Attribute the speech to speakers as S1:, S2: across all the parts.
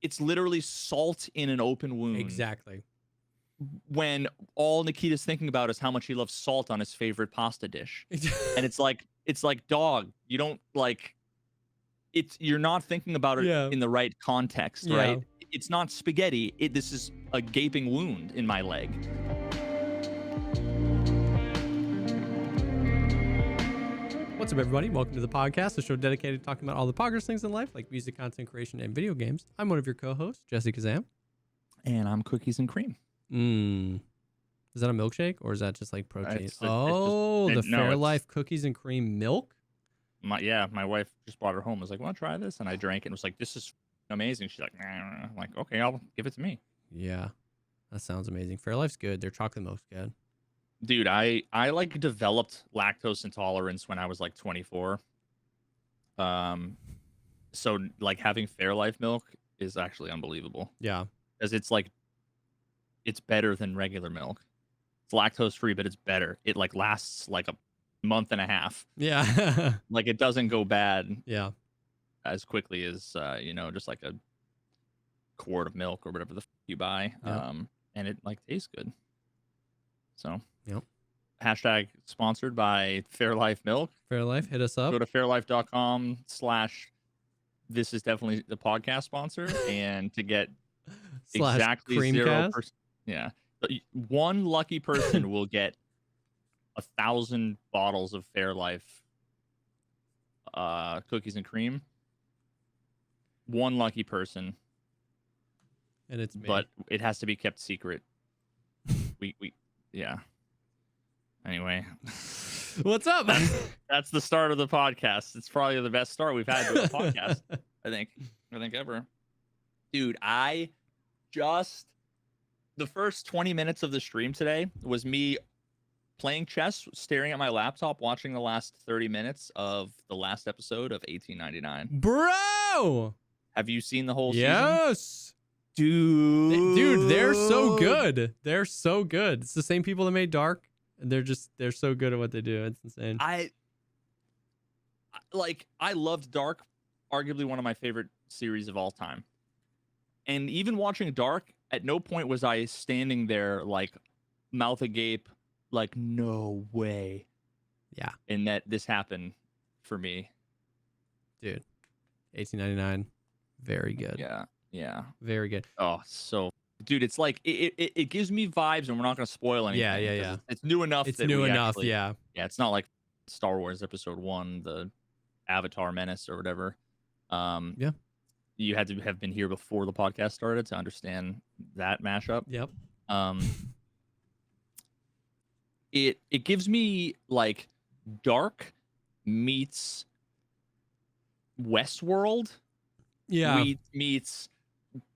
S1: it's literally salt in an open wound.
S2: Exactly.
S1: When all Nikita's thinking about is how much he loves salt on his favorite pasta dish. And it's like, dog, you don't like you're not thinking about it in the right context, right? It's not spaghetti. This is a gaping wound in my leg.
S2: What's up, everybody? Welcome to the podcast, a show dedicated to talking about all the progress things in life, like music, content creation, and video games. I'm one of your co-hosts, Jesse Kazam.
S1: And I'm Cookies and Cream.
S2: Is that a milkshake, or is that just like protein?
S1: It's
S2: Fairlife Cookies and Cream milk?
S1: My wife just brought her home. I was like, want to try this? And I drank it and was like, this is amazing. She's like, nah. I'm like, okay, I'll give it to me.
S2: Yeah, that sounds amazing. Fairlife's good. Their chocolate milk's good.
S1: Dude, I like developed lactose intolerance when I was like 24. So like having Fairlife milk is actually unbelievable.
S2: Yeah.
S1: Because it's better than regular milk. It's lactose free, but it's better. It like lasts like a month and a half.
S2: Yeah.
S1: Like it doesn't go bad.
S2: Yeah.
S1: As quickly as just like a quart of milk or whatever the you buy.
S2: Yeah.
S1: And it like tastes good. So
S2: yep.
S1: Hashtag sponsored by Fairlife Milk.
S2: Fairlife, hit us up.
S1: Go to fairlife.com/ this is definitely the podcast sponsor, and to get exactly
S2: Creamcast?
S1: 0%. Yeah. One lucky person will get 1,000 bottles of Fairlife cookies and cream. One lucky person.
S2: And it's me.
S1: But it has to be kept secret. Yeah. Anyway.
S2: What's up?
S1: That's the start of the podcast. It's probably the best start we've had to a podcast. I think ever. Dude, the first 20 minutes of the stream today was me playing chess, staring at my laptop, watching the last 30 minutes of the last episode of 1899.
S2: Bro!
S1: Have you seen the whole season?
S2: Yes.
S1: Dude,
S2: they're so good. They're so good. It's the same people that made Dark. And they're so good at what they do. It's insane.
S1: I loved Dark, arguably one of my favorite series of all time. And even watching Dark, at no point was I standing there like mouth agape, like no way.
S2: Yeah.
S1: And that this happened for me.
S2: Dude. 1899. Very good.
S1: Yeah.
S2: Very good.
S1: Oh, so dude, it's like it gives me vibes, and we're not going to spoil anything.
S2: Yeah.
S1: It's new enough.
S2: It's new enough. Yeah.
S1: It's not like Star Wars Episode 1, the Avatar Menace or whatever.
S2: Yeah.
S1: You had to have been here before the podcast started to understand that mashup.
S2: Yep.
S1: It gives me like Dark meets Westworld.
S2: Yeah.
S1: Meets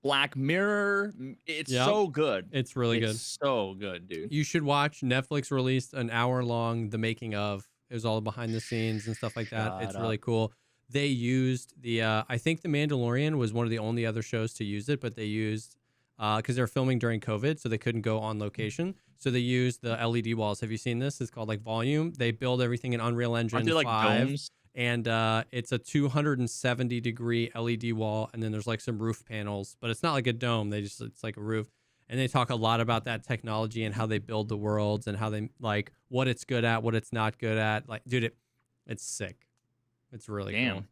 S1: Black Mirror. It's so good.
S2: It's really good.
S1: It's so good, dude.
S2: You should watch. Netflix released an hour-long the making of. It was all behind the scenes and stuff like that. It's really cool. They used I think The Mandalorian was one of the only other shows to use it, but they used because they're filming during COVID, so they couldn't go on location. So they used the LED walls. Have you seen this? It's called like Volume. They build everything in Unreal Engine 5.
S1: Aren't they like domes?
S2: And it's a 270-degree LED wall, and then there's like some roof panels, but it's not like a dome. It's like a roof. And they talk a lot about that technology and how they build the worlds and how they like what it's good at, what it's not good at. Like, dude, it's sick. It's really cool.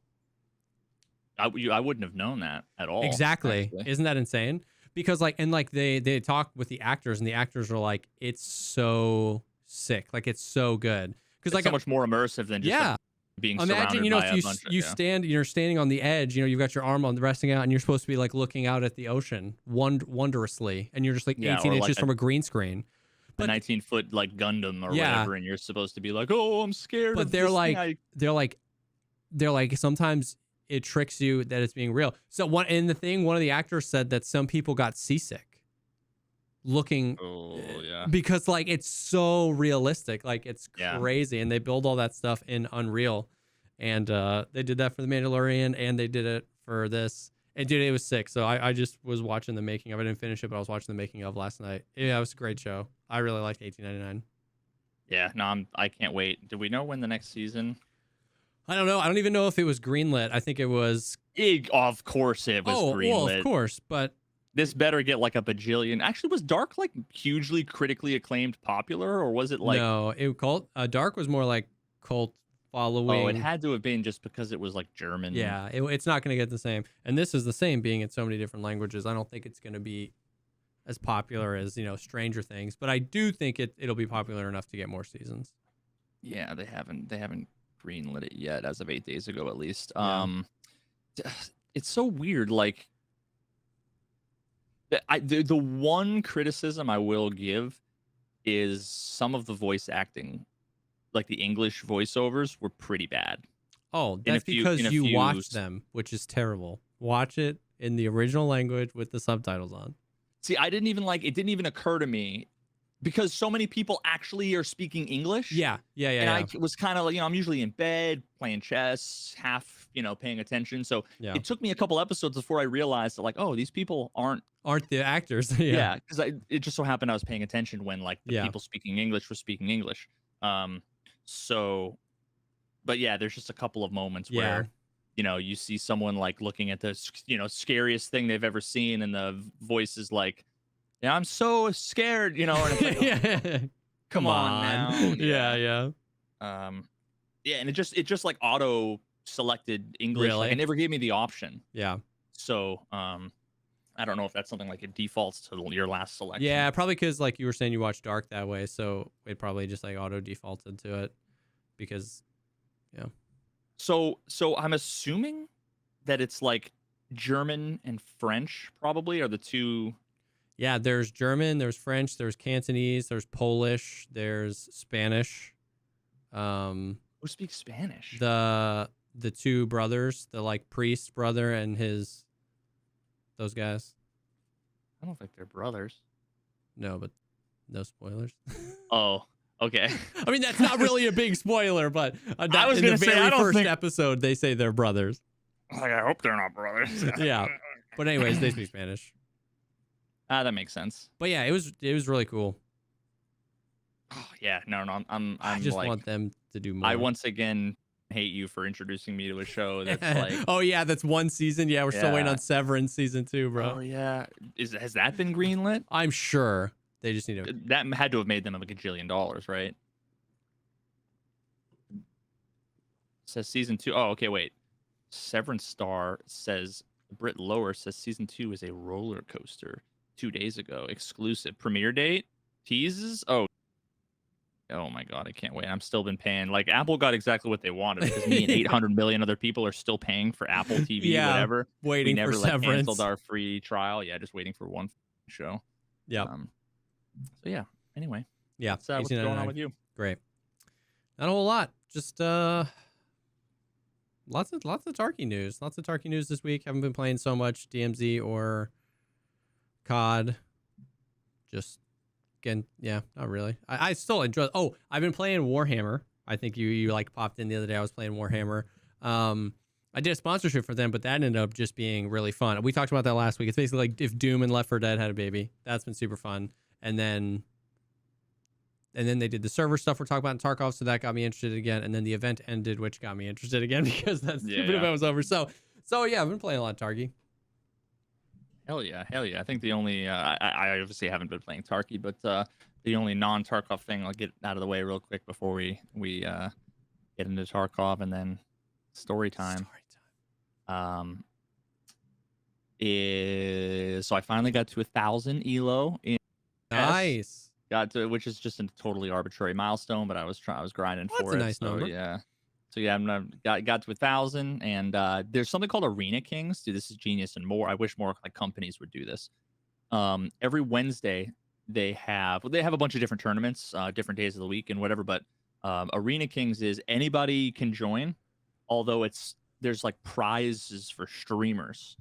S1: I wouldn't have known that at all.
S2: Exactly.
S1: Actually.
S2: Isn't that insane? Because they talk with the actors, and the actors are like, it's so sick. Like, it's so good. Because like
S1: so much more immersive than just like, being
S2: imagine,
S1: surrounded
S2: if you're standing on the edge, you've got your arm on the resting out, and you're supposed to be like looking out at the ocean wondrously, and you're just like 18 inches from a green screen.
S1: But 19-foot like Gundam or whatever, and you're supposed to be like, oh, I'm scared.
S2: But they're like sometimes it tricks you that it's being real. So one of the actors said that some people got seasick looking because like it's so realistic, like it's crazy, and they build all that stuff in Unreal, and they did that for The Mandalorian, and they did it for this, and dude, it was sick. So I just was watching the making of. I didn't finish it, but I was watching the making of last night. Yeah, it was a great show. I really liked 1899.
S1: Yeah, no, I can't wait. Do we know when the next season?
S2: I don't know. I don't even know if it was greenlit. I think it was.
S1: Of course it was greenlit.
S2: Well, of course, but
S1: this better get like a bajillion. Actually, was Dark like hugely critically acclaimed popular, or was it like
S2: no? Dark was more like cult following.
S1: Oh, it had to have been just because it was like German.
S2: Yeah, it's not going to get the same. And this is the same, being in so many different languages. I don't think it's going to be as popular as Stranger Things, but I do think it'll be popular enough to get more seasons.
S1: Yeah, they haven't greenlit it yet, as of 8 days ago at least.
S2: Yeah.
S1: It's so weird. Like, the one criticism I will give is some of the voice acting, like the English voiceovers, were pretty bad.
S2: Oh, that's because you watched them, which is terrible. Watch it in the original language with the subtitles on.
S1: See, it didn't even occur to me, because so many people actually are speaking English.
S2: Yeah.
S1: And I was kind of like, I'm usually in bed playing chess, half, paying attention. So it took me a couple episodes before I realized that, like, oh, these people aren't
S2: the actors.
S1: Yeah, because it just so happened I was paying attention when like the people speaking English were speaking English. So, but yeah, there's just a couple of moments where you see someone like looking at the scariest thing they've ever seen, and the voice is like, "Yeah, I'm so scared," and it's like, come on now.
S2: Yeah.
S1: And it just like auto selected English.
S2: Really?
S1: Like, it never gave me the option.
S2: Yeah.
S1: So I don't know if that's something like it defaults to your last selection.
S2: Yeah, probably because like you were saying, you watched Dark that way, so it probably just like auto defaulted to it because,
S1: So I'm assuming that it's like German and French probably are the two.
S2: Yeah, there's German, there's French, there's Cantonese, there's Polish, there's Spanish.
S1: Who speaks Spanish?
S2: The two brothers, the like priest brother and those guys.
S1: I don't think they're brothers.
S2: No, but no spoilers.
S1: Oh, okay.
S2: I mean, that's not really a big spoiler, but
S1: I was going to say,
S2: I don't think episode they say they're brothers.
S1: Like, I hope they're not brothers.
S2: Yeah, but anyways, they speak Spanish.
S1: That makes sense.
S2: But yeah, it was really cool.
S1: Oh yeah, no,
S2: I just want them to do more.
S1: I once again hate you for introducing me to a show that's like,
S2: oh yeah, that's one season. Yeah, we're still waiting on Severance season 2, bro.
S1: Oh yeah, has that been greenlit?
S2: I'm sure they just need to.
S1: That had to have made them like $1 gajillion, right? It says season 2. Oh, okay, wait. Severance Star says Britt Lower says season 2 is a roller coaster. 2 days ago, exclusive premiere date teases. Oh my god, I can't wait. I'm still been paying. Like, Apple got exactly what they wanted, because me and 800 million other people are still paying for Apple TV, whatever.
S2: Waiting for Severance.
S1: Canceled our free trial. Yeah, just waiting for one show.
S2: Yeah.
S1: So yeah. Anyway.
S2: Yeah.
S1: What's going on with you?
S2: Great. Not a whole lot. Just lots of Tarky news. Lots of Tarky news this week. Haven't been playing so much DMZ or COD. Just again, not really. I still enjoy. Oh, I've been playing Warhammer. I think you like popped in the other day. I was playing Warhammer. I did a sponsorship for them, but that ended up just being really fun. We talked about that last week. It's basically like if Doom and Left 4 Dead had a baby. That's been super fun. And then they did the server stuff we're talking about in Tarkov, so that got me interested again. And then the event ended, which got me interested again because that stupid event was over. So yeah, I've been playing a lot of Tarky.
S1: Hell yeah. I think the only I obviously haven't been playing Tarky, but the only non-Tarkov thing I'll get out of the way real quick before we get into Tarkov and then story time. Is so I finally got to 1,000 elo in
S2: nice.
S1: Got to, which is just a totally arbitrary milestone, but I was grinding for it.
S2: That's a nice number.
S1: So yeah, got to 1,000, and there's something called Arena Kings. Dude, this is genius, and more. I wish more like companies would do this. Every Wednesday they have a bunch of different tournaments, different days of the week and whatever. But Arena Kings is anybody can join, although there's like prizes for streamers.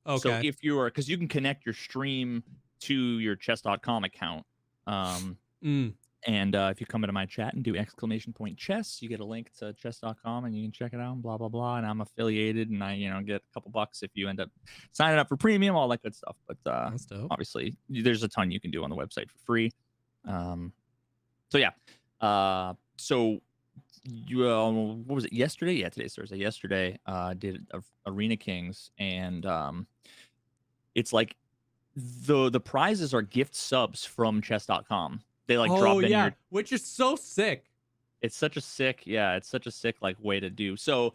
S2: Okay.
S1: So if because you can connect your stream to your chess.com account. And if you come into my chat and do !chess, you get a link to chess.com and you can check it out and blah, blah, blah. And I'm affiliated and I, get a couple bucks if you end up signing up for premium, all that good stuff. But
S2: that's dope.
S1: Obviously, there's a ton you can do on the website for free. So yeah. So what was it, yesterday? Yeah, today's Thursday. Yesterday, did Arena Kings, and it's like the prizes are gift subs from chess.com. They like
S2: Oh
S1: drop in
S2: yeah,
S1: your.
S2: which is so sick.
S1: It's such a sick, yeah, it's such a sick like way to do. So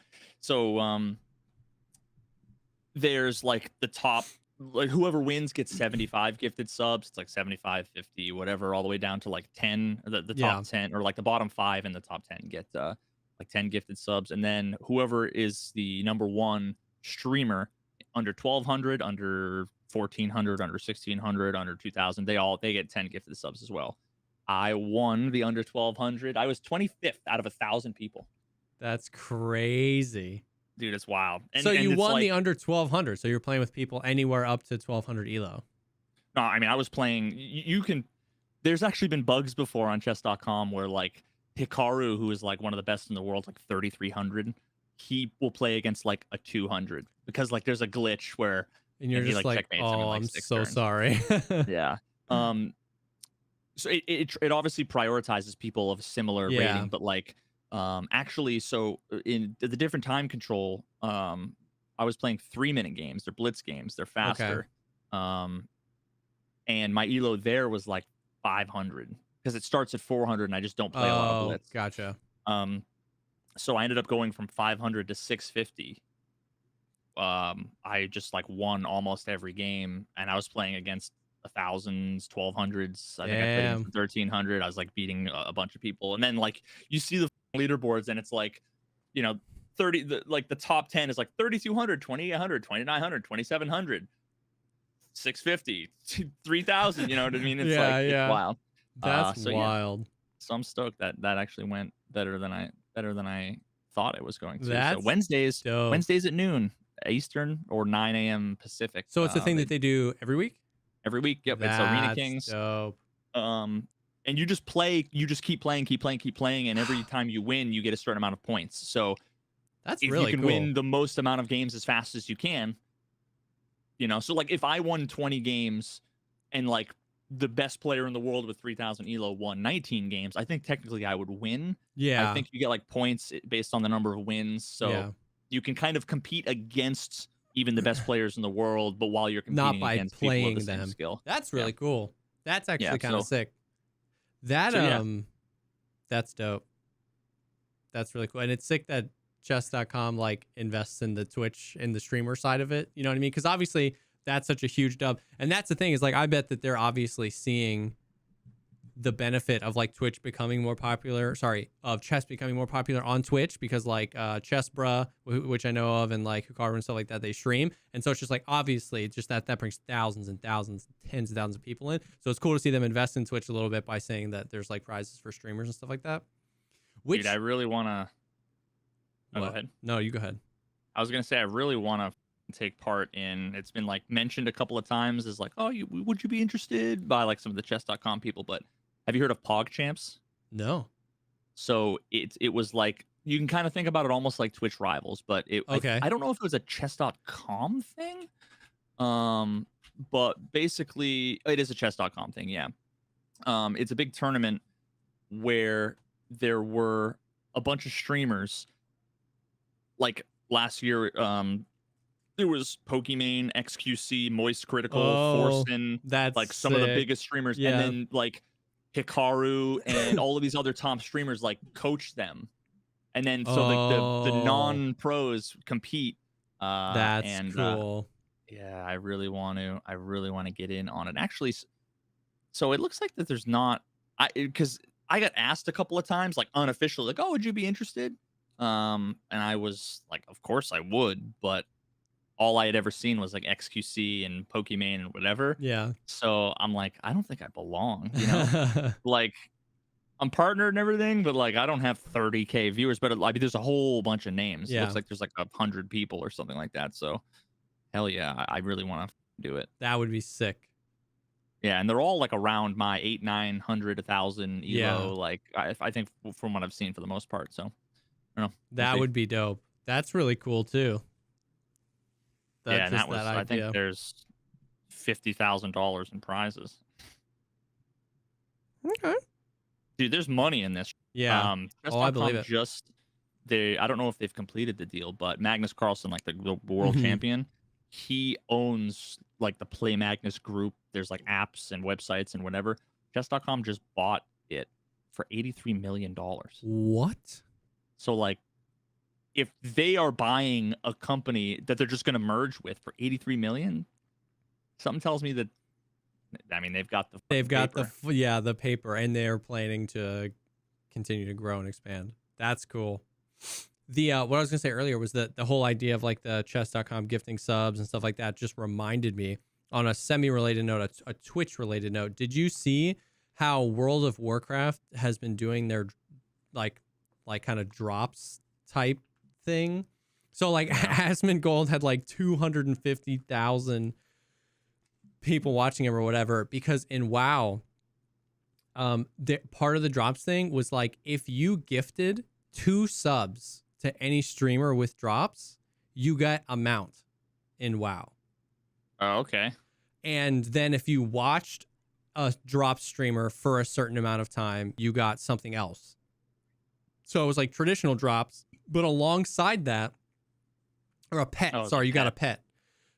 S1: there's like the top, like whoever wins gets 75 gifted subs. It's like 75, 50, whatever, all the way down to like 10, the
S2: Yeah.
S1: top 10, or like the bottom 5 and the top 10 get like 10 gifted subs. And then whoever is the number one streamer under 1200, under 1400, under 1600, under 2000, they get 10 gifted subs as well. I won the under 1200. I was 25th out of 1,000 people.
S2: That's crazy.
S1: Dude, it's wild.
S2: So you won the under 1200. So you're playing with people anywhere up to 1200 elo.
S1: No, I mean, I was playing. You can. There's actually been bugs before on chess.com where like Hikaru, who is like one of the best in the world, like 3300, he will play against like a 200 because like there's a glitch where
S2: and you're just like, oh, I'm so
S1: turns.
S2: Sorry.
S1: Yeah. So it obviously prioritizes people of similar rating, but like actually, so in the different time control, I was playing 3-minute games. They're blitz games. They're faster. Okay. And my elo there was like 500 because it starts at 400 and I just don't play a lot of blitz.
S2: Gotcha.
S1: So I ended up going from 500 to 650. I just like won almost every game, and I was playing against 1000s, 1200s. I think I played 1300. I was like beating a bunch of people, and then like you see the leaderboards, and it's like, you know, 30. Like the top 10 is like 3200, 2800, 2900, 2700, 650, 3000. You know what I mean? It's it's wild.
S2: That's wild.
S1: Yeah. So I'm stoked that actually went better than I thought it was going to. So Wednesdays at noon Eastern or 9 a.m. Pacific.
S2: So it's a thing that they do every week?
S1: Every week. Yep. It's Arena Kings.
S2: Dope.
S1: And you just play, you just keep playing. And every time you win, you get a certain amount of points. So
S2: that's
S1: if
S2: really
S1: you can
S2: cool.
S1: win the most amount of games as fast as you can, you know, so like if I won 20 games and like the best player in the world with 3000 elo won 19 games, I think technically I would win.
S2: Yeah.
S1: I think you get like points based on the number of wins. So you can kind of compete against even the best players in the world, but while you're competing against playing people of the same skill.
S2: That's really cool. That's actually kind of sick. That that's dope. That's really cool. And it's sick that chess.com like invests in the Twitch and the streamer side of it. You know what I mean? Because obviously that's such a huge dub. And that's the thing is like I bet that they're obviously seeing the benefit of like Twitch becoming more popular, of chess becoming more popular on Twitch, because like Chess Bruh, which I know of, and like Hikaru and stuff like that, they stream. And so it's just like obviously just that brings thousands and thousands, tens of thousands of people in. So it's cool to see them invest in Twitch a little bit by saying that there's like prizes for streamers and stuff like that.
S1: Dude, I really want to. Go ahead.
S2: No, you go ahead.
S1: I was gonna say I really want to take part in. It's been like mentioned a couple of times as like, oh, would you be interested by like some of the chess.com people, but have you heard of PogChamps?
S2: No.
S1: So it was like, you can kind of think about it almost like Twitch rivals, but I don't know if it was a chess.com thing. But basically it is a chess.com thing, yeah. It's a big tournament where there were a bunch of streamers. Like last year, there was Pokimane, XQC, Moist Critical, Forsen,
S2: that's
S1: like some of the biggest streamers, and then like Hikaru and all of these other top streamers like coach them, and then so like the non-pros compete.
S2: That's cool.
S1: Yeah, I really want to get in on it. Actually, so it looks like that there's not, because I got asked a couple of times, like unofficially, like, oh, would you be interested? And I was like, of course I would, but all I had ever seen was like XQC and Pokimane and whatever.
S2: Yeah.
S1: So I'm like, I don't think I belong, you know? Like, I'm partnered and everything, but like, I don't have 30K viewers, but like, there's a whole bunch of names. It looks like there's like 100 people or something like that. So hell yeah, I really want to do it.
S2: That would be sick.
S1: Yeah, and they're all like around my 800, 900, 1,000 elo.
S2: Yeah.
S1: Like, I think from what I've seen for the most part. So I don't know.
S2: That would be dope. That's really cool too.
S1: Yeah, and that was, I think there's $50,000 in prizes.
S2: Okay.
S1: Dude, there's money in this.
S2: Yeah. Oh, I believe
S1: Chess.com
S2: it.
S1: just I don't know if they've completed the deal, but Magnus Carlsen, like the world
S2: Mhm.
S1: champion, he owns like the Play Magnus group. There's like apps and websites and whatever. Chess.com just bought it for $83 million.
S2: What?
S1: So like, if they are buying a company that they're just going to merge with for 83 million, something tells me that, I mean, they've got the paper.
S2: The paper, and they're planning to continue to grow and expand. That's cool. The what I was gonna say earlier was that the whole idea of like the chess.com gifting subs and stuff like that just reminded me, on a semi-related note, a Twitch-related note. Did you see how World of Warcraft has been doing their like kind of drops type thing? So like Asmongold had like 250,000 people watching him or whatever, because in WoW, part of the drops thing was like, if you gifted 2 subs to any streamer with drops, you got a mount in WoW.
S1: Oh, okay.
S2: And then if you watched a drop streamer for a certain amount of time, you got something else. So it was like traditional drops, but alongside that, or a pet. Sorry, you got a pet.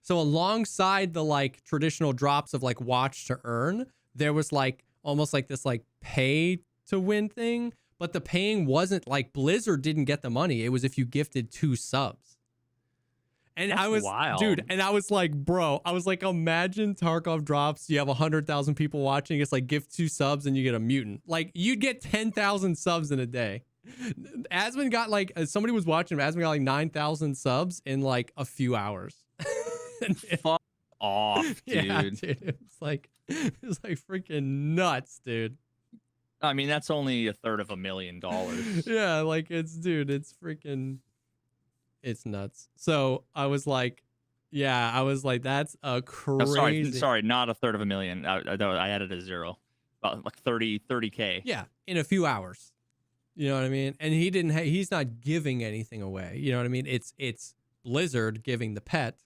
S2: So alongside the like traditional drops of like watch to earn, there was like almost like this like pay to win thing, but the paying wasn't like Blizzard didn't get the money. It was if you gifted 2 subs. And
S1: That's
S2: I was
S1: wild.
S2: Dude, and I was like, bro, I was like, imagine Tarkov drops, you have 100,000 people watching, it's like gift 2 subs and you get a mutant. Like you'd get 10,000 subs in a day. Asmon got like, somebody was watching, Asmon got like 9,000 subs in like a few hours.
S1: Fuck off, dude.
S2: Yeah, dude. It's like freaking nuts, dude.
S1: I mean, that's only $350,000.
S2: Yeah, like it's nuts. So I was like, that's a crazy.
S1: Sorry, not $350,000. I added a 0, about like 30K.
S2: Yeah, in a few hours. You know what I mean? And he's not giving anything away. You know what I mean? It's Blizzard giving the pet.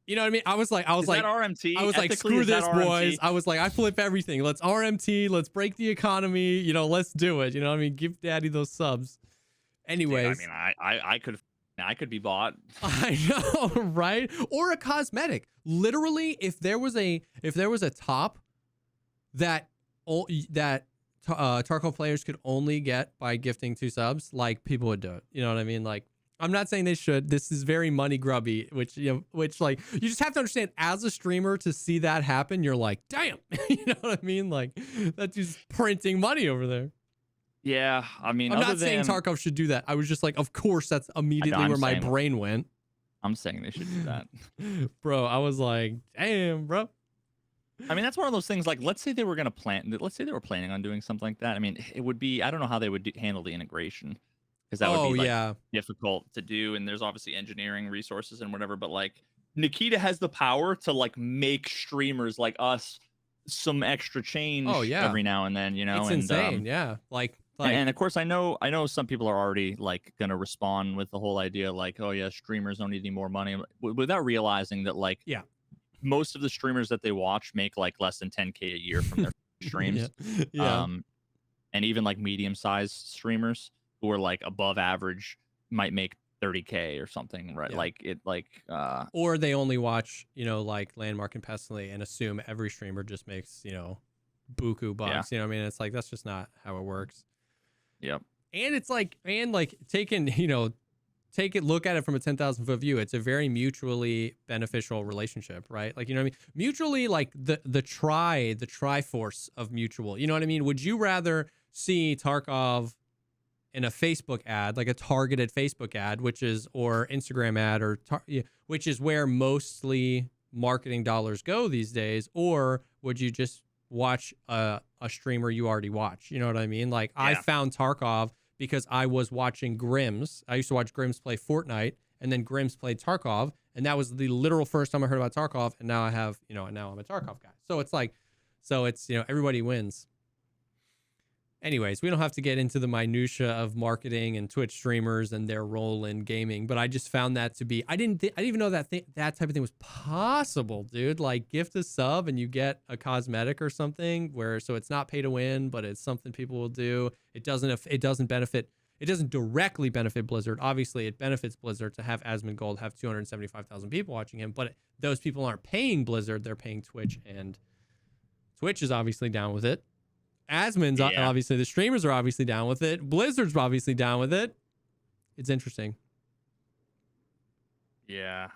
S2: You know what I mean? I was like,
S1: that RMT?
S2: I was like, screw this, boys. I was like, I flip everything. Let's RMT. Let's break the economy. You know, let's do it. You know what I mean? Give Daddy those subs. Anyways,
S1: dude, I mean, I could be bought.
S2: I know, right? Or a cosmetic. Literally, if there was a top that Tarkov players could only get by gifting 2 subs, like people would do it. You know what I mean? Like, I'm not saying they should. This is very money grubby, which like you just have to understand as a streamer to see that happen. You're like, damn, you know what I mean? Like that's just printing money over there.
S1: Yeah, I mean,
S2: I'm not saying Tarkov should do that. I was just like, of course, that's immediately where my brain went.
S1: I'm saying they should do that,
S2: bro. I was like, damn, bro.
S1: I mean, that's one of those things. Like, let's say they were planning on doing something like that. I mean, it would be, I don't know how they would handle the integration, because that would be like difficult to do, and there's obviously engineering resources and whatever. But like, Nikita has the power to like make streamers like us some extra change every now and then. You know,
S2: it's insane. Yeah, like.
S1: And of course, I know some people are already like gonna respond with the whole idea like, oh yeah, streamers don't need any more money, without realizing that like most of the streamers that they watch make like less than 10K a year from their streams. And even like medium-sized streamers who are like above average might make 30K or something, right? Or
S2: they only watch, you know, like Landmark and Pestilently and assume every streamer just makes, you know, buku bucks. You know what I mean? It's like, that's just not how it works.
S1: Yep.
S2: And it's like, look at it from a 10,000 foot view. It's a very mutually beneficial relationship, right? Like, you know what I mean? Mutually, like the triforce of mutual, you know what I mean? Would you rather see Tarkov in a Facebook ad, like a targeted Facebook ad, or Instagram ad, which is where mostly marketing dollars go these days? Or would you just watch a streamer you already watch? You know what I mean? Like I found Tarkov because I was watching Grims. I used to watch Grims play Fortnite, and then Grims played Tarkov, and that was the literal first time I heard about Tarkov. And now I have, you know, and now I'm a Tarkov guy. So it's like, everybody wins. Anyways, we don't have to get into the minutia of marketing and Twitch streamers and their role in gaming, but I just found that to be, I didn't even know that that type of thing was possible, dude. Like gift a sub and you get a cosmetic or something so it's not pay to win, but it's something people will do. It doesn't directly benefit Blizzard. Obviously, it benefits Blizzard to have Asmongold have 275,000 people watching him, but those people aren't paying Blizzard, they're paying Twitch, and Twitch is obviously down with it. Obviously, the streamers are obviously down with it. Blizzard's obviously down with it. It's interesting.
S1: Yeah.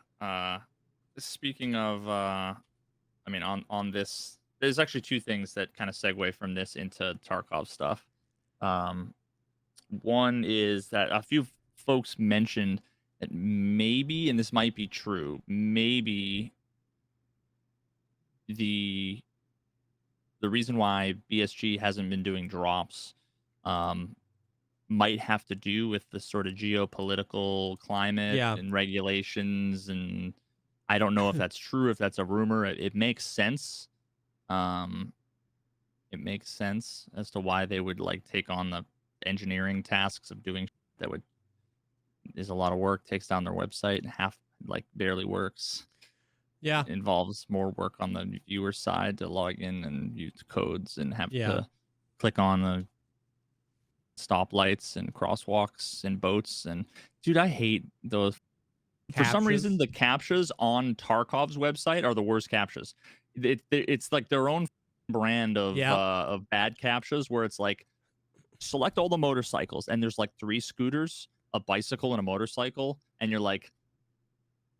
S1: Speaking of, on this, there's actually two things that kind of segue from this into Tarkov stuff. One is that a few folks mentioned that maybe, and this might be true, maybe the reason why BSG hasn't been doing drops might have to do with the sort of geopolitical climate and regulations, and I don't know if that's true, if that's a rumor. It makes sense. It makes sense as to why they would like take on the engineering tasks of doing that is a lot of work, takes down their website, barely works.
S2: Yeah.
S1: It involves more work on the viewer side to log in and use codes and have to click on the stoplights and crosswalks and boats. And dude, I hate those.
S2: Captchas.
S1: For some reason, the captchas on Tarkov's website are the worst captchas. It's like their own brand of bad captchas where it's like select all the motorcycles and there's like 3 scooters, a bicycle, and a motorcycle, and you're like,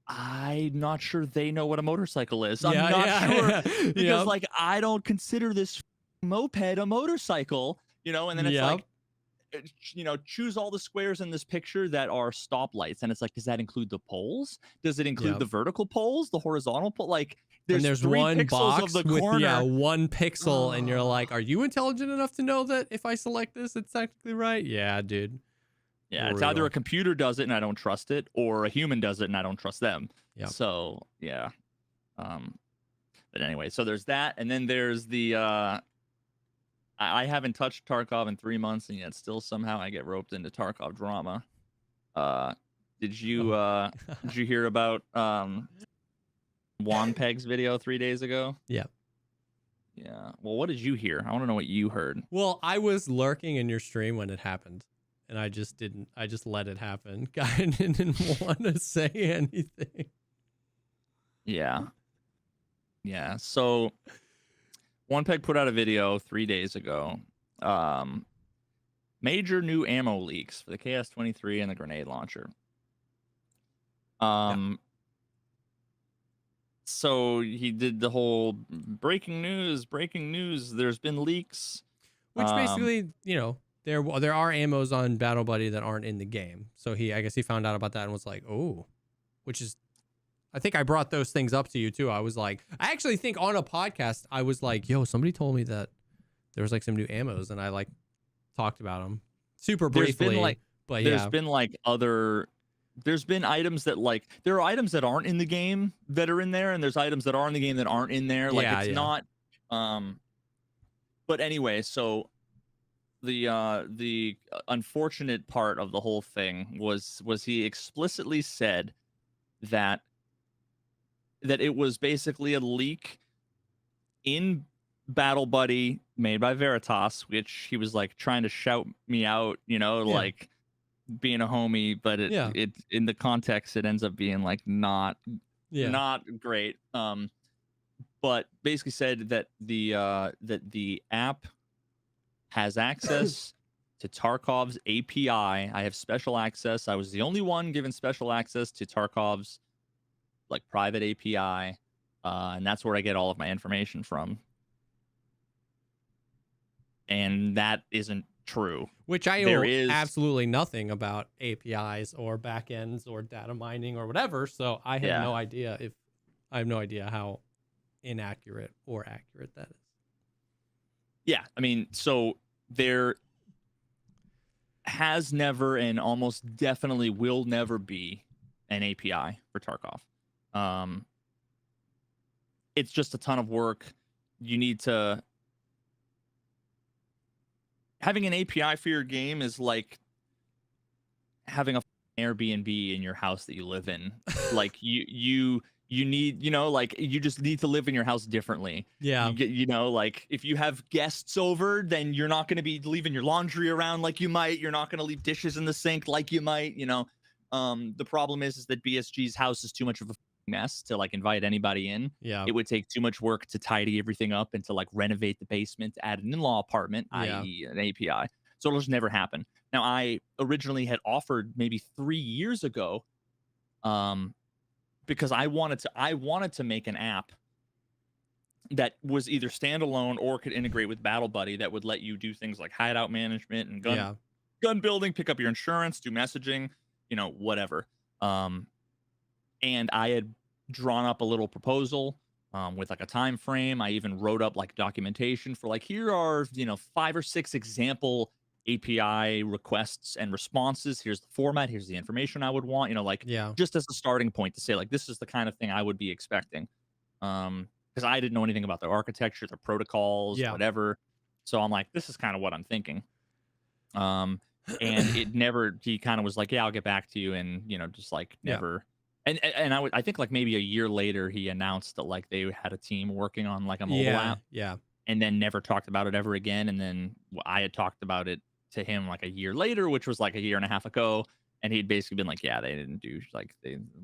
S1: I'm not sure they know what a motorcycle is. I'm not sure because like I don't consider this moped a motorcycle, and then it's like, choose all the squares in this picture that are stoplights, and it's like, does that include the poles? Does it include the vertical poles, the horizontal pole? Like there's 3
S2: one
S1: pixels
S2: box
S1: of the
S2: with
S1: corner.
S2: 1 pixel, and you're like, are you intelligent enough to know that if I select this, it's technically right? Yeah, dude.
S1: Yeah, it's either a computer does it and I don't trust it, or a human does it and I don't trust them.
S2: Yeah.
S1: So yeah. But anyway, so there's that, and then there's the I haven't touched Tarkov in 3 months, and yet still somehow I get roped into Tarkov drama. Did you hear about Wanpeg's video 3 days ago?
S2: Yeah.
S1: Yeah. Well, what did you hear? I want to know what you heard.
S2: Well, I was lurking in your stream when it happened, and I just let it happen. I didn't want to say anything.
S1: Yeah. Yeah. So Wanpeg put out a video 3 days ago. Major new ammo leaks for the KS-23 and the grenade launcher. So he did the whole breaking news. There's been leaks.
S2: Which basically, there are ammos on Battle Buddy that aren't in the game. So I guess he found out about that and was like, oh, which is, I think I brought those things up to you too. I was like, I actually think on a podcast, I was like, yo, somebody told me that there was like some new ammos, and I like talked about them super briefly. There's been items that there are items that aren't in the game that are in there, and there's items that are in the game that aren't in there. Not. But anyway, so the unfortunate part of the whole thing was he explicitly said that it was basically a leak in Battle Buddy made by Veritas, which he was like trying to shout me out, like being a homie, but it in the context it ends up being like not great. But basically said that the app has access to Tarkov's API. I have special access. I was the only one given special access to Tarkov's private API, and that's where I get all of my information from. And that isn't true. Which I know absolutely nothing about APIs or backends or data mining or whatever. So I have no idea how inaccurate or accurate that is.
S1: Yeah, I mean, so there has never and almost definitely will never be an API for Tarkov. It's just a ton of work. You need to having an API for your game is like having a Airbnb in your house that you live in. Like you need, like you just need to live in your house differently.
S2: Yeah.
S1: You get, like if you have guests over, then you're not going to be leaving your laundry around like you might. You're not going to leave dishes in the sink like you might. The problem is that BSG's house is too much of a mess to like invite anybody in.
S2: Yeah.
S1: It would take too much work to tidy everything up and to like renovate the basement, add an in-law apartment, i.e. an API. So it'll just never happen. Now, I originally had offered maybe 3 years ago, because I wanted to make an app that was either standalone or could integrate with Battle Buddy that would let you do things like hideout management and gun building, pick up your insurance, do messaging, whatever. And I had drawn up a little proposal with like a time frame. I even wrote up like documentation for like, here are 5 or 6 example API requests and responses. Here's the format. Here's the information I would want. Just as a starting point to say like, this is the kind of thing I would be expecting. Because I didn't know anything about the architecture, the protocols, whatever. So I'm like, this is kind of what I'm thinking. And he kind of was like, yeah, I'll get back to you, and just like never. And I think like maybe a year later he announced that like they had a team working on like a mobile app.
S2: Yeah.
S1: And then never talked about it ever again. And then I had talked about it to him like a year later, which was like a year and a half ago. And he'd basically been like, yeah, they didn't do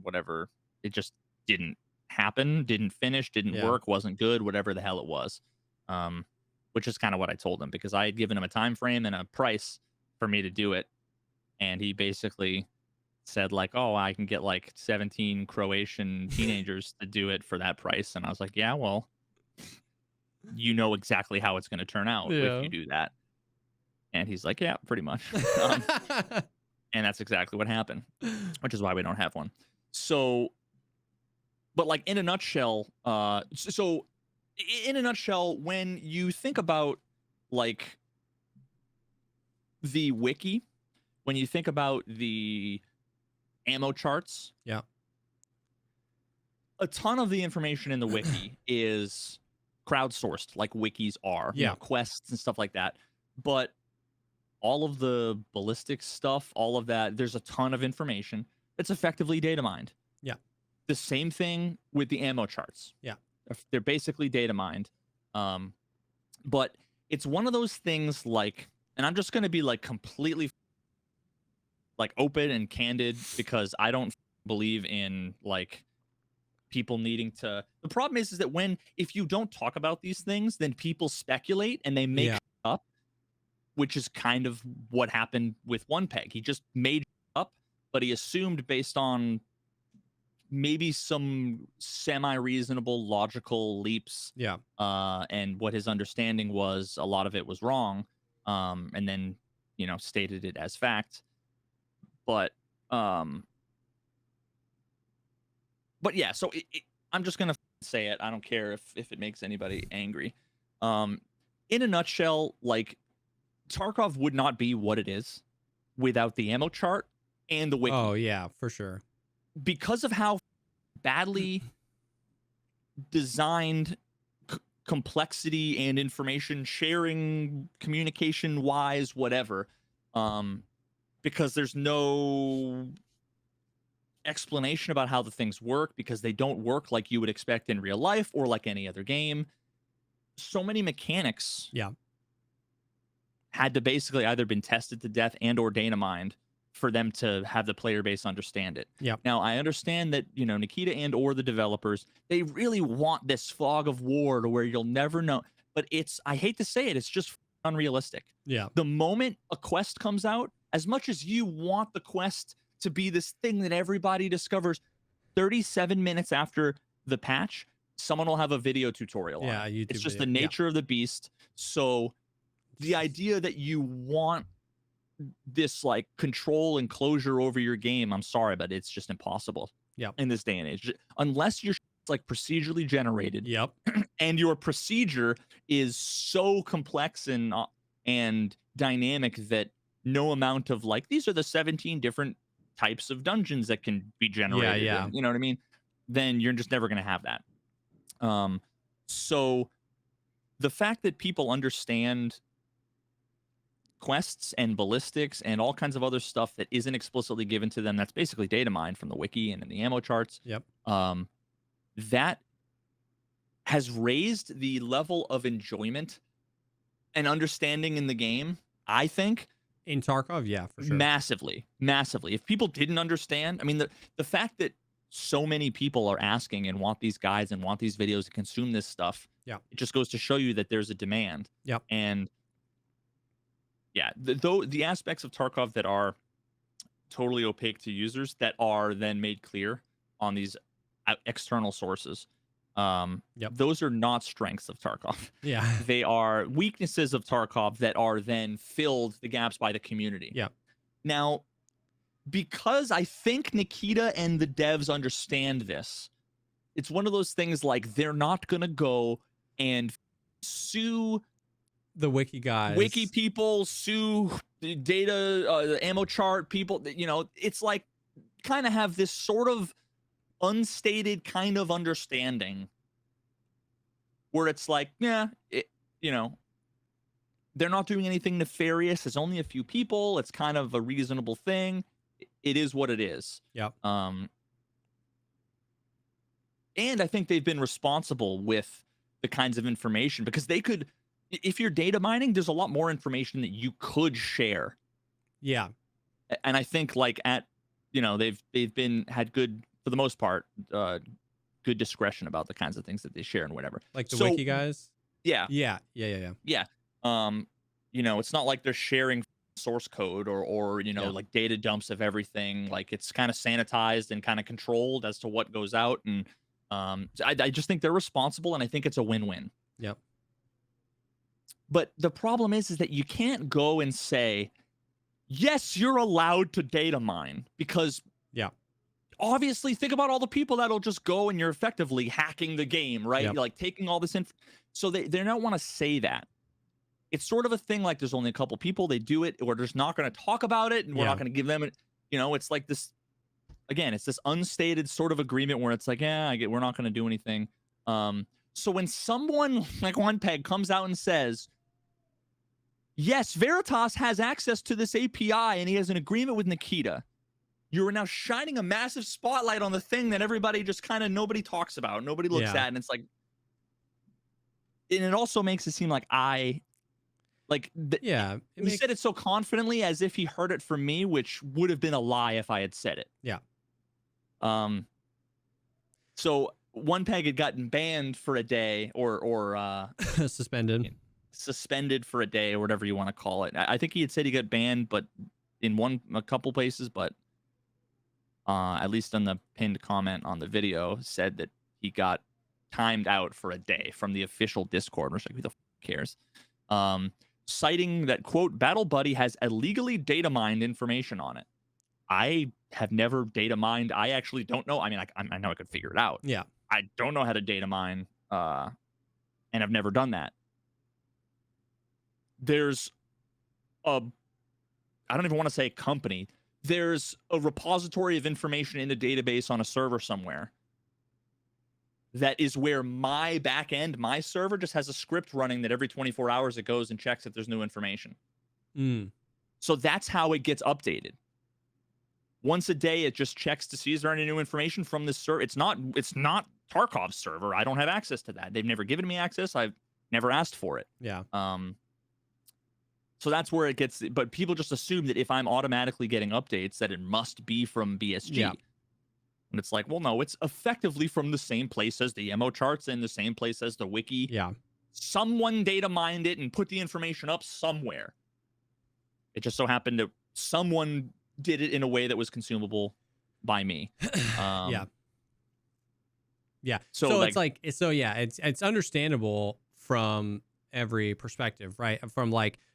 S1: whatever. It just didn't happen, didn't finish, didn't work, wasn't good, whatever the hell it was. Which is kind of what I told him, because I had given him a time frame and a price for me to do it. And he basically said like, oh, I can get like 17 Croatian teenagers to do it for that price. And I was like, yeah, well, you know exactly how it's going to turn out if you do that. And he's like, yeah, pretty much. And that's exactly what happened, which is why we don't have one. So, but like in a nutshell, when you think about like the wiki, when you think about the ammo charts, a ton of the information in the wiki is crowdsourced, like wikis are, quests and stuff like that. But all of the ballistics stuff, all of that, there's a ton of information that's effectively data mined.
S2: Yeah.
S1: The same thing with the ammo charts.
S2: Yeah.
S1: They're basically data mined. But it's one of those things like, and I'm just going to be like completely like open and candid, because I don't believe in like people needing to. The problem is that if you don't talk about these things, then people speculate and they make up, which is kind of what happened with One Peg. He just made up, but he assumed based on maybe some semi-reasonable logical leaps. And what his understanding was, a lot of it was wrong. And then, stated it as fact. But yeah, so I'm just going to say it. I don't care if it makes anybody angry. In a nutshell, like, Tarkov would not be what it is without the ammo chart and the wiki.
S2: Oh, yeah, for sure.
S1: Because of how badly designed complexity and information sharing, communication wise, whatever, because there's no explanation about how the things work, because they don't work like you would expect in real life or like any other game. So many mechanics had to basically either been tested to death and or data mined for them to have the player base understand it. Now, I understand that, Nikita and or the developers, they really want this fog of war to where you'll never know. But I hate to say it, it's just unrealistic. The moment a quest comes out, as much as you want the quest to be this thing that everybody discovers, 37 minutes after the patch, someone will have a video tutorial on it. It's just the nature of the beast. So the idea that you want this like control and closure over your game, I'm sorry, but it's just impossible in this day and age, unless you're like procedurally generated. And your procedure is so complex and dynamic that no amount of like, these are the 17 different types of dungeons that can be generated. And, you know what I mean? Then you're just never going to have that. So the fact that people understand quests and ballistics and all kinds of other stuff that isn't explicitly given to them. That's basically data mined from the wiki and in the ammo charts.
S2: Yep.
S1: That has raised the level of enjoyment and understanding in the game, I think.
S2: In Tarkov, yeah, for sure.
S1: Massively. If people didn't understand, I mean, the fact that so many people are asking and want these guides and want these videos to consume this stuff,
S2: yeah,
S1: it just goes to show you that there's a demand.
S2: Yep.
S1: And yeah, the aspects of Tarkov that are totally opaque to users that are then made clear on these external sources, those are not strengths of Tarkov.
S2: Yeah.
S1: They are weaknesses of Tarkov that are then filled the gaps by the community.
S2: Yeah.
S1: Now, because I think Nikita and the devs understand this, it's one of those things like they're not going to go and sue
S2: the wiki guys,
S1: wiki people, sue the data, the ammo chart people. You know, it's like kind of have this sort of unstated kind of understanding where it's like, yeah, you know, they're not doing anything nefarious. It's only a few people. It's kind of a reasonable thing. It is what it is.
S2: Yep.
S1: And I think they've been responsible with the kinds of information because they could, if you're data mining, there's a lot more information that you could share.
S2: Yeah.
S1: And I think like they've had good, for the most part, good discretion about the kinds of things that they share and whatever.
S2: Like the wiki guys?
S1: Yeah.
S2: Yeah.
S1: You know, it's not like they're sharing source code or like data dumps of everything. Like it's kind of sanitized and kind of controlled as to what goes out. And I just think they're responsible, and I think it's a win-win.
S2: Yep.
S1: But the problem is that you can't go and say, yes, you're allowed to data mine, because obviously think about all the people that'll just go and you're effectively hacking the game, right?
S2: Yep.
S1: You're like taking all this info. So they don't want to say that. It's sort of a thing like there's only a couple people, they do it, or just not going to talk about it, and we're not going to give them, it's like this, again, it's this unstated sort of agreement where it's like, we're not going to do anything. So when someone like OnePeg comes out and says, yes, Veritas has access to this API and he has an agreement with Nikita, you are now shining a massive spotlight on the thing that everybody just kind of, nobody talks about, nobody looks at, and it's like, and it also makes it seem like he said it so confidently as if he heard it from me, which would have been a lie if I had said it.
S2: Yeah.
S1: So OnePeg had gotten banned for a day or suspended for a day or whatever you want to call it. I think he had said he got banned, but in a couple places, but at least on the pinned comment on the video said that he got timed out for a day from the official Discord. Which, like, who the f cares? Citing that, quote, Battle Buddy has illegally data mined information on it. I have never data mined. I actually don't know. I mean, I know I could figure it out.
S2: Yeah.
S1: I don't know how to data mine, and I've never done that. There's I don't even want to say company. There's a repository of information in a database on a server somewhere. That is where my backend, my server, just has a script running that every 24 hours it goes and checks if there's new information. So that's how it gets updated. Once a day, it just checks to see is there any new information from this server. It's not Tarkov's server. I don't have access to that. They've never given me access. I've never asked for it.
S2: Yeah.
S1: So that's where it gets. But people just assume that if I'm automatically getting updates, that it must be from BSG.
S2: Yeah.
S1: And it's like, well, no, it's effectively from the same place as the ammo charts and the same place as the wiki.
S2: Yeah.
S1: Someone data mined it and put the information up somewhere. It just so happened that someone did it in a way that was consumable by me.
S2: Yeah. So it's understandable from every perspective, right?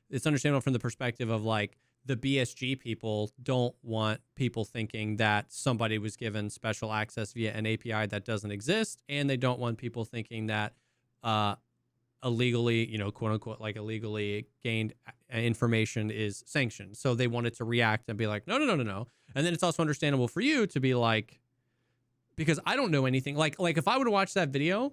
S2: It's understandable from the perspective of like the BSG people don't want people thinking that somebody was given special access via an API that doesn't exist, and they don't want people thinking that illegally, quote unquote, like illegally gained information is sanctioned. So they wanted to react and be like, no. And then it's also understandable for you to be like, because I don't know anything. Like if I would have watched that video,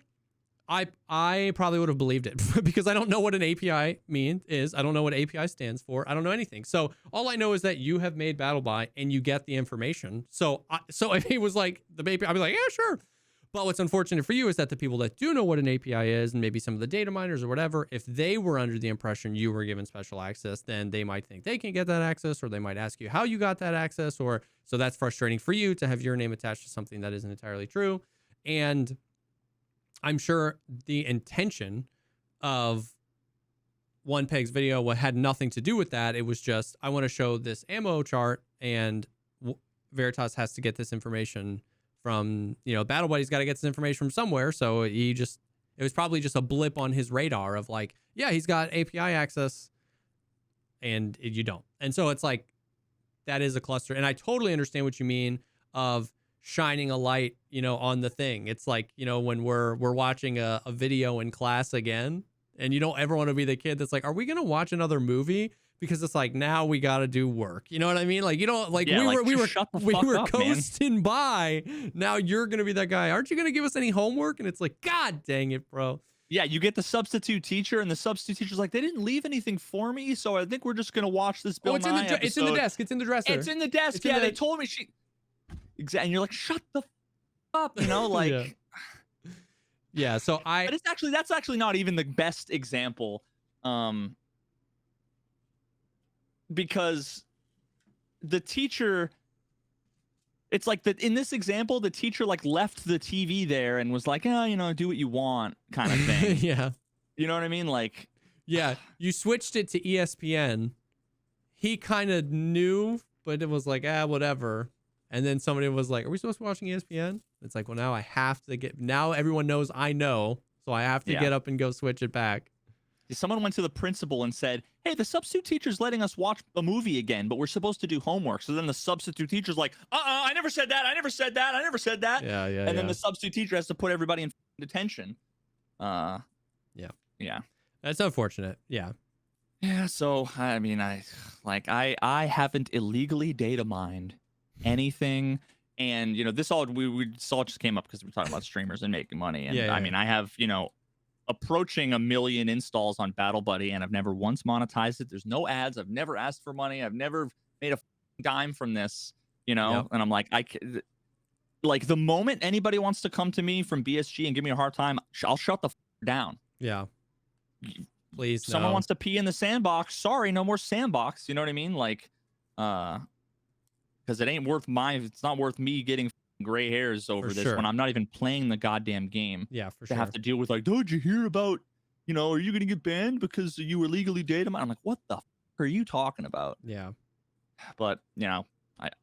S2: I probably would have believed it because I don't know what an API is. I don't know what API stands for. I don't know anything. So all I know is that you have made BattleBuy and you get the information. So if he was like the API, I'd be like, yeah, sure. But what's unfortunate for you is that the people that do know what an API is, and maybe some of the data miners or whatever, if they were under the impression you were given special access, then they might think they can get that access, or they might ask you how you got that access, or so that's frustrating for you to have your name attached to something that isn't entirely true. And I'm sure the intention of One Peg's video had nothing to do with that. It was just, I want to show this ammo chart, and Veritas has to get this information from, Battle Buddy's got to get this information from somewhere. So it was probably just a blip on his radar of like, yeah, he's got API access and you don't. And so it's like, that is a cluster. And I totally understand what you mean of shining a light, on the thing. It's like, when we're watching a video in class again, and you don't ever want to be the kid that's like, are we going to watch another movie? Because it's like, now we got to do work. You know what I mean? Like, we were coasting by. Now you're going to be that guy. Aren't you going to give us any homework? And it's like, God dang it, bro.
S1: Yeah, you get the substitute teacher, and the substitute teacher's like, they didn't leave anything for me, so I think we're just going to watch this Bill Nye episode.
S2: It's in the desk. It's in the dresser.
S1: It's in the desk. They told me she... Exactly. And you're like, shut the up, like...
S2: Yeah, so
S1: But that's actually not even the best example. Because the teacher, it's like that in this example, the teacher like left the TV there and was like, do what you want kind of thing.
S2: Yeah.
S1: You know what I mean? Like,
S2: yeah, you switched it to ESPN. He kind of knew, but it was like, whatever. And then somebody was like, are we supposed to be watching ESPN? It's like, well, now I have to now everyone knows I know. So I have to get up and go switch it back.
S1: Someone went to the principal and said, hey, the substitute teacher's letting us watch a movie again, but we're supposed to do homework. So then the substitute teacher's like, I never said that. I never said that. I never said that.
S2: Yeah.
S1: And then the substitute teacher has to put everybody in detention.
S2: Yeah.
S1: Yeah.
S2: That's unfortunate. Yeah.
S1: Yeah. So, I mean, I haven't illegally data mined anything. And, this all just came up because we're talking about streamers and making money. And I mean, I have, approaching 1 million installs on Battle Buddy, and I've never once monetized it. There's no ads. I've never asked for money. I've never made a dime from this, And I'm like, like the moment anybody wants to come to me from BSG and give me a hard time, I'll shut the down.
S2: Yeah. Please.
S1: Someone wants to pee in the sandbox. Sorry, no more sandbox. You know what I mean? Like, because it ain't worth it's not worth me getting gray hairs over this when I'm not even playing the goddamn game.
S2: Yeah, for sure.
S1: To have to deal with like, did you hear about, are you going to get banned because you were legally data mined? I'm like, what the are you talking about?
S2: Yeah.
S1: But,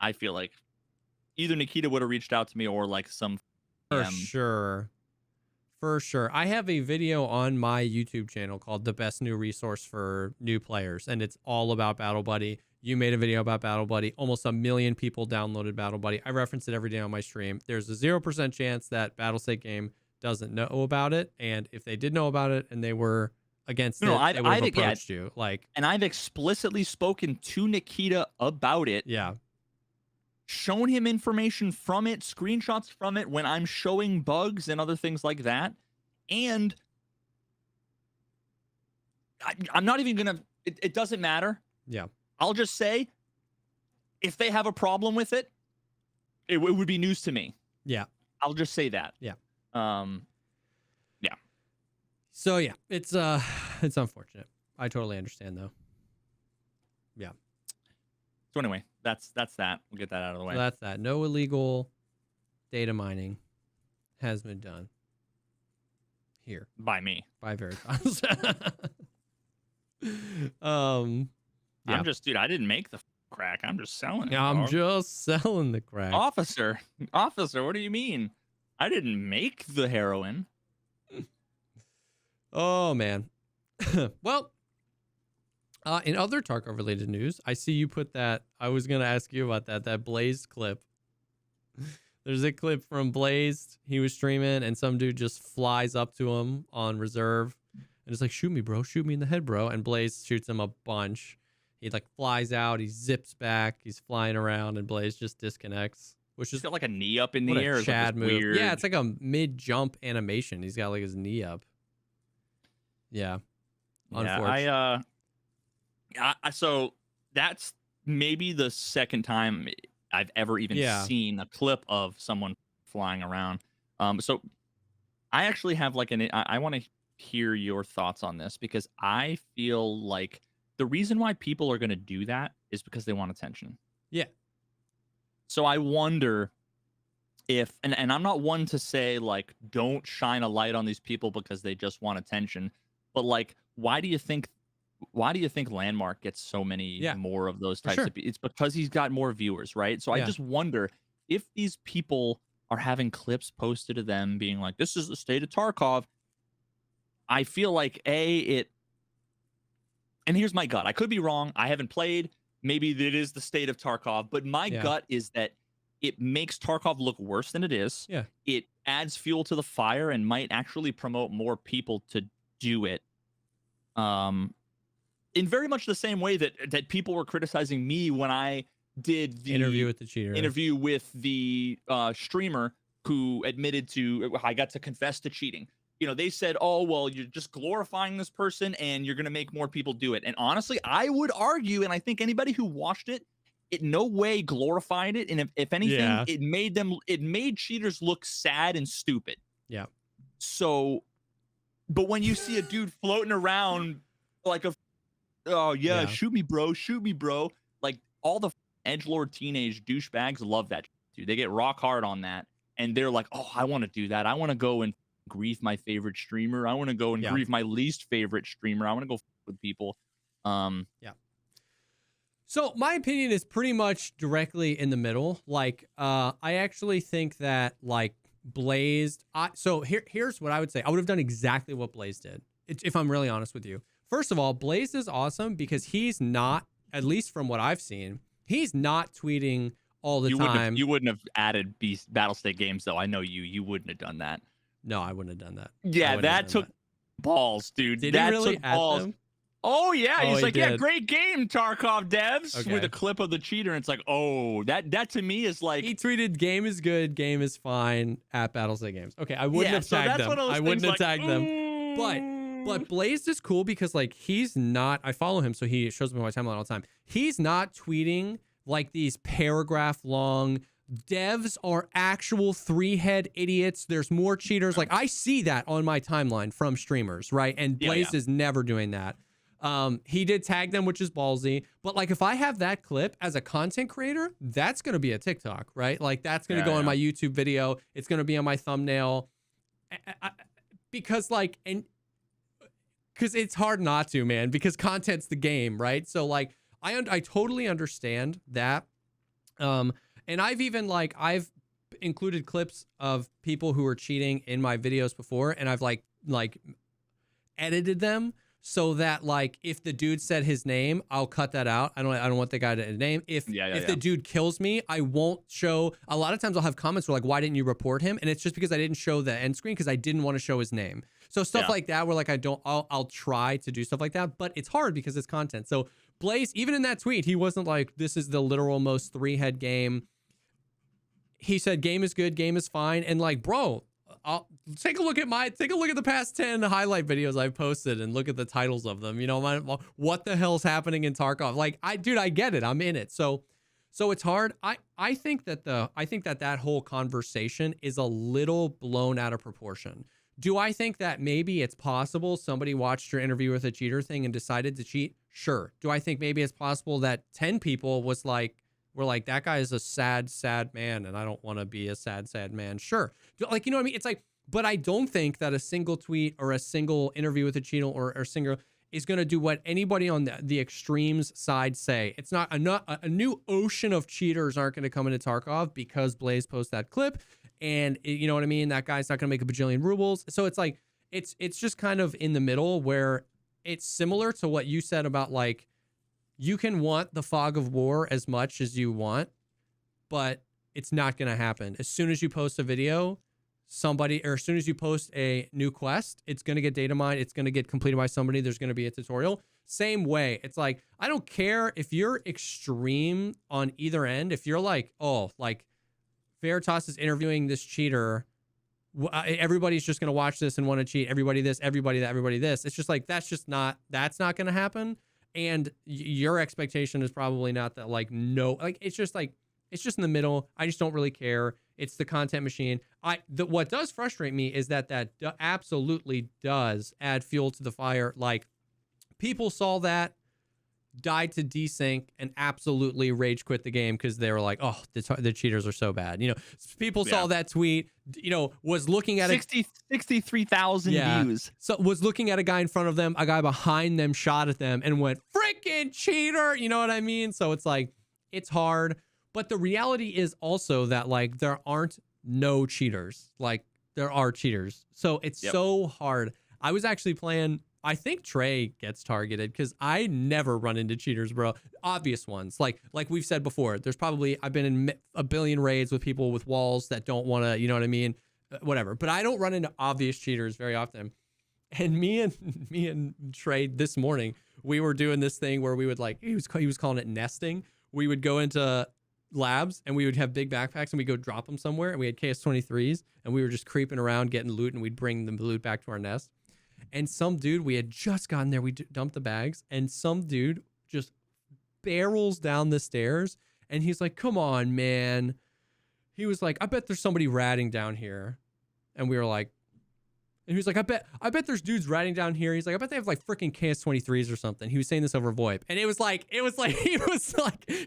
S1: I feel like either Nikita would have reached out to me or like some.
S2: For sure. I have a video on my YouTube channel called The Best New Resource for New Players, and it's all about Battle Buddy. You made a video about Battle Buddy. Almost 1 million people downloaded Battle Buddy. I reference it every day on my stream. There's a 0% chance that Battlestate Game doesn't know about it, and if they did know about it and they were against it, they would have approached you.
S1: And I've explicitly spoken to Nikita about it.
S2: Yeah.
S1: Shown him information from it, screenshots from it when I'm showing bugs and other things like that. And I'm not even going to, it doesn't matter.
S2: Yeah.
S1: I'll just say, if they have a problem with it, it would be news to me.
S2: Yeah.
S1: I'll just say that.
S2: Yeah.
S1: Yeah.
S2: So yeah, it's unfortunate. I totally understand though. Yeah.
S1: So anyway, that's that. We'll get that out of the way.
S2: So that's that. No illegal data mining has been done here
S1: by me.
S2: By Veritas.
S1: Yeah. I'm just, dude, I didn't make the crack. I'm just selling it.
S2: Yeah, I'm just selling the crack.
S1: Officer, what do you mean? I didn't make the heroin.
S2: Oh, man. Well, in other Tarkov related news, I see you put that. I was going to ask you about that Blaze clip. There's a clip from Blaze. He was streaming and some dude just flies up to him on reserve and it's like, shoot me, bro. Shoot me in the head, bro. And Blaze shoots him a bunch. He like flies out. He zips back. He's flying around and Blaze just disconnects. which
S1: He's
S2: is
S1: got like a knee up in the
S2: what
S1: air.
S2: a
S1: It's like
S2: Chad
S1: this
S2: move.
S1: weird...
S2: Yeah, it's like a mid-jump animation. He's got like his knee up. Yeah. Unfortunate.
S1: So that's maybe the second time I've ever even seen a clip of someone flying around. So I actually have like I want to hear your thoughts on this, because I feel like the reason why people are going to do that is because they want attention.
S2: Yeah.
S1: So I wonder if, and I'm not one to say like, don't shine a light on these people because they just want attention, but like, why do you think Landmark gets so many more of those types of people? It's because he's got more viewers, right? So I just wonder if these people are having clips posted to them being like, this is the state of Tarkov. I feel like and here's my gut. I could be wrong. I haven't played. Maybe it is the state of Tarkov, but my gut is that it makes Tarkov look worse than it is.
S2: Yeah.
S1: It adds fuel to the fire and might actually promote more people to do it. In very much the same way that people were criticizing me when I did the
S2: interview with the cheater,
S1: interview with the streamer who admitted to, I got to confess to cheating. You know, they said, oh, well, you're just glorifying this person and you're going to make more people do it. And honestly, I would argue, and I think anybody who watched it, it no way glorified it. And if anything, it made cheaters look sad and stupid.
S2: Yeah.
S1: So, but when you see a dude floating around like shoot me, bro. Like all the edgelord teenage douchebags love that, dude. They get rock hard on that. And they're like, oh, I want to do that. I want to go and grief my favorite streamer. I want to go and grief my least favorite streamer. I want to go with people.
S2: So my opinion is pretty much directly in the middle. Like, I actually think that like Blazed. So here's what I would say. I would have done exactly what Blaze did, if I'm really honest with you. First of all, Blaze is awesome because he's not, at least from what I've seen, he's not tweeting all the time.
S1: You wouldn't have added Battle State games, though. I know you wouldn't have done that.
S2: No, I wouldn't have done that.
S1: Yeah, that took balls, dude.
S2: Did
S1: that
S2: he really
S1: took
S2: add
S1: balls.
S2: them?
S1: Oh yeah, he's like,
S2: did.
S1: yeah, great game, Tarkov devs, with a clip of the cheater. And it's like, oh, that to me is like,
S2: he tweeted, "Game is good, game is fine" at Battle State Games. Okay, I wouldn't have tagged them. I wouldn't have tagged them. But Blazed is cool because like he's not. I follow him, so he shows me my timeline all the time. He's not tweeting like these paragraph long. Devs are actual 3-head idiots. There's more cheaters. Like I see that on my timeline from streamers, right? And Blaze is never doing that. He did tag them, which is ballsy. But like if I have that clip as a content creator, that's gonna be a TikTok, right? Like that's gonna go on my YouTube video. It's gonna be on my thumbnail. Because it's hard not to, man. Because content's the game, right? So like I totally understand that. And I've included clips of people who are cheating in my videos before, and I've like edited them so that like if the dude said his name, I'll cut that out. I don't want the guy to name. If the dude kills me, I won't show. A lot of times I'll have comments where like, why didn't you report him? And it's just because I didn't show the end screen because I didn't want to show his name. So stuff like that where like I'll try to do stuff like that, but it's hard because it's content. So Blaze, even in that tweet, he wasn't like, this is the literal most 3-head game. He said, game is good, game is fine. And like, bro, I'll take a look at the past 10 highlight videos I've posted and look at the titles of them. You know, what the hell's happening in Tarkov? Like, I get it. I'm in it. So it's hard. I think that whole conversation is a little blown out of proportion. Do I think that maybe it's possible somebody watched your interview with a cheater thing and decided to cheat? Sure. Do I think maybe it's possible that 10 people were like, that guy is a sad, sad man, and I don't want to be a sad, sad man? Sure. Like, you know what I mean? It's like, but I don't think that a single tweet or a single interview with a cheater or singer is going to do what anybody on the extremes side say. It's not a new ocean of cheaters aren't going to come into Tarkov because Blaze posts that clip. And you know what I mean? That guy's not going to make a bajillion rubles. So it's like, it's just kind of in the middle where it's similar to what you said about like, you can want the fog of war as much as you want, but it's not going to happen. As soon as you post a video, as soon as you post a new quest, it's going to get data mined. It's going to get completed by somebody. There's going to be a tutorial. Same way. It's like, I don't care if you're extreme on either end. If you're like, oh, like Veritas is interviewing this cheater. Everybody's just going to watch this and want to cheat. Everybody this, everybody that, everybody this. It's just like, that's not going to happen. And your expectation is probably not that, like, no, like, it's just in the middle. I just don't really care. It's the content machine. What does frustrate me is that absolutely does add fuel to the fire. Like, people saw that, died to desync, and absolutely rage quit the game because they were like, oh, the cheaters are so bad. You know, people saw that tweet, you know, was looking at
S1: 63,000 views.
S2: So was looking at a guy in front of them, a guy behind them shot at them and went, freaking cheater. You know what I mean? So it's like, it's hard. But the reality is also that, like, there aren't no cheaters. Like, there are cheaters. So it's so hard. I was actually playing, I think Trey gets targeted because I never run into cheaters, bro. Obvious ones. Like we've said before, I've been in a billion raids with people with walls that don't want to, you know what I mean? Whatever. But I don't run into obvious cheaters very often. And me and Trey this morning, we were doing this thing where we would, like, he was calling it nesting. We would go into labs and we would have big backpacks and we'd go drop them somewhere, and we had KS-23s and we were just creeping around getting loot, and we'd bring the loot back to our nest. And some dude, we had just gotten there, we dumped the bags, and some dude just barrels down the stairs, and he's like, come on, man. He was like, I bet there's somebody ratting down here. And we were like, and he was like, I bet there's dudes ratting down here. He's like, I bet they have, like, freaking KS-23s or something. He was saying this over VoIP. And he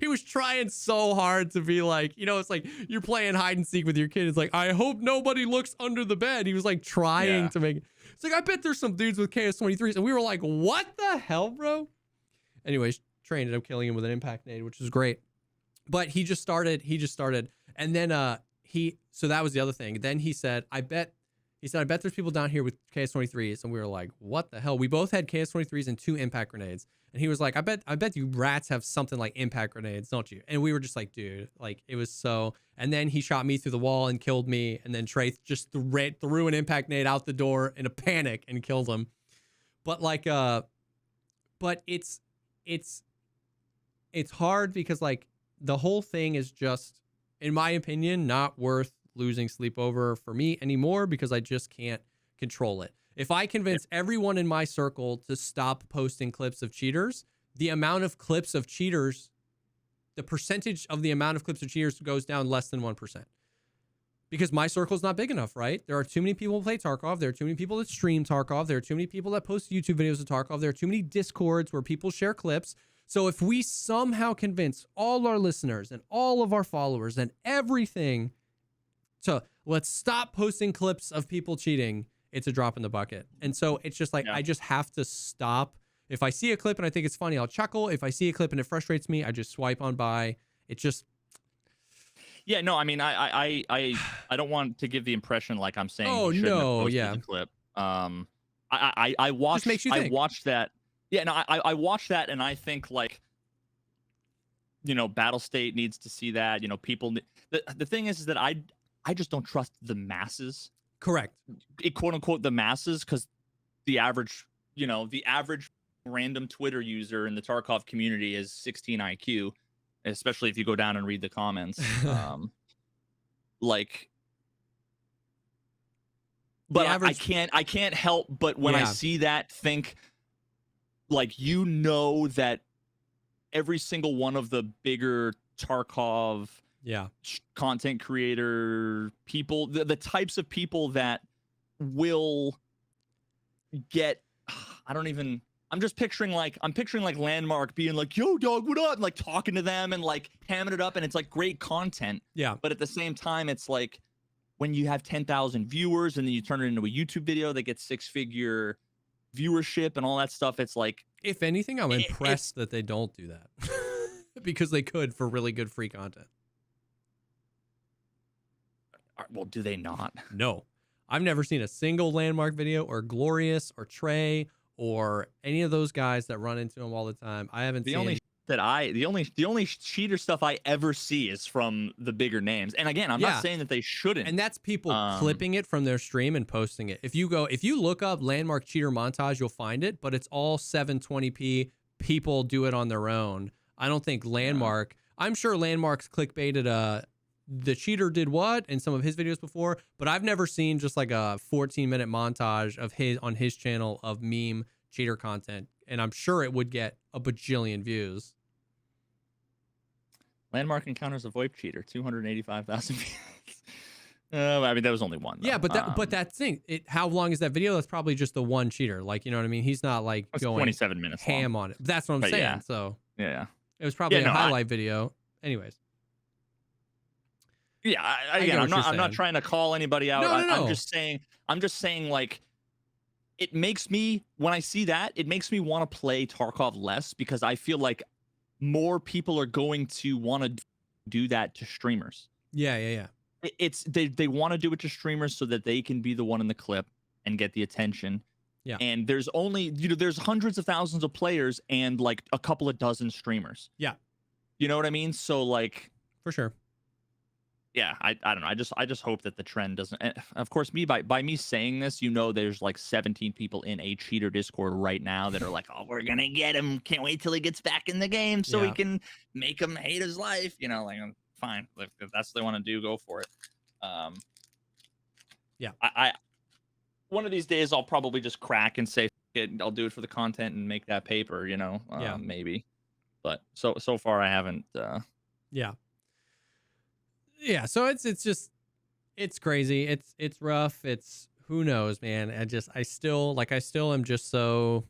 S2: was trying so hard to be like, you know, it's like you're playing hide and seek with your kid. It's like, I hope nobody looks under the bed. He was like trying to make, it's like, I bet there's some dudes with KS-23s. And we were like, what the hell, bro? Anyways, Trey ended up killing him with an impact nade, which was great. But he just started. And then so that was the other thing. Then he said, I bet there's people down here with KS-23s. And we were like, what the hell? We both had KS-23s and 2 impact grenades. And he was like, I bet you rats have something like impact grenades, don't you? And we were just like, dude, like, it was so. And then he shot me through the wall and killed me. And then Trey just threw an impact nade out the door in a panic and killed him. But like, but it's hard because, like, the whole thing is just, in my opinion, not worth losing sleep over for me anymore, because I just can't control it. If I convince everyone in my circle to stop posting clips of cheaters, the amount of clips of cheaters, the percentage of the amount of clips of cheaters goes down less than 1%. Because my circle is not big enough, right? There are too many people who play Tarkov. There are too many people that stream Tarkov. There are too many people that post YouTube videos of Tarkov. There are too many Discords where people share clips. So if we somehow convince all our listeners and all of our followers and everything to let's stop posting clips of people cheating, it's a drop in the bucket. And so it's just like, I just have to stop. If I see a clip and I think it's funny, I'll chuckle. If I see a clip and it frustrates me, I just swipe on by. It just.
S1: Yeah, no, I mean, I don't want to give the impression like I'm saying.
S2: Oh, no,
S1: the clip. I watched.
S2: Just makes you think.
S1: I watched that. Yeah, no, I watched that, and I think, like, you know, Battle State needs to see that. You know, people. The thing is that I just don't trust the masses.
S2: Correct.
S1: Quote unquote the masses, because the average random Twitter user in the Tarkov community is 16 IQ, especially if you go down and read the comments. Like, but I can't help but when I see that think, like, you know, that every single one of the bigger Tarkov content creator people, the types of people that will get, I'm picturing Landmark being like, yo, dog, what up? And, like, talking to them and, like, hamming it up, and it's like great content.
S2: Yeah.
S1: But at the same time, it's like when you have 10,000 viewers and then you turn it into a YouTube video that gets 6-figure viewership and all that stuff, it's like,
S2: if anything, I'm impressed that they don't do that because they could for really good free content.
S1: Well, do they not?
S2: No, I've never seen a single Landmark video or Glorious or Trey or any of those guys that run into them all the time. I haven't seen.
S1: The only cheater stuff I ever see is from the bigger names. And again, I'm not saying that they shouldn't.
S2: And that's people clipping it from their stream and posting it. If you look up Landmark cheater montage, you'll find it, but it's all 720p. People do it on their own. I don't think Landmark, I'm sure Landmark's clickbaited the cheater did what in some of his videos before, but I've never seen just like a 14-minute montage of his on his channel of meme cheater content, and I'm sure it would get a bajillion views.
S1: Landmark encounters a VoIP cheater, 285,000 views. I mean, that was only one, though.
S2: Yeah, but that thing, how long is that video? That's probably just the one cheater. Like, you know what I mean? He's not like going
S1: 27 minutes
S2: ham
S1: long.
S2: on it. That's what I'm saying.
S1: Yeah.
S2: So
S1: yeah,
S2: it was probably a highlight video. Anyways.
S1: Yeah, I'm not trying to call anybody out.
S2: No.
S1: I'm just saying like, it makes me, when I see that, it makes me want to play Tarkov less, because I feel like more people are going to want to do that to streamers.
S2: Yeah.
S1: It's they want to do it to streamers so that they can be the one in the clip and get the attention.
S2: Yeah.
S1: And there's only, there's hundreds of thousands of players and like a couple of dozen streamers.
S2: Yeah.
S1: You know what I mean? So like,
S2: for sure.
S1: Yeah, I don't know. I just hope that the trend doesn't. Of course, by me saying this, there's like 17 people in a cheater Discord right now that are like, "Oh, we're gonna get him. Can't wait till he gets back in the game so we can make him hate his life." Like, fine, if that's what they want to do, go for it.
S2: Yeah.
S1: I one of these days I'll probably just crack and say, I'll do it for the content and make that paper. Maybe. But so far I haven't.
S2: Yeah, so it's crazy. It's rough. It's, who knows, man. I still am just so,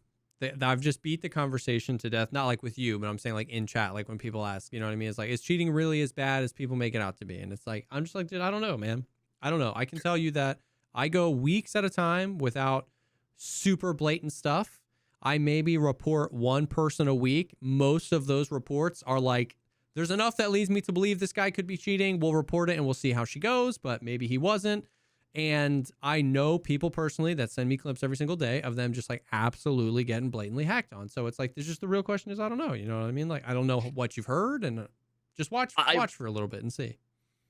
S2: I've just beat the conversation to death. Not like with you, but I'm saying like in chat, like when people ask, you know what I mean? It's like, is cheating really as bad as people make it out to be? And it's like, I'm just like, dude, I don't know, man. I don't know. I can tell you that I go weeks at a time without super blatant stuff. I maybe report one person a week. Most of those reports are like, there's enough that leads me to believe this guy could be cheating. We'll report it and we'll see how she goes, but maybe he wasn't. And I know people personally that send me clips every single day of them just like absolutely getting blatantly hacked on. So it's like, there's just, the real question is, I don't know. You know what I mean? Like, I don't know what you've heard, and just watch for a little bit and see.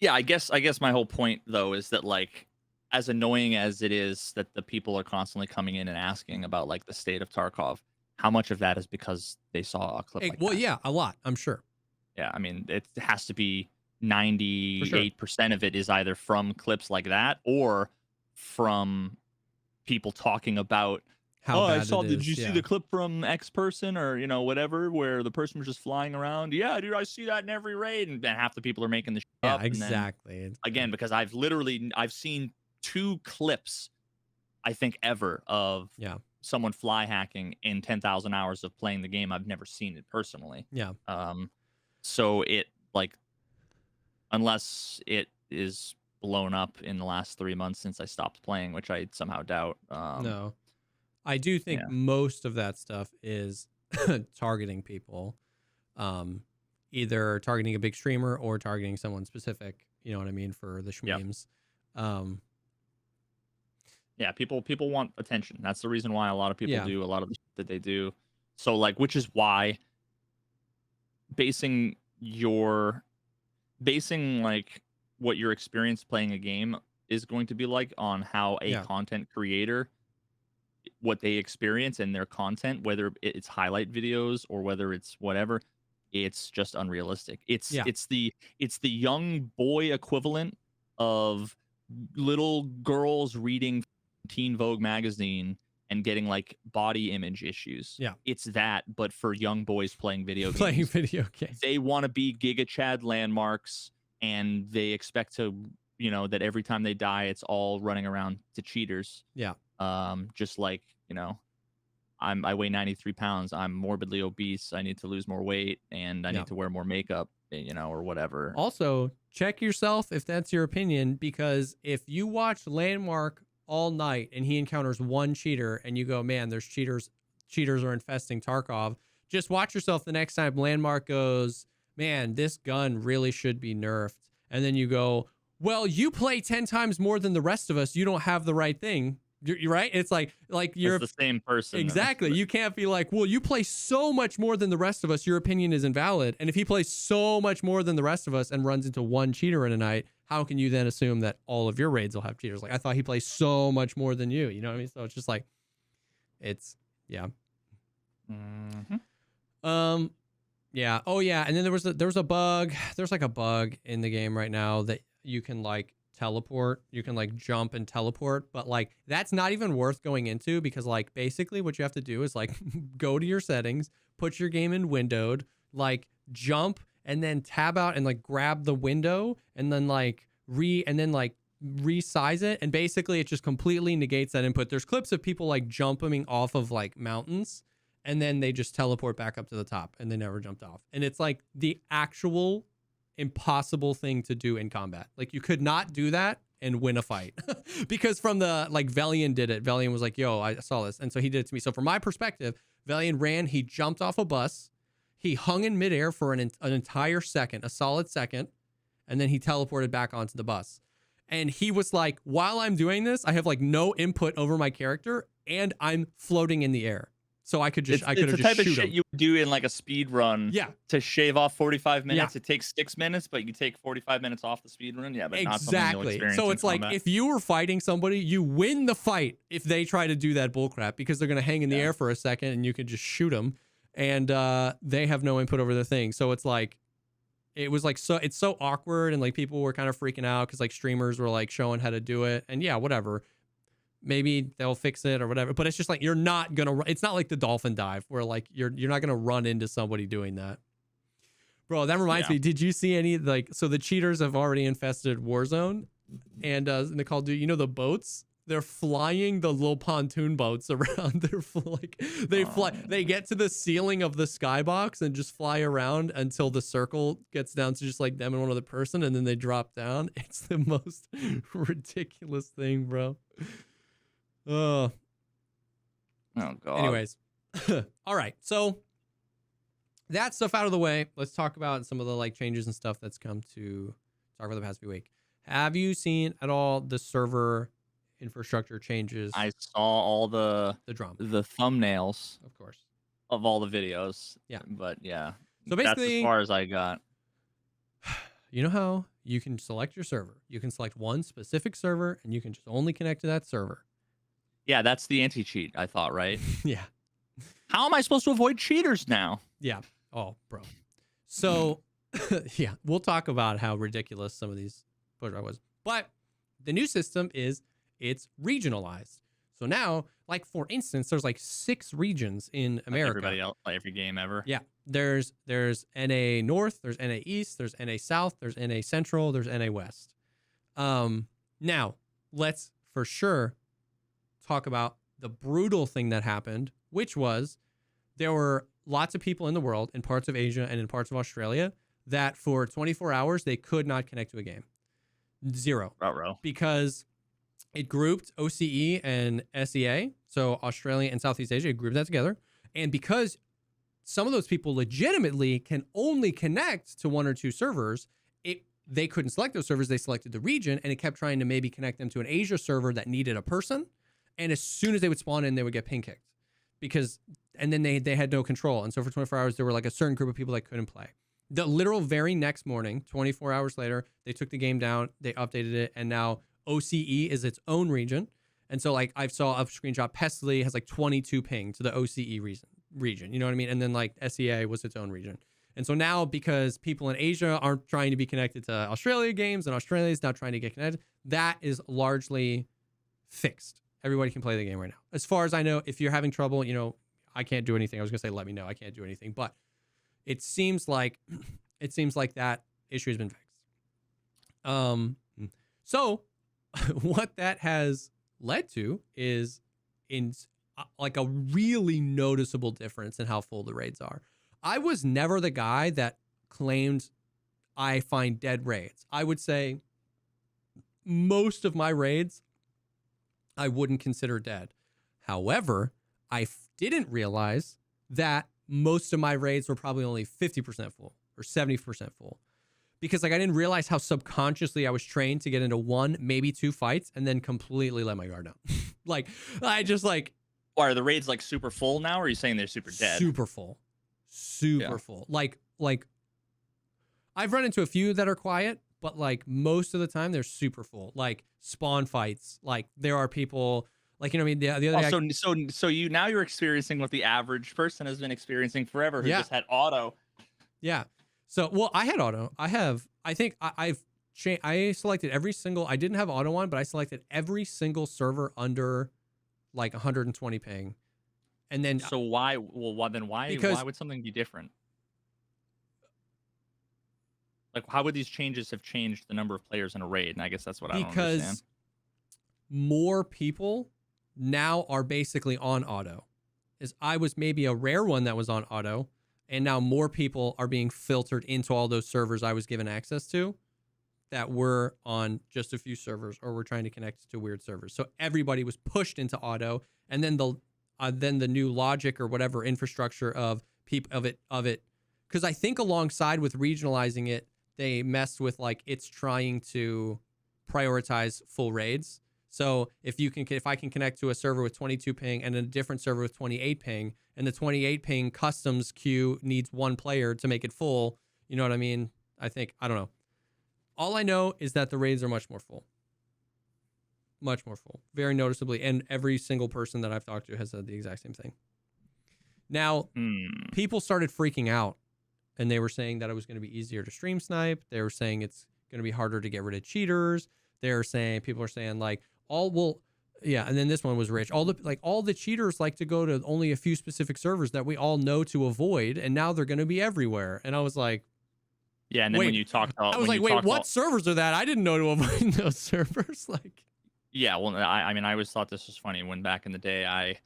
S1: Yeah, I guess my whole point though is that, like, as annoying as it is that the people are constantly coming in and asking about like the state of Tarkov, how much of that is because they saw a clip like that?
S2: Yeah, a lot, I'm sure.
S1: Yeah, I mean, it has to be 98% of it is either from clips like that or from people talking about,
S2: how bad
S1: I saw, did you
S2: see
S1: the clip from X person or, whatever, where the person was just flying around? Yeah, dude, I see that in every raid. And then half the people are making the shit up.
S2: Yeah, exactly.
S1: Then, again, because I've seen 2 clips, I think, ever of someone fly hacking in 10,000 hours of playing the game. I've never seen it personally.
S2: Yeah.
S1: So it, like, unless it is blown up in the last 3 months since I stopped playing, which I somehow doubt.
S2: No, I do think most of that stuff is targeting people, either targeting a big streamer or targeting someone specific. You know what I mean, for the shmemes.
S1: Yeah, people want attention. That's the reason why a lot of people do a lot of the shit that they do. So, like, which is why basing like what your experience playing a game is going to be like on how a content creator, what they experience in their content, whether it's highlight videos or whether it's whatever, it's just unrealistic. It's the young boy equivalent of little girls reading Teen Vogue magazine and getting like body image issues.
S2: Yeah.
S1: It's that, but for young boys playing video games. They want to be Giga Chad landmarks, and they expect to, that every time they die, it's all running around to cheaters.
S2: Yeah.
S1: Just like, I weigh 93 pounds. I'm morbidly obese. I need to lose more weight, and I need to wear more makeup, or whatever.
S2: Also, check yourself if that's your opinion, because if you watch Landmark all night and he encounters one cheater and you go, man, there's cheaters are infesting Tarkov, just watch yourself the next time Landmark goes, man, this gun really should be nerfed. And then you go, well, you play 10 times more than the rest of us. You don't have the right thing. You're right. It's like you're
S1: the same person.
S2: Exactly. You can't be like, well, you play so much more than the rest of us. Your opinion is invalid. And if he plays so much more than the rest of us and runs into one cheater in a night, how can you then assume that all of your raids will have cheaters? Like, I thought he plays so much more than you. You know what I mean? So it's just like, Yeah. Oh yeah. And then there was a bug. There's like a bug in the game right now that you can like teleport. You can like jump and teleport, but like that's not even worth going into because like basically what you have to do is like go to your settings, put your game in windowed, like jump and then tab out and like grab the window and then like resize it, and basically it just completely negates that input. There's clips of people like jumping off of like mountains and then they just teleport back up to the top and they never jumped off. And it's like the actual impossible thing to do in combat. Like you could not do that and win a fight because from the like Velian did it. Velian was like, yo, I saw this. And so he did it to me. So from my perspective, Velian ran, he jumped off a bus, he hung in midair for an entire second, a solid second, and then he teleported back onto the bus. And he was like, while I'm doing this, I have like no input over my character and I'm floating in the air. So I could just, I could have just shoot him. It's the type of shit
S1: you would do in like a speed run.
S2: Yeah.
S1: To shave off 45 minutes. Yeah. It takes 6 minutes, but you take 45 minutes off the speed run. Yeah, but
S2: exactly.
S1: Not something you'll experience
S2: so it's
S1: in
S2: like
S1: combat.
S2: If you were fighting somebody, you win the fight if they try to do that bullcrap because they're going to hang in the air for a second and you can just shoot them and they have no input over the thing. So it's like, it was like, so it's so awkward and like people were kind of freaking out because like streamers were like showing how to do it and yeah, whatever. Maybe they'll fix it or whatever, but it's just like, you're not going to, it's not like the dolphin dive where like you're not going to run into somebody doing that. Bro, that reminds me, did you see any, like, so the cheaters have already infested Warzone and in the Call of Duty, you know, the boats, they're flying the little pontoon boats around. They're like, they get to the ceiling of the skybox and just fly around until the circle gets down to just like them and one other person. And then they drop down. It's the most ridiculous thing, bro. Oh God. Anyways. All right. So that stuff out of the way. Let's talk about some of the like changes and stuff that's come to talk about the past few weeks. Have you seen at all the server infrastructure changes?
S1: I saw all the
S2: drama,
S1: the thumbnails,
S2: of course,
S1: of all the videos.
S2: Yeah.
S1: But yeah.
S2: So basically,
S1: that's as far as I got.
S2: You know how you can select your server? You can select one specific server and you can just only connect to that server.
S1: Yeah, that's the anti-cheat, I thought, right?
S2: Yeah.
S1: How am I supposed to avoid cheaters now?
S2: Yeah. Oh, bro. So, yeah, we'll talk about how ridiculous some of these push was. But the new system is it's regionalized. So now, like for instance, there's like 6 regions in America.
S1: Everybody else, like every game ever.
S2: Yeah. There's NA North, there's NA East, there's NA South, there's NA Central, there's NA West. Now, let's for sure talk about the brutal thing that happened, which was there were lots of people in the world, in parts of Asia and in parts of Australia, that for 24 hours, they could not connect to a game. Zero.
S1: Ruh-roh.
S2: Because it grouped OCE and SEA, so Australia and Southeast Asia, it grouped that together. And because some of those people legitimately can only connect to 1 or 2 servers, they couldn't select those servers. They selected the region, and it kept trying to maybe connect them to an Asia server that needed a person. And as soon as they would spawn in, they would get ping kicked and then they had no control. And so for 24 hours, there were like a certain group of people that couldn't play. The literal very next morning, 24 hours later, they took the game down, they updated it, and now OCE is its own region. And so like I saw a screenshot, Pestily has like 22 ping to the OCE region. You know what I mean? And then like SEA was its own region. And so now because people in Asia aren't trying to be connected to Australia games and Australia is now trying to get connected, that is largely fixed. Everybody can play the game right now. As far as I know, if you're having trouble, you know, I can't do anything. I was going to say, let me know. I can't do anything. But it seems like that issue has been fixed. So what that has led to is in like a really noticeable difference in how full the raids are. I was never the guy that claimed I find dead raids. I would say most of my raids I wouldn't consider dead. However, I didn't realize that most of my raids were probably only 50% full or 70% full. Because like I didn't realize how subconsciously I was trained to get into 1, maybe 2 fights and then completely let my guard down. Like I just like.
S1: Or are the raids like super full now, or are you saying they're super dead?
S2: Super full. Super full. Like I've run into a few that are quiet, but like most of the time they're super full. Like spawn fights. Like there are people like, you know what I mean? The other
S1: day. So you're experiencing what the average person has been experiencing forever, who just had auto.
S2: Yeah. So, well, I had auto. I think I've changed. I selected every single. I didn't have auto on, but I selected every single server under like 120 ping, and then
S1: So why? Well, why would something be different? Like, how would these changes have changed the number of players in a raid? And I guess that's what I don't understand.
S2: Because more people now are basically on auto. As I was maybe a rare one that was on auto, and now more people are being filtered into all those servers I was given access to that were on just a few servers or were trying to connect to weird servers. So everybody was pushed into auto, and then the new logic or whatever infrastructure of it, because I think alongside with regionalizing it, they messed with like it's trying to prioritize full raids. So if I can connect to a server with 22 ping and a different server with 28 ping, and the 28 ping customs queue needs one player to make it full, you know what I mean? I don't know. All I know is that the raids are much more full. Much more full. Very noticeably. And every single person that I've talked to has said the exact same thing. Now, people started freaking out, and they were saying that it was going to be easier to stream snipe. They were saying it's going to be harder to get rid of cheaters. People are saying like, and then this one was rich. All the cheaters like to go to only a few specific servers that we all know to avoid, and now they're going to be everywhere. And I was like,
S1: yeah. And then when you talked,
S2: what servers are that? I didn't know to avoid those servers. Like,
S1: yeah. Well, I mean, I always thought this was funny when back in the day, I'd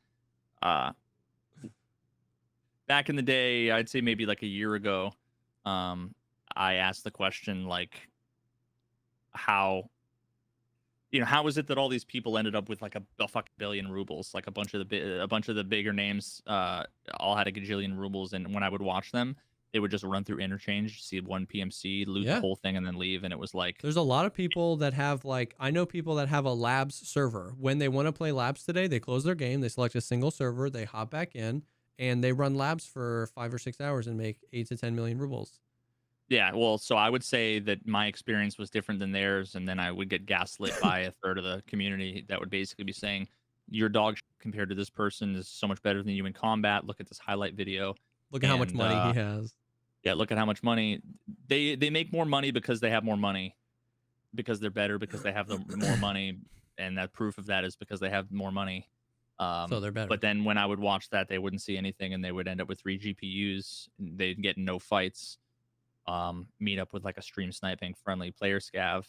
S1: say maybe like a year ago, I asked the question like, how is it that all these people ended up with like a fucking billion rubles? Like a bunch of the bigger names all had a gajillion rubles, and when I would watch them, they would just run through interchange, see one PMC, loot the whole thing, and then leave. And it was like,
S2: there's a lot of people that have I know people that have a labs server. When they want to play labs today, they close their game, they select a single server, they hop back in, and they run labs for 5 or 6 hours and make 8 to 10 million rubles.
S1: Yeah, well, so I would say that my experience was different than theirs, and then I would get gaslit by a third of the community that would basically be saying, your dog compared to this person is so much better than you in combat. Look at this highlight video.
S2: Look at how much money he has.
S1: Yeah, look at how much money. They make more money because they have more money, because they're better, because they have more money, and that proof of that is because they have more money.
S2: So they're better.
S1: But then when I would watch that, they wouldn't see anything, and they would end up with 3 GPUs. They'd get no fights. Meet up with like a stream sniping friendly player scav,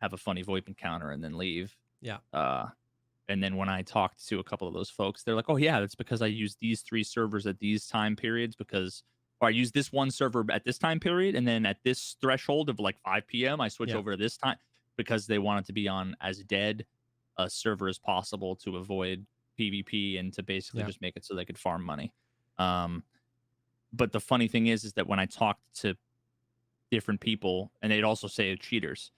S1: have a funny VoIP encounter, and then leave.
S2: Yeah.
S1: And then when I talked to a couple of those folks, they're like, oh yeah, that's because I used these 3 servers at these time periods, or I used this one server at this time period, and then at this threshold of like 5 p.m. I switch over to this time, because they wanted to be on as dead a server as possible to avoid PvP and to basically just make it so they could farm money. But the funny thing is that when I talked to different people, and they'd also say cheaters,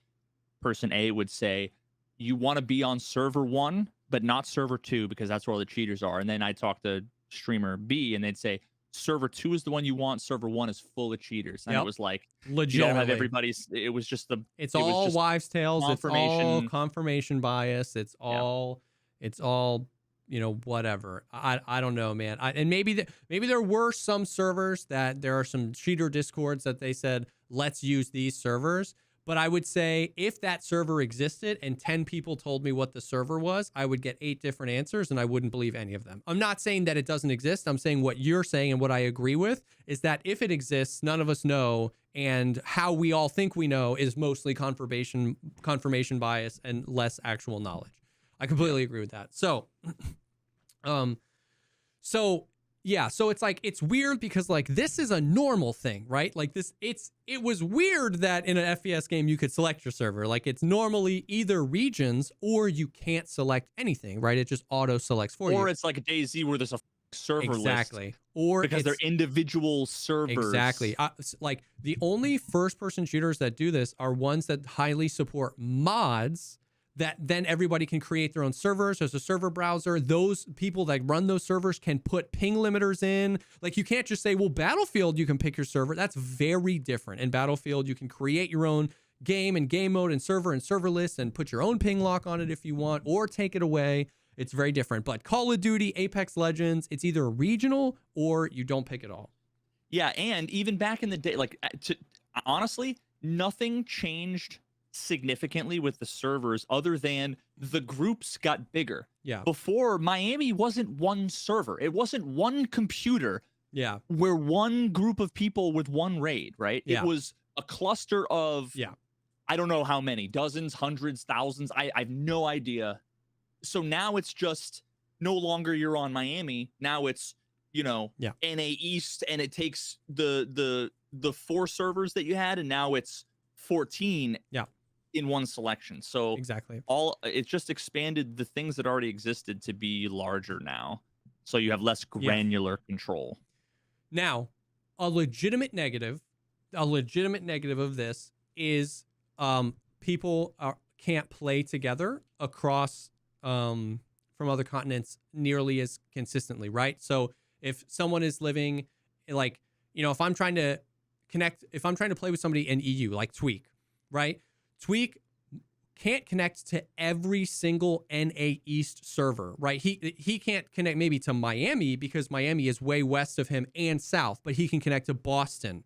S1: person A would say, you want to be on server 1 but not server 2 because that's where all the cheaters are. And then I talk to streamer B, and they'd say server 2 is the one you want, server 1 is full of cheaters. And it was like,
S2: legit,
S1: you don't have everybody's. It was just
S2: it's all wives' tales. It's all confirmation bias. It's all whatever. I don't know, man. And maybe there were some servers that there are some cheater discords that they said, let's use these servers. But I would say if that server existed and 10 people told me what the server was, I would get 8 different answers and I wouldn't believe any of them. I'm not saying that it doesn't exist. I'm saying what you're saying and what I agree with is that if it exists, none of us know. And how we all think we know is mostly confirmation bias and less actual knowledge. I completely agree with that. So it's like, it's weird because like this is a normal thing, right? Like it was weird that in an FPS game you could select your server. Like it's normally either regions or you can't select anything, right? It just auto selects for you.
S1: Or it's like a DayZ where there's a server list.
S2: Or
S1: because they're individual servers.
S2: Exactly. Like the only first-person shooters that do this are ones that highly support mods that then everybody can create their own servers. There's a server browser. Those people that run those servers can put ping limiters in. Like you can't just say, well, Battlefield, you can pick your server. That's very different. In Battlefield, you can create your own game and game mode and server list and put your own ping lock on it if you want, or take it away. It's very different. But Call of Duty, Apex Legends, it's either regional or you don't pick at all.
S1: Yeah, and even back in the day, like honestly, nothing changed significantly with the servers other than the groups got bigger.
S2: Yeah.
S1: Before, Miami wasn't one server. It wasn't one computer.
S2: Yeah.
S1: Where one group of people with one raid, right?
S2: Yeah.
S1: It was a cluster of,
S2: yeah,
S1: I don't know how many, dozens, hundreds, thousands. I have no idea. So now it's just no longer you're on Miami. Now it's,
S2: Yeah.
S1: NA East, and it takes the 4 servers that you had, and now it's 14
S2: Yeah.
S1: in one selection. So
S2: exactly.
S1: it just expanded the things that already existed to be larger now. So you have less granular control.
S2: Now, a legitimate negative of this is people can't play together across from other continents nearly as consistently, right? So if someone is living like, if I'm trying to play with somebody in EU, like Tweak, right? Tweak can't connect to every single NA East server, right? He can't connect maybe to Miami because Miami is way west of him and south, but he can connect to Boston.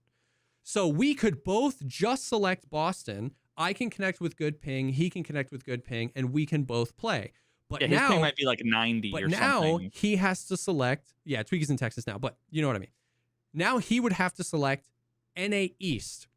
S2: So we could both just select Boston. I can connect with good ping, he can connect with good ping, and we can both play. But
S1: his ping might be like 90 or something. But
S2: now he has to select, Tweak is in Texas now, but you know what I mean. Now he would have to select NA East.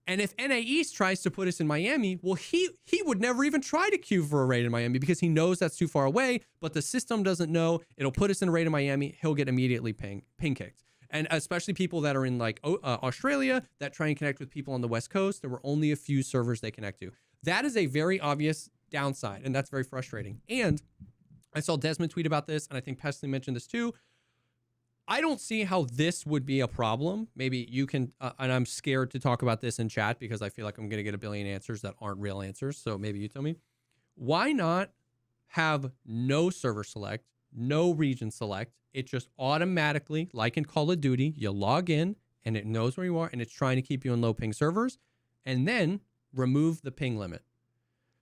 S2: And if NA East tries to put us in Miami, well, he would never even try to queue for a raid in Miami because he knows that's too far away, but the system doesn't know. It'll put us in a raid in Miami. He'll get immediately ping kicked. And especially people that are in like Australia that try and connect with people on the West Coast, there were only a few servers they connect to. That is a very obvious downside, and that's very frustrating. And I saw Desmond tweet about this, and I think Pesley mentioned this too. I don't see how this would be a problem. Maybe you can, and I'm scared to talk about this in chat because I feel like I'm going to get a billion answers that aren't real answers. So maybe you tell me. Why not have no server select, no region select? It just automatically, like in Call of Duty, you log in and it knows where you are and it's trying to keep you in low ping servers, and then remove the ping limit.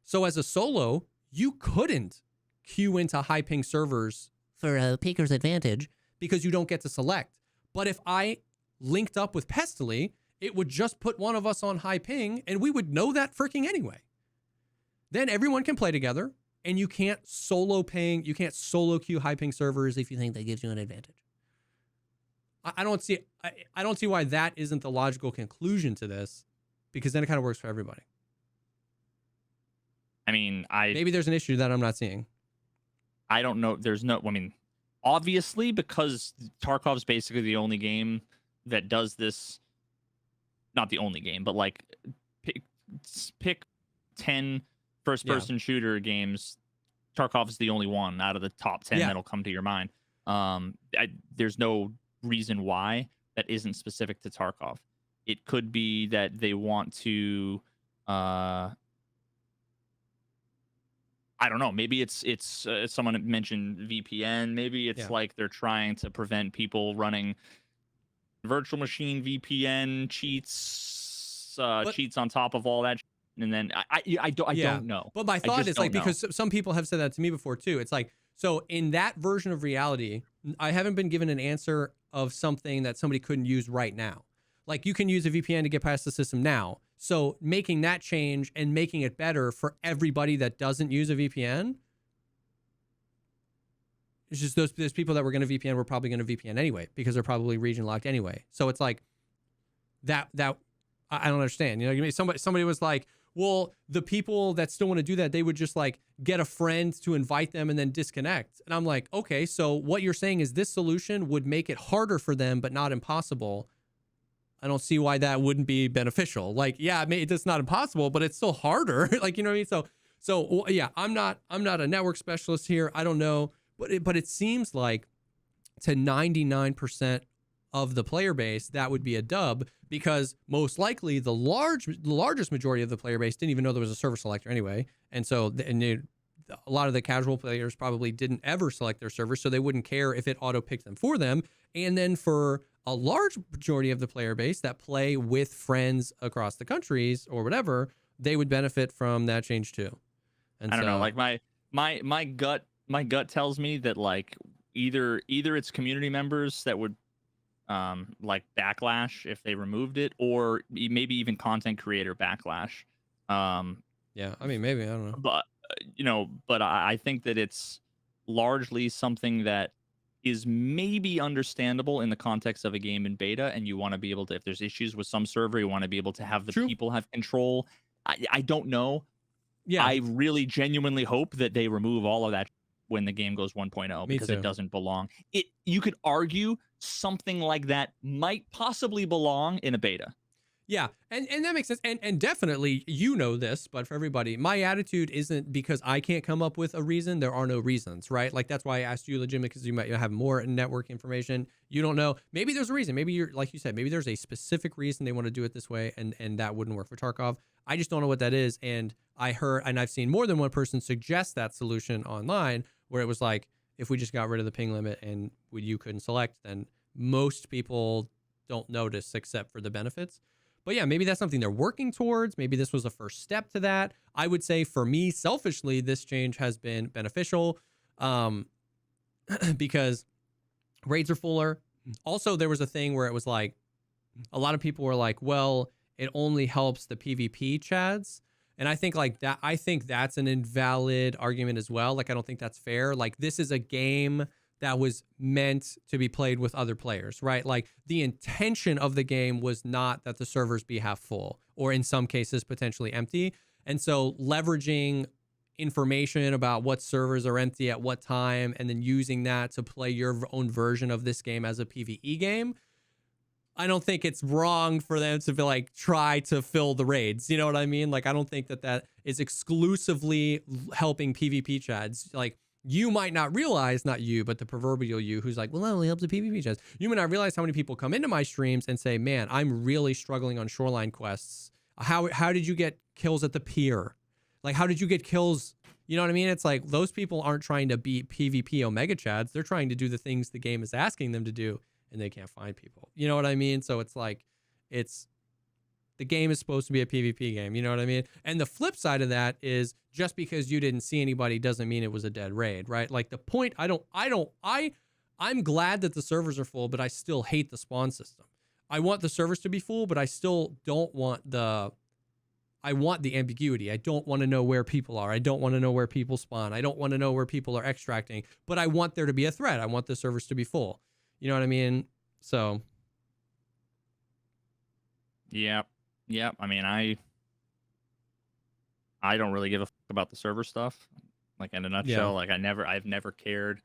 S2: So as a solo, you couldn't queue into high ping servers for a picker's advantage because you don't get to select. But if I linked up with Pestily, it would just put one of us on high ping and we would know that freaking anyway. Then everyone can play together and you can't solo queue high ping servers if you think that gives you an advantage. I don't see why that isn't the logical conclusion to this, because then it kind of works for everybody.
S1: I mean,
S2: maybe there's an issue that I'm not seeing.
S1: I don't know. Obviously, because Tarkov's basically the only game that does this. Not the only game, but like pick 10 first-person shooter games. Tarkov is the only one out of the top 10 that'll come to your mind. There's no reason why that isn't specific to Tarkov. It could be that they want to. I don't know. Maybe it's someone mentioned VPN. Maybe it's like they're trying to prevent people running virtual machine VPN cheats on top of all that. And then I don't know.
S2: But my thought is like, because some people have said that to me before too. It's like, so in that version of reality, I haven't been given an answer of something that somebody couldn't use right now. Like you can use a VPN to get past the system now. So making that change and making it better for everybody that doesn't use a VPN, it's just those people that were going to VPN were probably going to VPN anyway because they're probably region locked anyway. So it's like that I don't understand. You know, somebody was like, well, the people that still want to do that, they would just like get a friend to invite them and then disconnect. And I'm like, okay, so what you're saying is this solution would make it harder for them, but not impossible. I don't see why that wouldn't be beneficial. Like, yeah, it's not impossible, but it's still harder. Like, you know what I mean? So yeah, I'm not a network specialist here. I don't know, but it seems like to 99% of the player base, that would be a dub, because most likely the largest majority of the player base didn't even know there was a server selector anyway. And so a lot of the casual players probably didn't ever select their server, so they wouldn't care if it auto-picked them for them. And then for a large majority of the player base that play with friends across the countries or whatever, they would benefit from that change too. And
S1: I don't know, like my gut tells me that like either it's community members that would like backlash if they removed it, or maybe even content creator backlash.
S2: Yeah, I mean, maybe, I don't know.
S1: But but I think that it's largely something that is maybe understandable in the context of a game in beta, and you want to be able to, if there's issues with some server, you want to be able to have the
S2: True.
S1: people have control. I don't know.
S2: Yeah.
S1: I really genuinely hope that they remove all of that when the game goes 1.0,
S2: Me
S1: because
S2: too.
S1: it doesn't belong. You could argue something like that might possibly belong in a beta.
S2: Yeah, and that makes sense. And definitely, you know this, but for everybody, my attitude isn't because I can't come up with a reason. There are no reasons, right? Like, that's why I asked you legitimate, because you might have more network information. You don't know. Maybe there's a reason. Maybe you're, like you said, maybe there's a specific reason they want to do it this way, and that wouldn't work for Tarkov. I just don't know what that is. And I heard, and I've seen more than one person suggest that solution online, where it was like, if we just got rid of the ping limit and you couldn't select, then most people don't notice except for the benefits. But yeah, maybe that's something they're working towards. Maybe this was a first step to that. I would say for me, selfishly, this change has been beneficial because raids are fuller. Also, there was a thing where it was like, a lot of people were like, well, it only helps the PvP chads. And I think like that, I think that's an invalid argument as well. Like, I don't think that's fair. Like, this is a game that was meant to be played with other players, right? Like, the intention of the game was not that the servers be half full, or in some cases potentially empty. And so leveraging information about what servers are empty at what time, and then using that to play your own version of this game as a PvE game, I don't think it's wrong for them to like try to fill the raids. You know what I mean? Like, I don't think that is exclusively helping PvP chads. Like, you might not realize, not you, but the proverbial you, who's like, well, that only helps the PvP chads. You might not realize how many people come into my streams and say, man, I'm really struggling on shoreline quests. How did you get kills at the pier? Like, how did you get kills? You know what I mean? It's like, those people aren't trying to beat PvP Omega chads. They're trying to do the things the game is asking them to do, and they can't find people. You know what I mean? So it's like, the game is supposed to be a PvP game. You know what I mean? And the flip side of that is, just because you didn't see anybody doesn't mean it was a dead raid, right? Like, the point, I'm glad that the servers are full, but I still hate the spawn system. I want the servers to be full, but I still don't want I want the ambiguity. I don't want to know where people are. I don't want to know where people spawn. I don't want to know where people are extracting, but I want there to be a threat. I want the servers to be full. You know what I mean? So.
S1: Yep. I mean, I don't really give a fuck about the server stuff. Like, in a nutshell, like, I've never cared.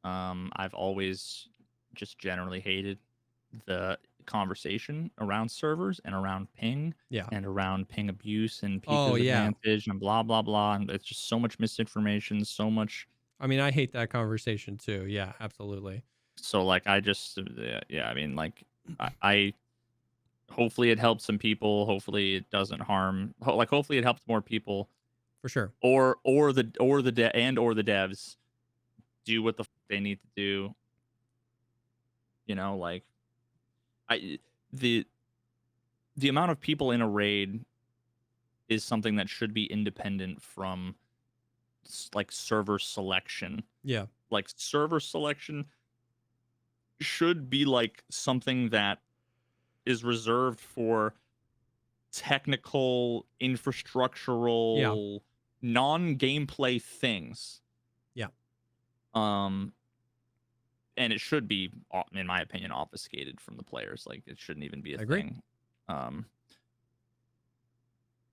S1: I've always just generally hated the conversation around servers and around ping, and around ping abuse and people's advantage and blah blah blah. And it's just so much misinformation, so much.
S2: I mean, I hate that conversation too. Yeah, absolutely.
S1: So like, I just I mean, like, I hopefully it helps some people. Hopefully it doesn't harm. Like, hopefully it helps more people,
S2: for sure.
S1: Or the devs do what the fuck they need to do. You know, like, the amount of people in a raid is something that should be independent from like server selection.
S2: Yeah.
S1: Like, server selection should be like something that is reserved for technical, infrastructural, non-gameplay things.
S2: Yeah.
S1: And it should be, in my opinion, obfuscated from the players. Like, it shouldn't even be a thing.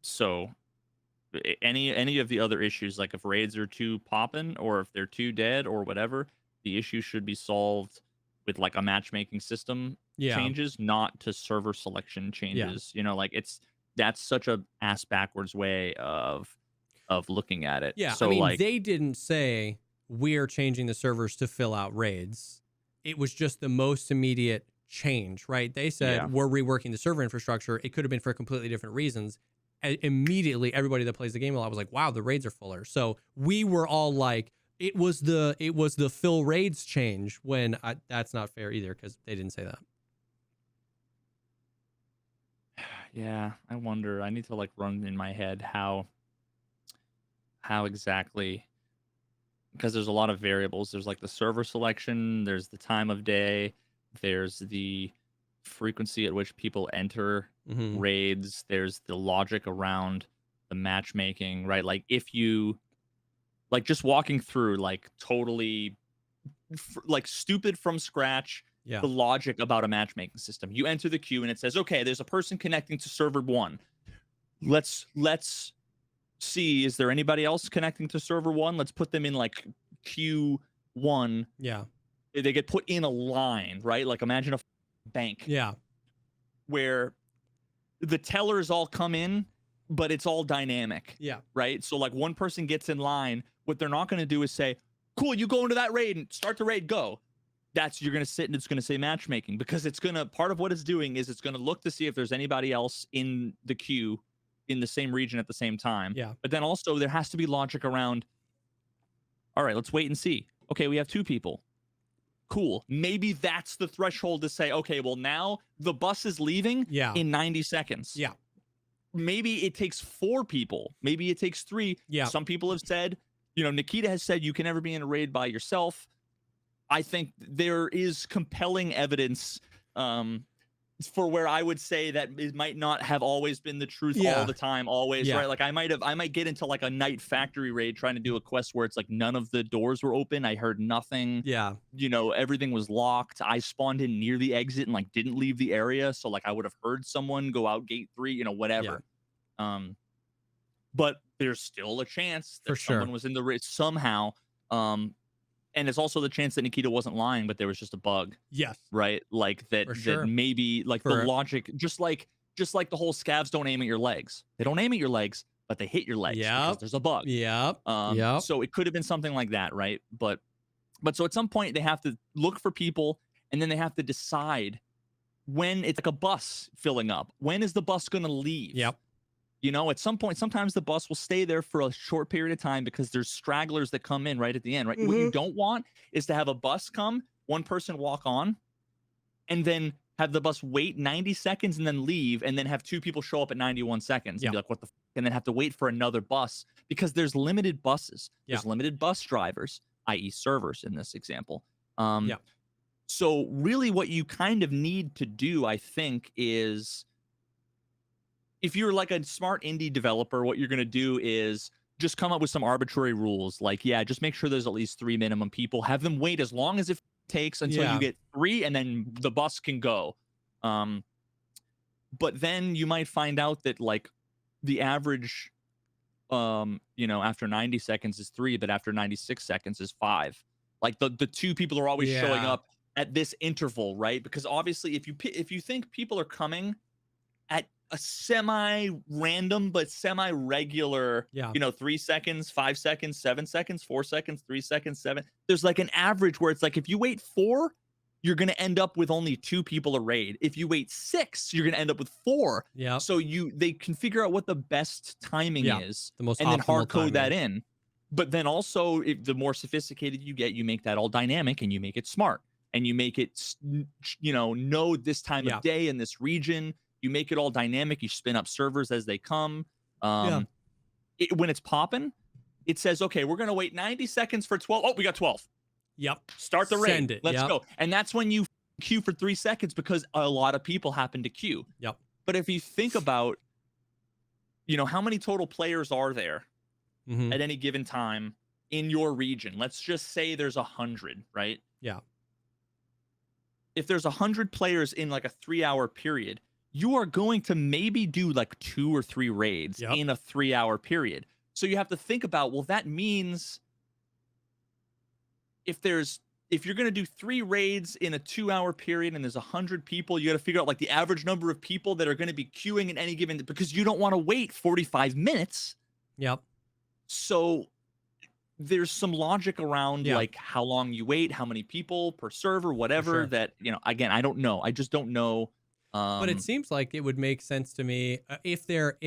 S1: So any of the other issues, like if raids are too poppin', or if they're too dead or whatever, the issue should be solved with like a matchmaking system changes, not to server selection changes. You know, like, that's such a ass backwards way of looking at it.
S2: Yeah,
S1: so
S2: I mean,
S1: like,
S2: they didn't say we're changing the servers to fill out raids. It was just the most immediate change, right? They said we're reworking the server infrastructure. It could have been for completely different reasons. Immediately, everybody that plays the game a lot was like, wow, the raids are fuller. So we were all like, it was the fill raids change, when that's not fair either, because they didn't say that.
S1: Yeah, I wonder. I need to like run in my head how exactly, because there's a lot of variables. There's like the server selection, there's the time of day, There's the frequency at which people enter
S2: Mm-hmm.
S1: raids. There's the logic around the matchmaking, right? Like if you like just walking through like totally like stupid from scratch,
S2: Yeah.
S1: the logic about a matchmaking system. You enter the queue and it says, okay, there's a person connecting to server 1. Let's see, is there anybody else connecting to server 1? Let's put them in like Q1.
S2: Yeah.
S1: They get put in a line, right? Like imagine a bank.
S2: Yeah.
S1: Where the tellers all come in, but it's all dynamic.
S2: Yeah.
S1: Right? So like one person gets in line, what they're not going to do is say, cool, you go into that raid and start the raid, go. You're going to sit and it's going to say matchmaking, because it's going to, part of what it's doing is it's going to look to see if there's anybody else in the queue in the same region at the same time.
S2: Yeah.
S1: But then also there has to be logic around, all right, let's wait and see. Okay, we have 2 people. Cool. Maybe that's the threshold to say, okay, well now the bus is leaving in 90 seconds.
S2: Yeah.
S1: Maybe it takes 4 people. Maybe it takes 3.
S2: Yeah.
S1: Some people have said, Nikita has said you can never be in a raid by yourself. I think there is compelling evidence for where I would say that it might not have always been the truth all the time, always, right? Like I might get into like a night factory raid trying to do a quest where it's like none of the doors were open. I heard nothing.
S2: Yeah.
S1: Everything was locked. I spawned in near the exit and like didn't leave the area. So like I would have heard someone go out gate 3, whatever. Yeah. But there's still a chance that someone was in the raid somehow. And it's also the chance that Nikita wasn't lying, but there was just a bug.
S2: Yes.
S1: Right? Like that maybe like the logic, just like the whole scavs don't aim at your legs. They don't aim at your legs, but they hit your legs because there's a bug.
S2: Yep.
S1: So it could have been something like that, right? But so at some point they have to look for people, and then they have to decide when it's like a bus filling up. When is the bus going to leave?
S2: Yep.
S1: At some point, sometimes the bus will stay there for a short period of time because there's stragglers that come in right at the end, right? Mm-hmm. What you don't want is to have a bus come, one person walk on, and then have the bus wait 90 seconds and then leave, and then have 2 people show up at 91 seconds and be like, what the f-? And then have to wait for another bus, because there's limited buses. There's limited bus drivers, i.e. servers in this example. So really what you kind of need to do, I think, is, if you're like a smart indie developer, what you're going to do is just come up with some arbitrary rules. Like, just make sure there's at least 3 minimum people. Have them wait as long as it takes until you get 3, and then the bus can go. But then you might find out that like the average, after 90 seconds is 3, but after 96 seconds is 5. Like the 2 people are always showing up at this interval, right? Because obviously if you think people are coming at a semi-random but semi-regular, 3 seconds, 5 seconds, 7 seconds, 4 seconds, 3 seconds, 7. There's like an average where it's like if you wait 4, you're going to end up with only 2 people a raid. If you wait 6, you're going to end up with 4. Yeah. So they can figure out what the best timing is,
S2: the most
S1: and then hard code
S2: timing.
S1: that in. But then also, if the more sophisticated you get, you make that all dynamic, and you make it smart, and you make it, know this time of day in this region. You make it all dynamic. You spin up servers as they come. When it's popping, it says, okay, we're going to wait 90 seconds for 12. Oh, we got 12.
S2: Yep.
S1: Start the raid.
S2: Send it.
S1: Let's go. And that's when you queue for 3 seconds, because a lot of people happen to queue.
S2: Yep.
S1: But if you think about, how many total players are there at any given time in your region? Let's just say there's 100, right?
S2: Yeah.
S1: If there's 100 players in like a 3-hour period, you are going to maybe do like 2 or 3 raids in a 3-hour period. So you have to think about, well, that means if you're going to do 3 raids in a 2-hour period and there's 100 people, you got to figure out like the average number of people that are going to be queuing in any given, because you don't want to wait 45 minutes.
S2: Yep.
S1: So there's some logic around like how long you wait, how many people per server, whatever that, again, I don't know. I just don't know.
S2: But it seems like it would make sense to me if their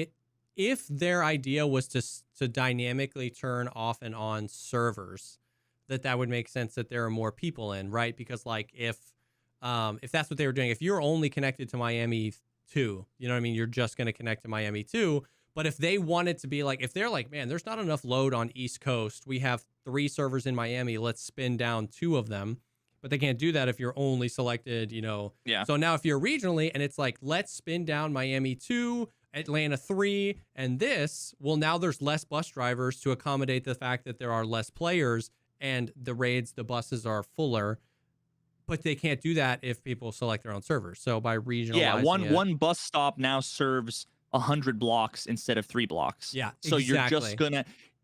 S2: idea was to dynamically turn off and on servers, that would make sense that there are more people in, right? Because like if that's what they were doing, if you're only connected to Miami 2, you know what I mean? You're just going to connect to Miami 2. But if they wanted to be like, if they're like, man, there's not enough load on East Coast, we have 3 servers in Miami, let's spin down 2 of them. but they can't do that if you're only selected,
S1: Yeah.
S2: So now if you're regionally and it's like, let's spin down Miami 2, Atlanta 3, and this, well, now there's less bus drivers to accommodate the fact that there are less players and the raids, the buses are fuller, but they can't do that if people select their own servers. So by regionalizing
S1: one bus stop now serves 100 blocks instead of 3 blocks.
S2: Yeah,
S1: so
S2: exactly.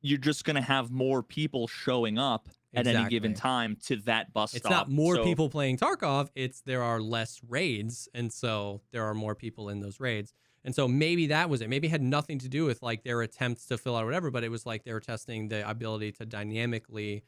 S1: you're just gonna have more people showing up at any given time to that bus stop.
S2: It's not more people playing Tarkov, it's there are less raids, and so there are more people in those raids. And so maybe that was it. Maybe it had nothing to do with like their attempts to fill out whatever, but it was like they were testing the ability to dynamically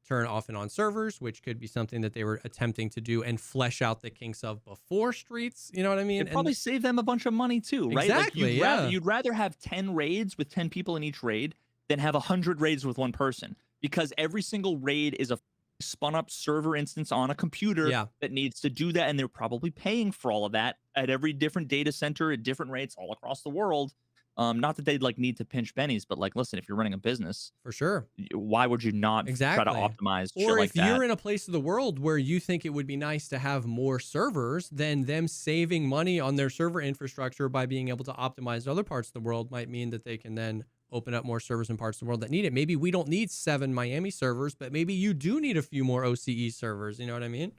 S2: turn off and on servers, which could be something that they were attempting to do and flesh out the kinks of before Streets. You know what I mean?
S1: It'd probably save them a bunch of money too, right?
S2: Exactly,
S1: like you'd rather have 10 raids with 10 people in each raid than have 100 raids with one person, because every single raid is a spun up server instance on a computer that needs to do that, and they're probably paying for all of that at every different data center at different rates all across the world. Not that they'd like need to pinch pennies, but like, listen, if you're running a business,
S2: for sure,
S1: why would you not try to optimize?
S2: Or
S1: if
S2: you're in a place of the world where you think it would be nice to have more servers, then them saving money on their server infrastructure by being able to optimize other parts of the world might mean that they can then open up more servers in parts of the world that need it. Maybe we don't need 7 Miami servers, but maybe you do need a few more OCE servers. You know what I mean?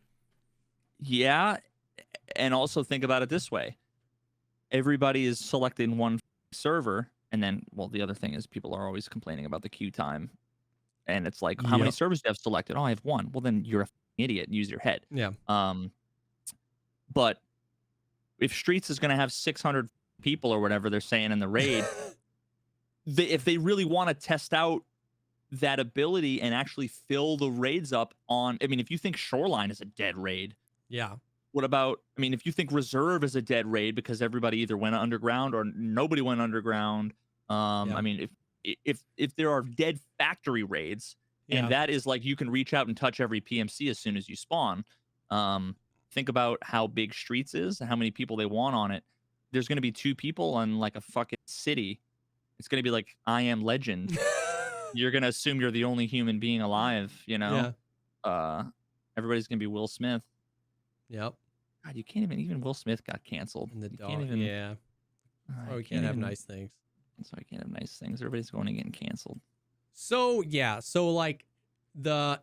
S1: Yeah. And also think about it this way. Everybody is selecting one server, and then, well, the other thing is people are always complaining about the queue time. And it's like, how many servers do you have selected? Oh, I have 1. Well, then you're an idiot. Use your head.
S2: Yeah.
S1: But if Streets is going to have 600 people or whatever they're saying in the raid, if they really want to test out that ability and actually fill the raids up on, I mean, if you think Shoreline is a dead raid, what about, I mean, if you think Reserve is a dead raid because everybody either went underground or nobody went underground, I mean, if there are dead factory raids, and that is like you can reach out and touch every PMC as soon as you spawn, think about how big Streets is and how many people they want on it. There's going to be 2 people on like a fucking city. It's going to be like I Am Legend. You're going to assume you're the only human being alive, you know? Everybody's going to be Will Smith.
S2: Yep.
S1: God, you can't even Will Smith got canceled.
S2: And the
S1: you
S2: dog,
S1: can't even,
S2: we can't have nice things.
S1: So I can't have nice things. Everybody's going and getting canceled.
S2: So like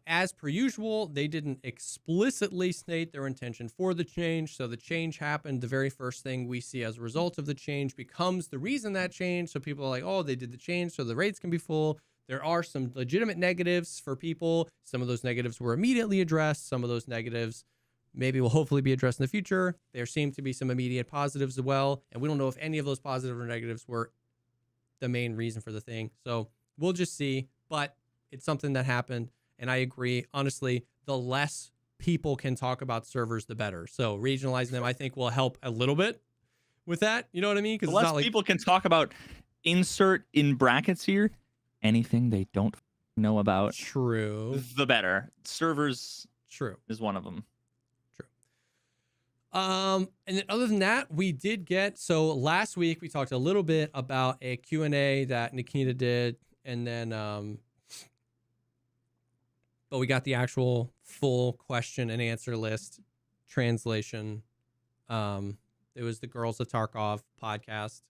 S2: as per usual, they didn't explicitly state their intention for the change. So the change happened. The very first thing we see as a result of the change becomes the reason that changed. So people are like, oh, they did the change so the raids can be full. There are some legitimate negatives for people. Some of those negatives were immediately addressed. Some of those negatives maybe will hopefully be addressed in the future. There seem to be some immediate positives as well. And we don't know if any of those positive or negatives were the main reason for the thing. So we'll just see. But it's something that happened. And I agree. Honestly, the less people can talk about servers, the better. So regionalizing them, I think, will help a little bit with that. You know what I mean?
S1: Because less people can talk about, insert in brackets here, anything they don't know about.
S2: True.
S1: The better. Servers.
S2: True.
S1: Is one of them.
S2: And then other than that, we did get, so last week we talked a little bit about a Q&A that Nikita did, and then but we got the actual full question and answer list translation. It was the Girls of Tarkov podcast,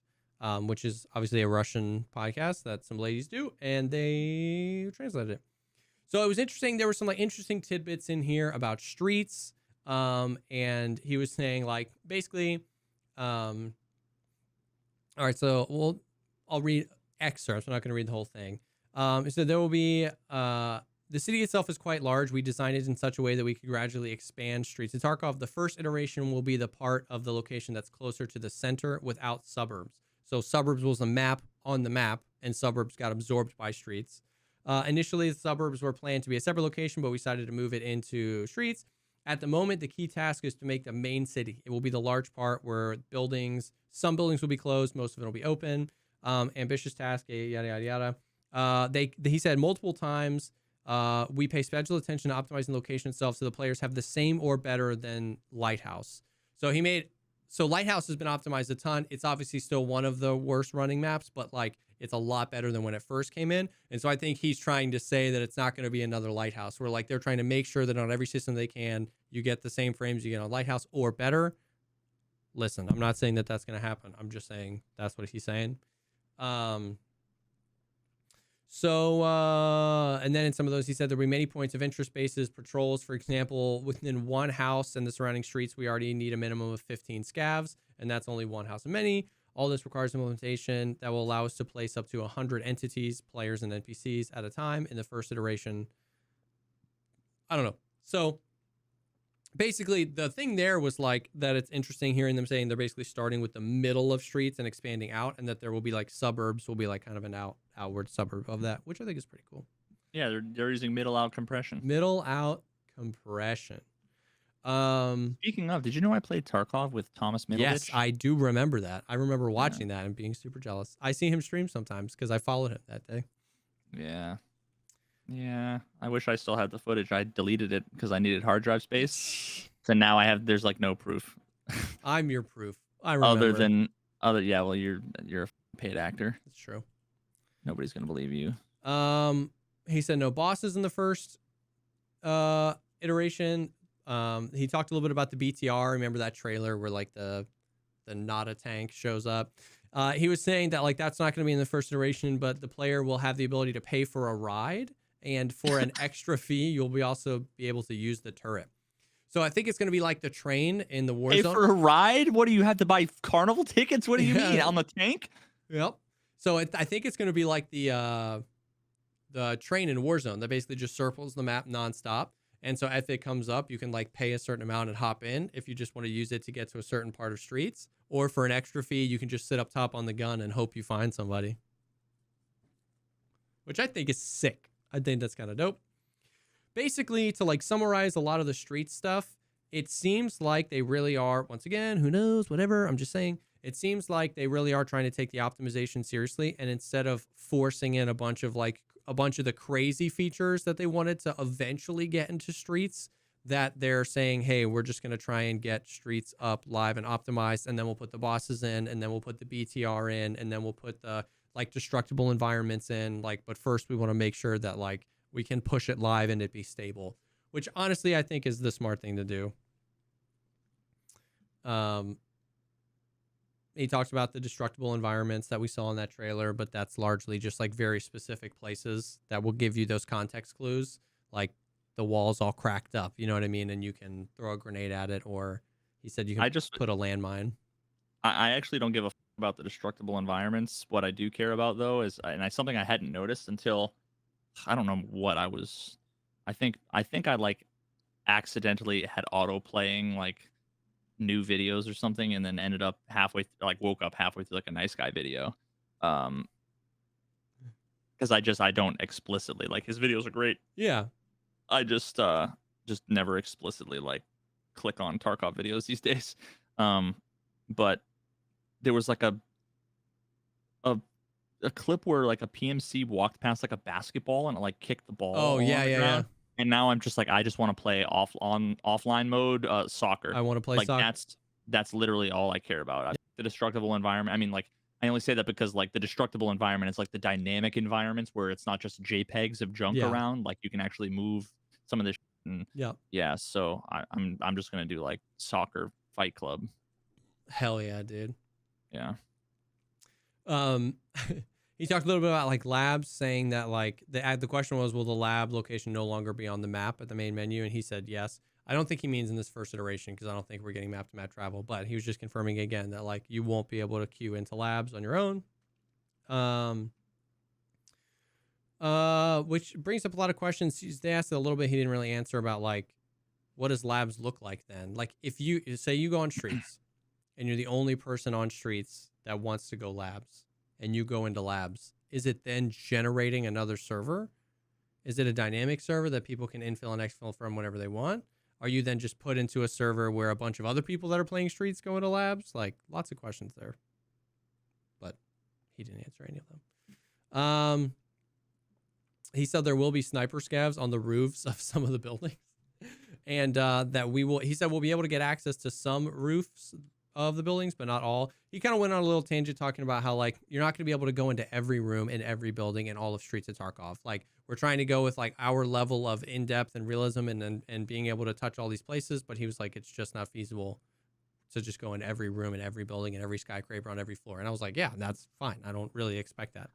S2: which is obviously a Russian podcast that some ladies do, and they translated it. So it was interesting. There were some like interesting tidbits in here about Streets. And he was saying like, basically, all right, so I'll read excerpts. I'm not going to read the whole thing. It said there will be, the city itself is quite large. We designed it in such a way that we could gradually expand Streets of Tarkov. The first iteration will be the part of the location that's closer to the center without suburbs. So suburbs was a map on the map, and suburbs got absorbed by Streets. Initially, the suburbs were planned to be a separate location, but we decided to move it into Streets. At the moment, the key task is to make the main city. It will be the large part where some buildings will be closed, most of it will be open. Ambitious task, yada, yada, yada. He said multiple times, we pay special attention to optimizing the location itself so the players have the same or better than Lighthouse. So Lighthouse has been optimized a ton. It's obviously still one of the worst running maps, but like It's a lot better than when it first came in. And so I think he's trying to say that it's not going to be another Lighthouse, where like they're trying to make sure that on every system they can, you get the same frames you get on Lighthouse or better. Listen, I'm not saying that that's going to happen. I'm just saying that's what he's saying. And then in some of those, he said there'll be many points of interest bases, patrols, for example, within one house and the surrounding streets, we already need a minimum of 15 scavs, and that's only one house of many. All this requires implementation that will allow us to place up to 100 entities, players, and NPCs at a time in the first iteration. I don't know. So basically, the thing there was like that it's interesting hearing them saying they're basically starting with the middle of streets and expanding out, and that there will be like suburbs will be like kind of an outward suburb of that, which I think is pretty cool.
S1: Yeah, they're using middle out compression.
S2: Middle out compression.
S1: Speaking of, did you know I played Tarkov with Thomas Middleditch?
S2: Yes, I do remember that. I remember watching that and being super jealous. I see him stream sometimes because I followed him that day.
S1: Yeah. Yeah, I wish I still had the footage. I deleted it because I needed hard drive space. So now there's like no proof.
S2: I'm your proof. I remember.
S1: Yeah, well, you're a paid actor.
S2: That's true.
S1: Nobody's gonna believe you.
S2: He said no bosses in the first iteration. He talked a little bit about the BTR. Remember that trailer where like the Nada tank shows up? He was saying that like that's not going to be in the first iteration, but the player will have the ability to pay for a ride, and for an extra fee, you'll also be able to use the turret. So I think it's going to be like the train in the Warzone.
S1: Pay for a ride? What do you have to buy carnival tickets? What do you mean on the tank?
S2: Yep. So I think it's going to be like the train in Warzone that basically just circles the map nonstop. And so if it comes up, you can like pay a certain amount and hop in if you just want to use it to get to a certain part of streets. Or for an extra fee, you can just sit up top on the gun and hope you find somebody. Which I think is sick. I think that's kind of dope. Basically, to like summarize a lot of the street stuff, it seems like they really are, once again, who knows, whatever, I'm just saying, it seems like they really are trying to take the optimization seriously. And instead of forcing in a bunch of the crazy features that they wanted to eventually get into streets, that they're saying, hey, we're just going to try and get streets up live and optimized, and then we'll put the bosses in, and then we'll put the BTR in, and then we'll put the like destructible environments in, like, but first we want to make sure that like we can push it live and it be stable, which honestly I think is the smart thing to do. He talked about the destructible environments that we saw in that trailer, but that's largely just like very specific places that will give you those context clues, like the walls all cracked up, you know what I mean? And you can throw a grenade at it, or he said you can put a landmine.
S1: I actually don't give a about the destructible environments. What I do care about though is, something I hadn't noticed until, I don't know what I was, I think I like accidentally had auto playing like new videos or something, and then ended up woke up halfway through like a nice guy video. Because I don't explicitly, like, his videos are great.
S2: Yeah.
S1: I just never explicitly like click on Tarkov videos these days. But there was like a clip where like a PMC walked past like a basketball and it like kicked the ball.
S2: Oh yeah.
S1: And now I'm just like, I just want to play offline mode soccer.
S2: I want to play
S1: like
S2: soccer.
S1: That's literally all I care about. The destructible environment. I mean, like, I only say that because like the destructible environment is like the dynamic environments where it's not just JPEGs of junk around. Like you can actually move some of this. Yeah. So I'm just gonna do like soccer fight club.
S2: Hell yeah, dude.
S1: Yeah.
S2: He talked a little bit about like labs, saying that like the question was, will the lab location no longer be on the map at the main menu? And he said yes. I don't think he means in this first iteration, because I don't think we're getting map to map travel, but he was just confirming again that like you won't be able to queue into labs on your own. Which brings up a lot of questions. They asked a little bit, he didn't really answer, about like, what does labs look like then? Like if you say you go on streets and you're the only person on streets that wants to go labs, and you go into labs, is it then generating another server? Is it a dynamic server that people can infill and exfil from whenever they want? Are you then just put into a server where a bunch of other people that are playing streets go into labs? Like, lots of questions there. But he didn't answer any of them. He said there will be sniper scavs on the roofs of some of the buildings. And that he said we'll be able to get access to some roofs, of the buildings, but not all. He kind of went on a little tangent talking about how like you're not going to be able to go into every room in every building in all of Streets of Tarkov. Like we're trying to go with like our level of in-depth and realism and being able to touch all these places, but he was like, it's just not feasible to just go in every room in every building and every skyscraper on every floor. And I was like, yeah, that's fine. I don't really expect that.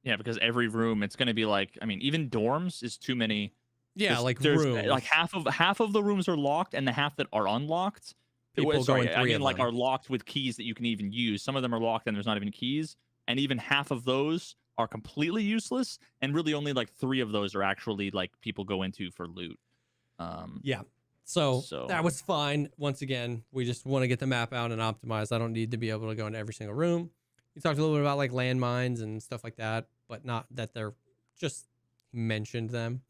S1: Yeah, because every room, it's going to be like, I mean, even dorms is too many.
S2: Yeah, like rooms.
S1: Like half of the rooms are locked, and the half that are unlocked, are locked with keys that you can even use. Some of them are locked and there's not even keys, and even half of those are completely useless. And really, only like 3 of those are actually like people go into for loot.
S2: Yeah. So that was fine. Once again, we just want to get the map out and optimize. I don't need to be able to go into every single room. He talked a little bit about like landmines and stuff like that, but not that they're just mentioned them.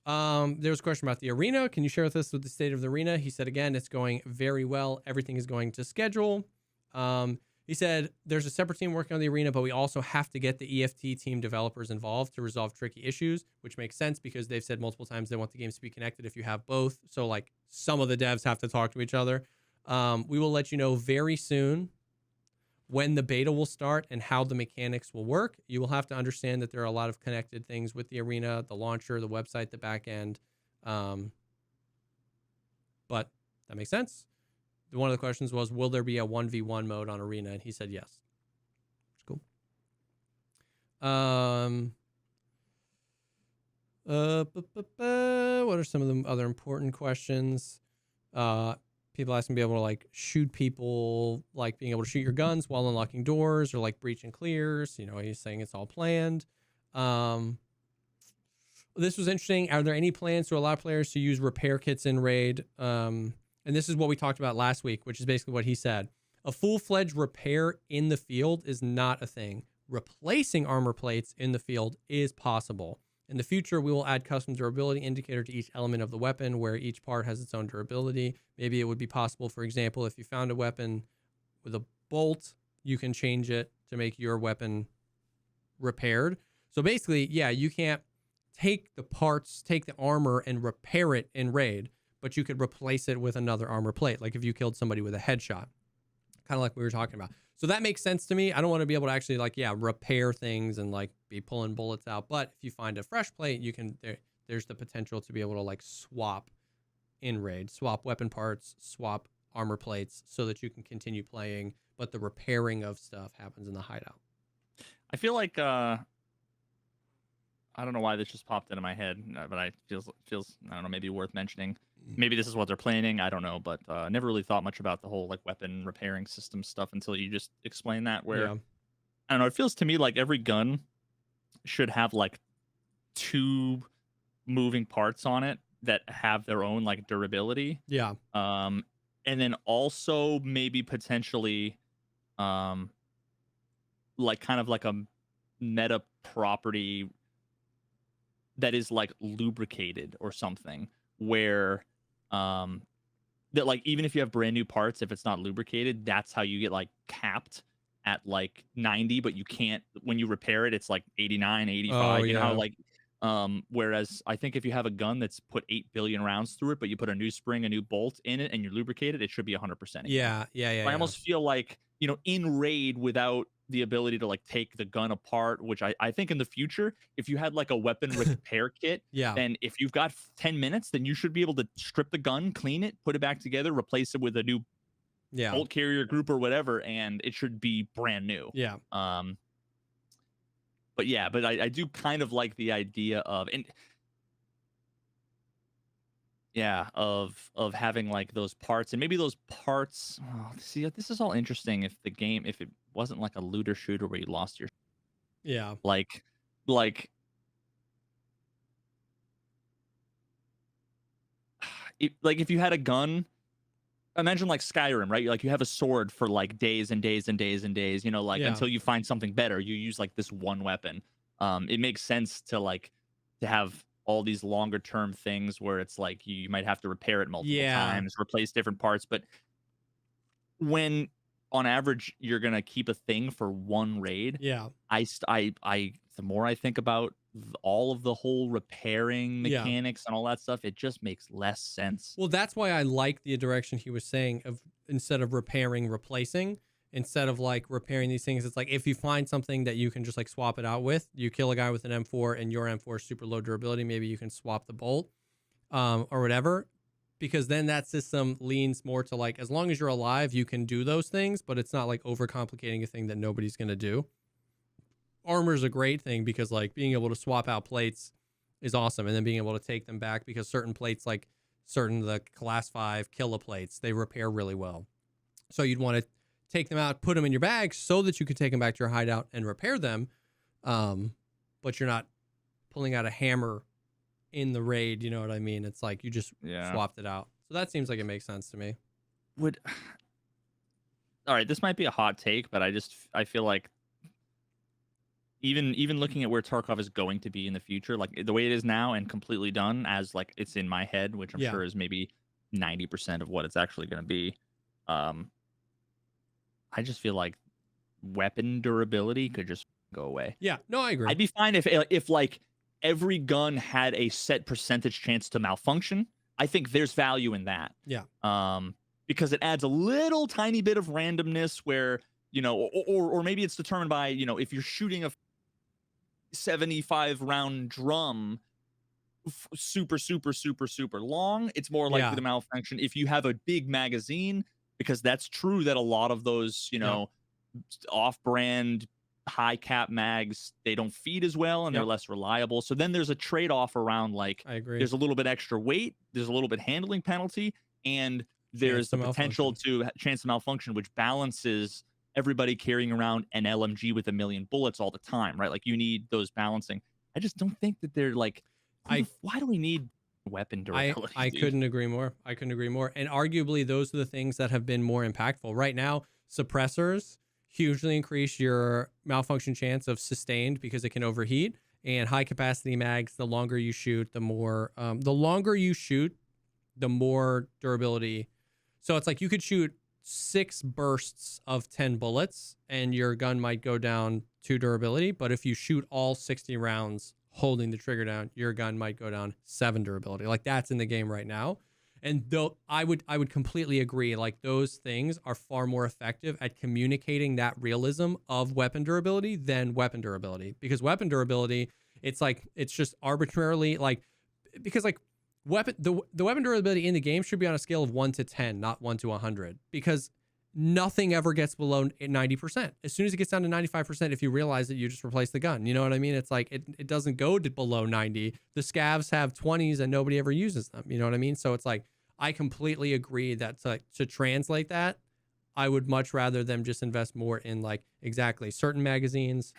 S2: There was a question about the arena. Can you share with us the state of the arena? He said, again, it's going very well. Everything is going to schedule. He said there's a separate team working on the arena, but we also have to get the EFT team developers involved to resolve tricky issues, which makes sense because they've said multiple times they want the games to be connected if you have both. So like some of the devs have to talk to each other. We will let you know very soon when the beta will start and how the mechanics will work. You will have to understand that there are a lot of connected things with the arena, the launcher, the website, the back end. But that makes sense. One of the questions was, will there be a 1v1 mode on arena? And he said yes. It's cool. What are some of the other important questions? People asking to be able to like shoot people, like being able to shoot your guns while unlocking doors or like breach and clears. You know, he's saying it's all planned. This was interesting. Are there any plans to allow players to use repair kits in raid? And this is what we talked about last week, which is basically what he said. A full-fledged repair in the field is not a thing. Replacing armor plates in the field is possible. In the future, we will add custom durability indicator to each element of the weapon where each part has its own durability. Maybe it would be possible, for example, if you found a weapon with a bolt, you can change it to make your weapon repaired. So basically, yeah, you can't take the parts, take the armor and repair it in raid, but you could replace it with another armor plate. Like if you killed somebody with a headshot, kind of like we were talking about. So that makes sense to me. I don't want to be able to actually like, yeah, repair things and like be pulling bullets out. But if you find a fresh plate, you can, there's the potential to be able to like swap in raid, swap weapon parts, swap armor plates so that you can continue playing. But the repairing of stuff happens in the hideout.
S1: I feel like, I don't know why this just popped into my head, but I feels I don't know, maybe worth mentioning. Maybe this is what they're planning. I don't know, but never really thought much about the whole like weapon repairing system stuff until you just explained that. Where I don't know, it feels to me like every gun should have like 2 moving parts on it that have their own like durability.
S2: Yeah.
S1: And then also maybe potentially, like kind of like a meta property that is like lubricated or something, where that like even if you have brand new parts, if it's not lubricated, that's how you get like capped at like 90, but you can't, when you repair it, it's like 89, 85. You know how like whereas I think if you have a gun that's put 8 billion rounds through it, but you put a new spring, a new bolt in it, and you lubricate it, it should be 100%.
S2: Yeah.
S1: I almost feel like, you know, in raid, without the ability to like take the gun apart, which I think in the future, if you had like a weapon repair kit, then if you've got 10 minutes, then you should be able to strip the gun, clean it, put it back together, replace it with a new bolt carrier group or whatever, and it should be brand new. But yeah, but I do kind of like the idea of, and of having like those parts, and maybe those parts. Oh, see, this is all interesting. If the game, if it wasn't like a looter shooter where you lost your, like if you had a gun, imagine like Skyrim, right? Like you have a sword for like days and days and days and days, you know, like until you find something better, you use like this one weapon. It makes sense to like to have all these longer term things where it's like you might have to repair it multiple times, replace different parts. But when on average you're gonna keep a thing for one raid, the more I think about all of the whole repairing mechanics and all that stuff, it just makes less sense.
S2: Well, that's why I like the direction he was saying of instead of repairing, replacing. Instead of like repairing these things, it's like if you find something that you can just like swap it out with, you kill a guy with an M4 and your M4 is super low durability, maybe you can swap the bolt or whatever, because then that system leans more to like, as long as you're alive, you can do those things, but it's not like overcomplicating a thing that nobody's going to do. Armor is a great thing because like being able to swap out plates is awesome, and then being able to take them back, because certain plates, like the class 5 killa plates, they repair really well. So you'd want to take them out, put them in your bag so that you could take them back to your hideout and repair them. But you're not pulling out a hammer in the raid. You know what I mean? It's like you just swapped it out. So that seems like it makes sense to me.
S1: All right, this might be a hot take, but I feel like even looking at where Tarkov is going to be in the future, like the way it is now and completely done as like it's in my head, which I'm sure is maybe 90% of what it's actually going to be. I just feel like weapon durability could just go away.
S2: Yeah, no, I agree.
S1: I'd be fine if like every gun had a set percentage chance to malfunction. I think there's value in that.
S2: Yeah.
S1: Because it adds a little tiny bit of randomness where, you know, or maybe it's determined by, you know, if you're shooting a 75 round drum super long, it's more likely to malfunction. If you have a big magazine, because that's true that a lot of those, you know, off-brand high cap mags, they don't feed as well and they're less reliable. So then there's a trade-off around like,
S2: I agree.
S1: There's a little bit extra weight, there's a little bit handling penalty, and there's the potential to chance to malfunction, which balances everybody carrying around an LMG with 1 million bullets all the time, right? Like you need those balancing. I just don't think that they're like, why do we need weapon durability?
S2: I couldn't agree more. And arguably those are the things that have been more impactful. Right now, suppressors hugely increase your malfunction chance of sustained because it can overheat, and high capacity mags, the longer you shoot, the more durability. So it's like you could shoot 6 bursts of 10 bullets and your gun might go down 2 durability, but if you shoot all 60 rounds holding the trigger down, your gun might go down 7 durability. Like that's in the game right now. And though I would completely agree, like those things are far more effective at communicating that realism of weapon durability than weapon durability, because weapon durability, it's like, it's just arbitrarily like, because like the weapon durability in the game should be on a scale of 1 to 10, not 1 to 100, because nothing ever gets below 90%. As soon as it gets down to 95%, if you realize that you just replace the gun, you know what I mean? It's like, it doesn't go to below 90. The scavs have 20s and nobody ever uses them. You know what I mean? So it's like, I completely agree that to translate that, I would much rather them just invest more in like exactly certain magazines,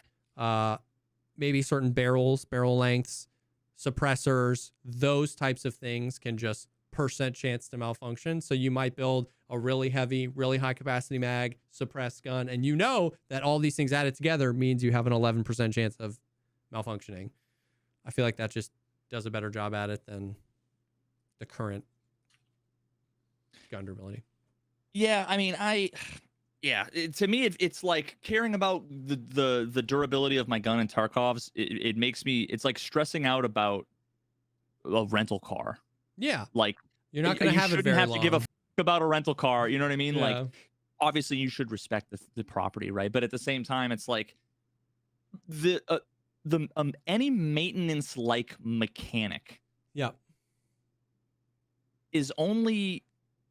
S2: maybe certain barrel lengths, suppressors, those types of things can just % chance to malfunction. So you might build a really heavy, really high capacity mag, suppressed gun, and you know that all these things added together means you have an 11% chance of malfunctioning. I feel like that just does a better job at it than the current gun durability.
S1: Yeah, I mean, to me, it's like caring about the durability of my gun in Tarkov's. It makes me, it's like stressing out about a rental car.
S2: Yeah,
S1: like
S2: you're not going to have it very long.
S1: To give a about a rental car. You know what I mean? Yeah. Like, obviously, you should respect the property, right? But at the same time, it's like any maintenance like mechanic.
S2: Yeah,
S1: it's only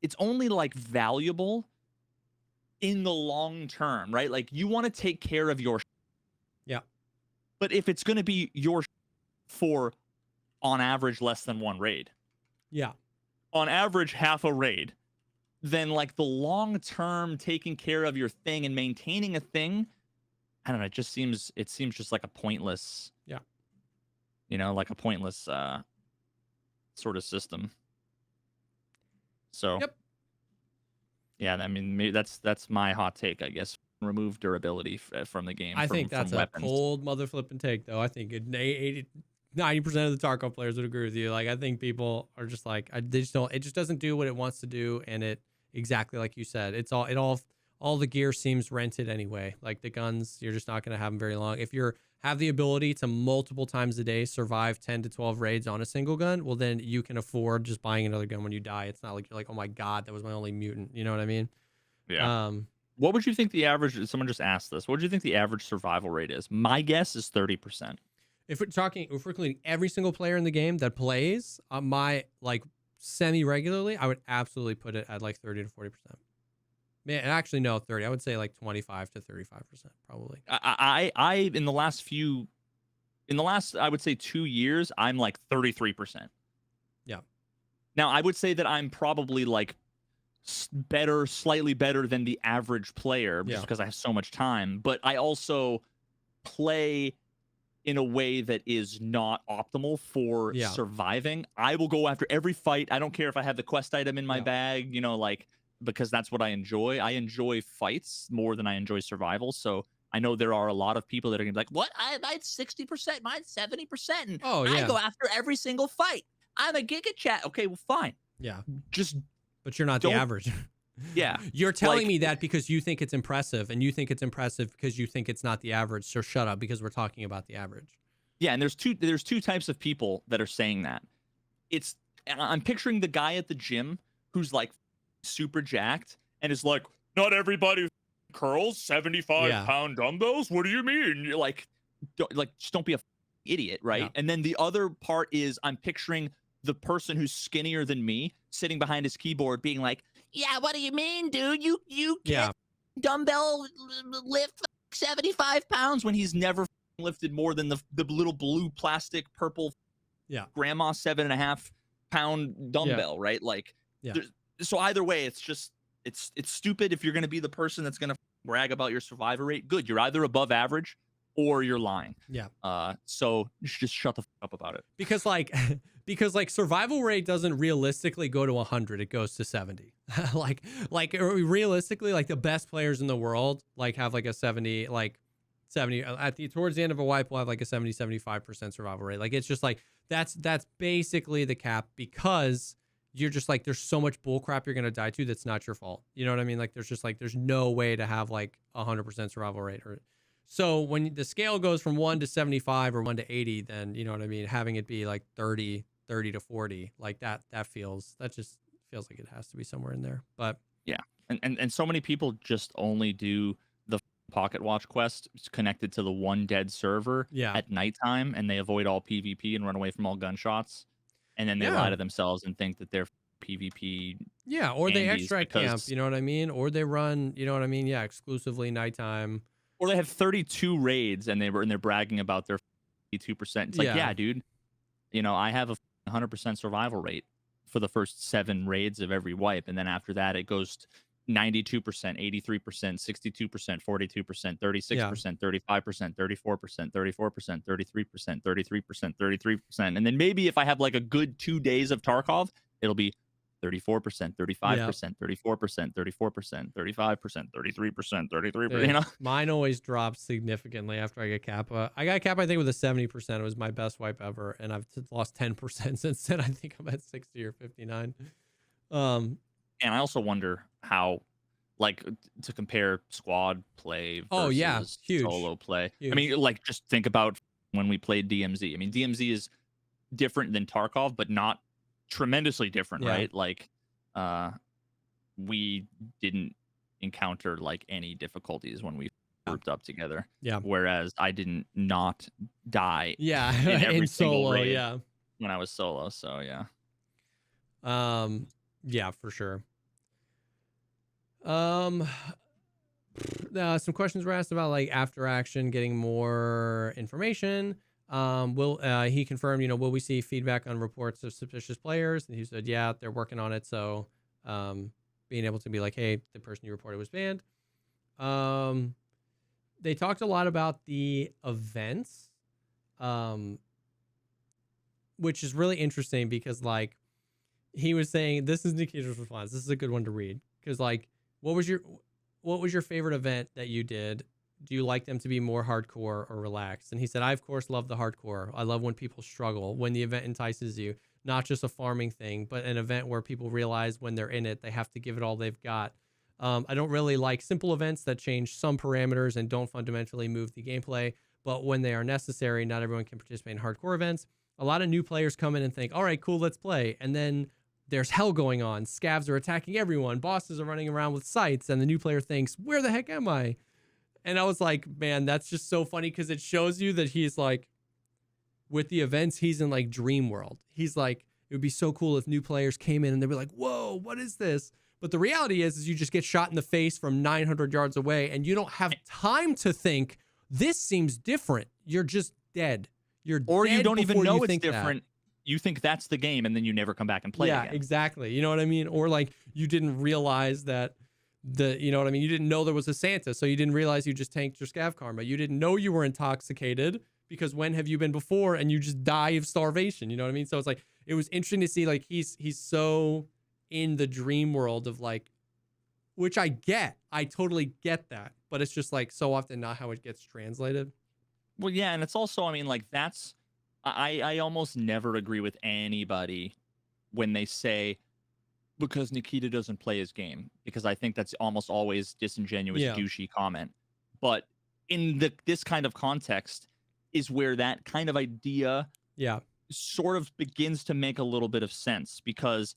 S1: like valuable in the long term, right? Like you want to take care of your but if it's going to be your for on average less than 1 raid, on average half a raid, then like the long term taking care of your thing and maintaining a thing, I don't know, it seems just like a pointless like a pointless sort of system. So yeah, I mean, maybe that's my hot take, I guess. Remove durability from the game.
S2: I think that's a cold mother flipping take, though. I think 90% of the Tarkov players would agree with you. Like, I think people are just like, they just don't. It just doesn't do what it wants to do, and it exactly like you said. All the gear seems rented anyway. Like the guns, you're just not going to have them very long. If you have the ability to multiple times a day survive 10 to 12 raids on a single gun, then you can afford just buying another gun when you die. It's not like you're like, oh my God, that was my only mutant. You know what I mean?
S1: Yeah. What would you think the average? Someone just asked this. What do you think the average survival rate is? My guess is 30%.
S2: If we're including every single player in the game that plays, my like semi-regularly, I would absolutely put it at like 30 to 40%. Man, actually no, 30. I would say like 25 to 35% probably.
S1: I in the last I would say 2 years, I'm like 33%.
S2: Yeah.
S1: Now I would say that I'm probably like slightly better than the average player just because I have so much time. But I also play in a way that is not optimal for surviving. I will go after every fight. I don't care if I have the quest item in my bag, you know, like, because that's what I enjoy. I enjoy fights more than I enjoy survival. So I know there are a lot of people that are gonna be like, what? Mine's 60%, mine's 70%. And I go after every single fight. I'm a Giga Chat. Okay, well, fine.
S2: Yeah.
S1: But
S2: you're not the average.
S1: Yeah.
S2: You're telling me that because you think it's impressive, and you think it's impressive because you think it's not the average. So shut up, because we're talking about the average.
S1: Yeah, and there's two types of people that are saying that. I'm picturing the guy at the gym who's like super jacked and is like, not everybody curls 75-pound dumbbells. What do you mean? You're like, just don't be a idiot, right? Yeah. And then the other part is I'm picturing the person who's skinnier than me sitting behind his keyboard being like, yeah, what do you mean, dude? You can't dumbbell lift 75 pounds when he's never lifted more than the little blue plastic purple grandma 7.5-pound dumbbell, right? Like, so either way, it's stupid. If you're going to be the person that's going to brag about your survivor rate, good. You're either above average or you're lying. Yeah. So you should just shut the fuck up about it.
S2: Because like survival rate doesn't realistically go to 100. It goes to 70. like realistically, like the best players in the world like have like a 70 towards the end of a wipe will have like a 70-75% survival rate. Like it's just like that's basically the cap, because you're just like, there's so much bull crap you're gonna die to that's not your fault. You know what I mean? Like there's no way to have like 100% survival rate. So when the scale goes from 1 to 75 or 1 to 80, then you know what I mean, having it be like 30 to 40, like that just feels like it has to be somewhere in there. But
S1: yeah, and so many people just only do the pocket watch quest connected to the one dead server at nighttime, and they avoid all PvP and run away from all gunshots, and then they lie to themselves and think that they're PvP.
S2: Yeah, or they extract camp, you know what I mean, or they run, you know what I mean, exclusively nighttime.
S1: Or they have 32 raids and they're bragging about their 52%. It's like, yeah, dude, you know, I have a 100% survival rate for the first 7 raids of every wipe, and then after that it goes 92%, 83%, 62%, 42%, 36%, 35%, 34%, 34%, 33%, 33%, 33%, and then maybe if I have like a good 2 days of Tarkov, it'll be 34%, 35%, 34%, 34%, 35%, 33%, 33%. You know,
S2: mine always drops significantly after I get Kappa. I got Kappa, I think, with a 70%. It was my best wipe ever, and I've lost 10% since then. I think I'm at 60 or 59.
S1: And I also wonder how, like, to compare squad play versus solo play. Huge. I mean, like, just think about when we played DMZ. I mean, DMZ is different than Tarkov, but not tremendously different, right? Like, we didn't encounter like any difficulties when we grouped up together. Yeah. Whereas I didn't not die.
S2: Yeah. In every
S1: solo. When I was solo. So
S2: yeah, for sure. Some questions were asked about like after action, getting more information. He confirmed, you know, will we see feedback on reports of suspicious players? And he said, yeah, they're working on it. So, being able to be like, hey, the person you reported was banned. They talked a lot about the events, which is really interesting because like he was saying, this is Nikita's response. This is a good one to read. Cause like, what was your favorite event that you did? Do you like them to be more hardcore or relaxed? And he said, I, of course, love the hardcore. I love when people struggle, when the event entices you, not just a farming thing, but an event where people realize when they're in it, they have to give it all they've got. I don't really like simple events that change some parameters and don't fundamentally move the gameplay, but when they are necessary, not everyone can participate in hardcore events. A lot of new players come in and think, all right, cool, let's play. And then there's hell going on. Scavs are attacking everyone. Bosses are running around with sights, and the new player thinks, where the heck am I? And I was like, man, that's just so funny because it shows you that he's like, with the events, he's in like dream world. He's like, it would be so cool if new players came in and they'd be like, whoa, what is this? But the reality is you just get shot in the face from 900 yards away and you don't have time to think, this seems different. You're just dead.
S1: Or you don't even know
S2: it's
S1: different. You think that's the game and then you never come back and play again.
S2: Yeah, exactly. You know what I mean? Or like you didn't realize that you know what I mean? You didn't know there was a Santa, so you didn't realize you just tanked your scav karma. You didn't know you were intoxicated because when have you been before and you just die of starvation? You know what I mean? So it's like, it was interesting to see like he's so in the dream world of like, which I get. I totally get that. But it's just like so often not how it gets translated.
S1: Well, yeah, and it's also, I mean, like I almost never agree with anybody when they say because Nikita doesn't play his game, because I think that's almost always disingenuous, douchey comment. But in this kind of context is where that kind of idea sort of begins to make a little bit of sense, because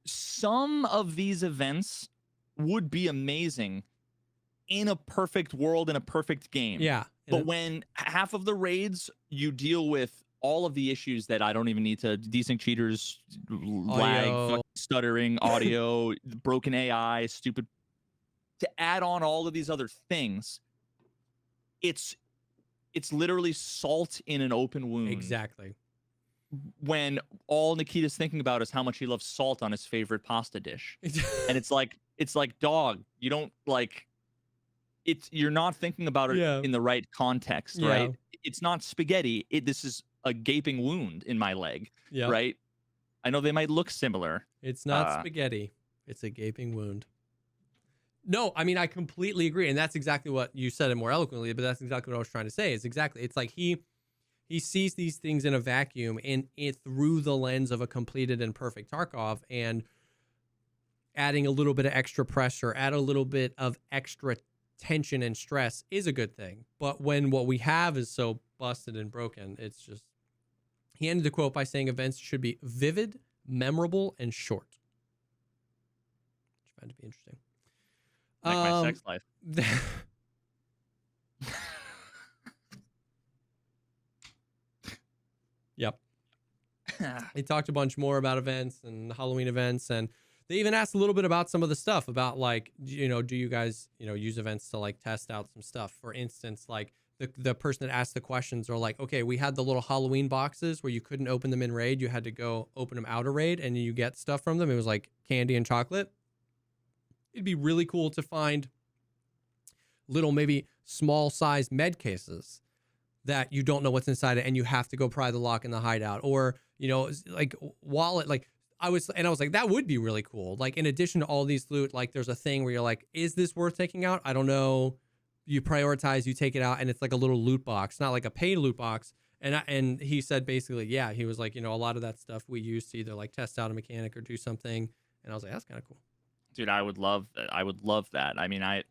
S1: some of these events would be amazing in a perfect world, in a perfect game.
S2: Yeah.
S1: But when half of the raids you deal with all of the issues that I don't even need to, desync cheaters, lag, stuttering, audio, broken AI, stupid, to add on all of these other things, it's literally salt in an open wound.
S2: Exactly.
S1: When all Nikita's thinking about is how much he loves salt on his favorite pasta dish. And it's like, dog, you don't like, you're not thinking about it in the right context, right? It's not spaghetti. This is a gaping wound in my leg, right? I know they might look similar.
S2: It's not spaghetti. It's a gaping wound. No, I mean, I completely agree. And that's exactly what you said it more eloquently, but that's exactly what I was trying to say. It's like he sees these things in a vacuum and it through the lens of a completed and perfect Tarkov, and adding a little bit of extra pressure, add a little bit of extra tension and stress is a good thing. But when what we have is so busted and broken, it's just, he ended the quote by saying events should be vivid, memorable, and short. Which I find to be interesting.
S1: Like my sex life.
S2: Yep. They talked a bunch more about events and Halloween events, and they even asked a little bit about some of the stuff about like, you know, do you guys, you know, use events to like test out some stuff? For instance, like the person that asked the questions are like, okay, we had the little Halloween boxes where you couldn't open them in raid. You had to go open them out of raid and you get stuff from them. It was like candy and chocolate. It'd be really cool to find little, maybe small size med cases that you don't know what's inside it and you have to go pry the lock in the hideout, or, you know, like wallet, like I was like, that would be really cool. Like, in addition to all these loot, like there's a thing where you're like, is this worth taking out? I don't know. You prioritize, you take it out, and it's like a little loot box, not like a paid loot box. And he said basically, yeah, he was like, you know, a lot of that stuff we use to either like test out a mechanic or do something. And I was like, that's kind of cool.
S1: Dude, I would love that. I would love that. I mean, I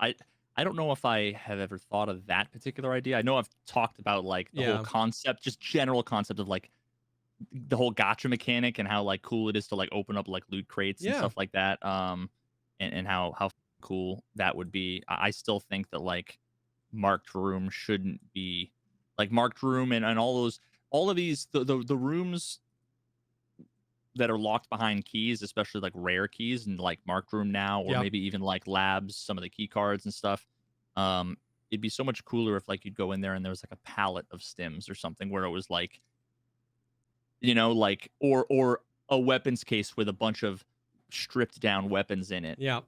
S1: don't know if I have ever thought of that particular idea. I know I've talked about like the whole concept, just general concept of like the whole gacha mechanic and how like cool it is to like open up like loot crates and stuff like that. And how cool that would be. I still think that like marked room shouldn't be like marked room and all of these the rooms that are locked behind keys, especially like rare keys and like marked room now, or maybe even like labs, some of the key cards and stuff. It'd be so much cooler if like you'd go in there and there was like a pallet of stims or something where it was like, you know, like or a weapons case with a bunch of stripped down weapons in it.
S2: Yeah.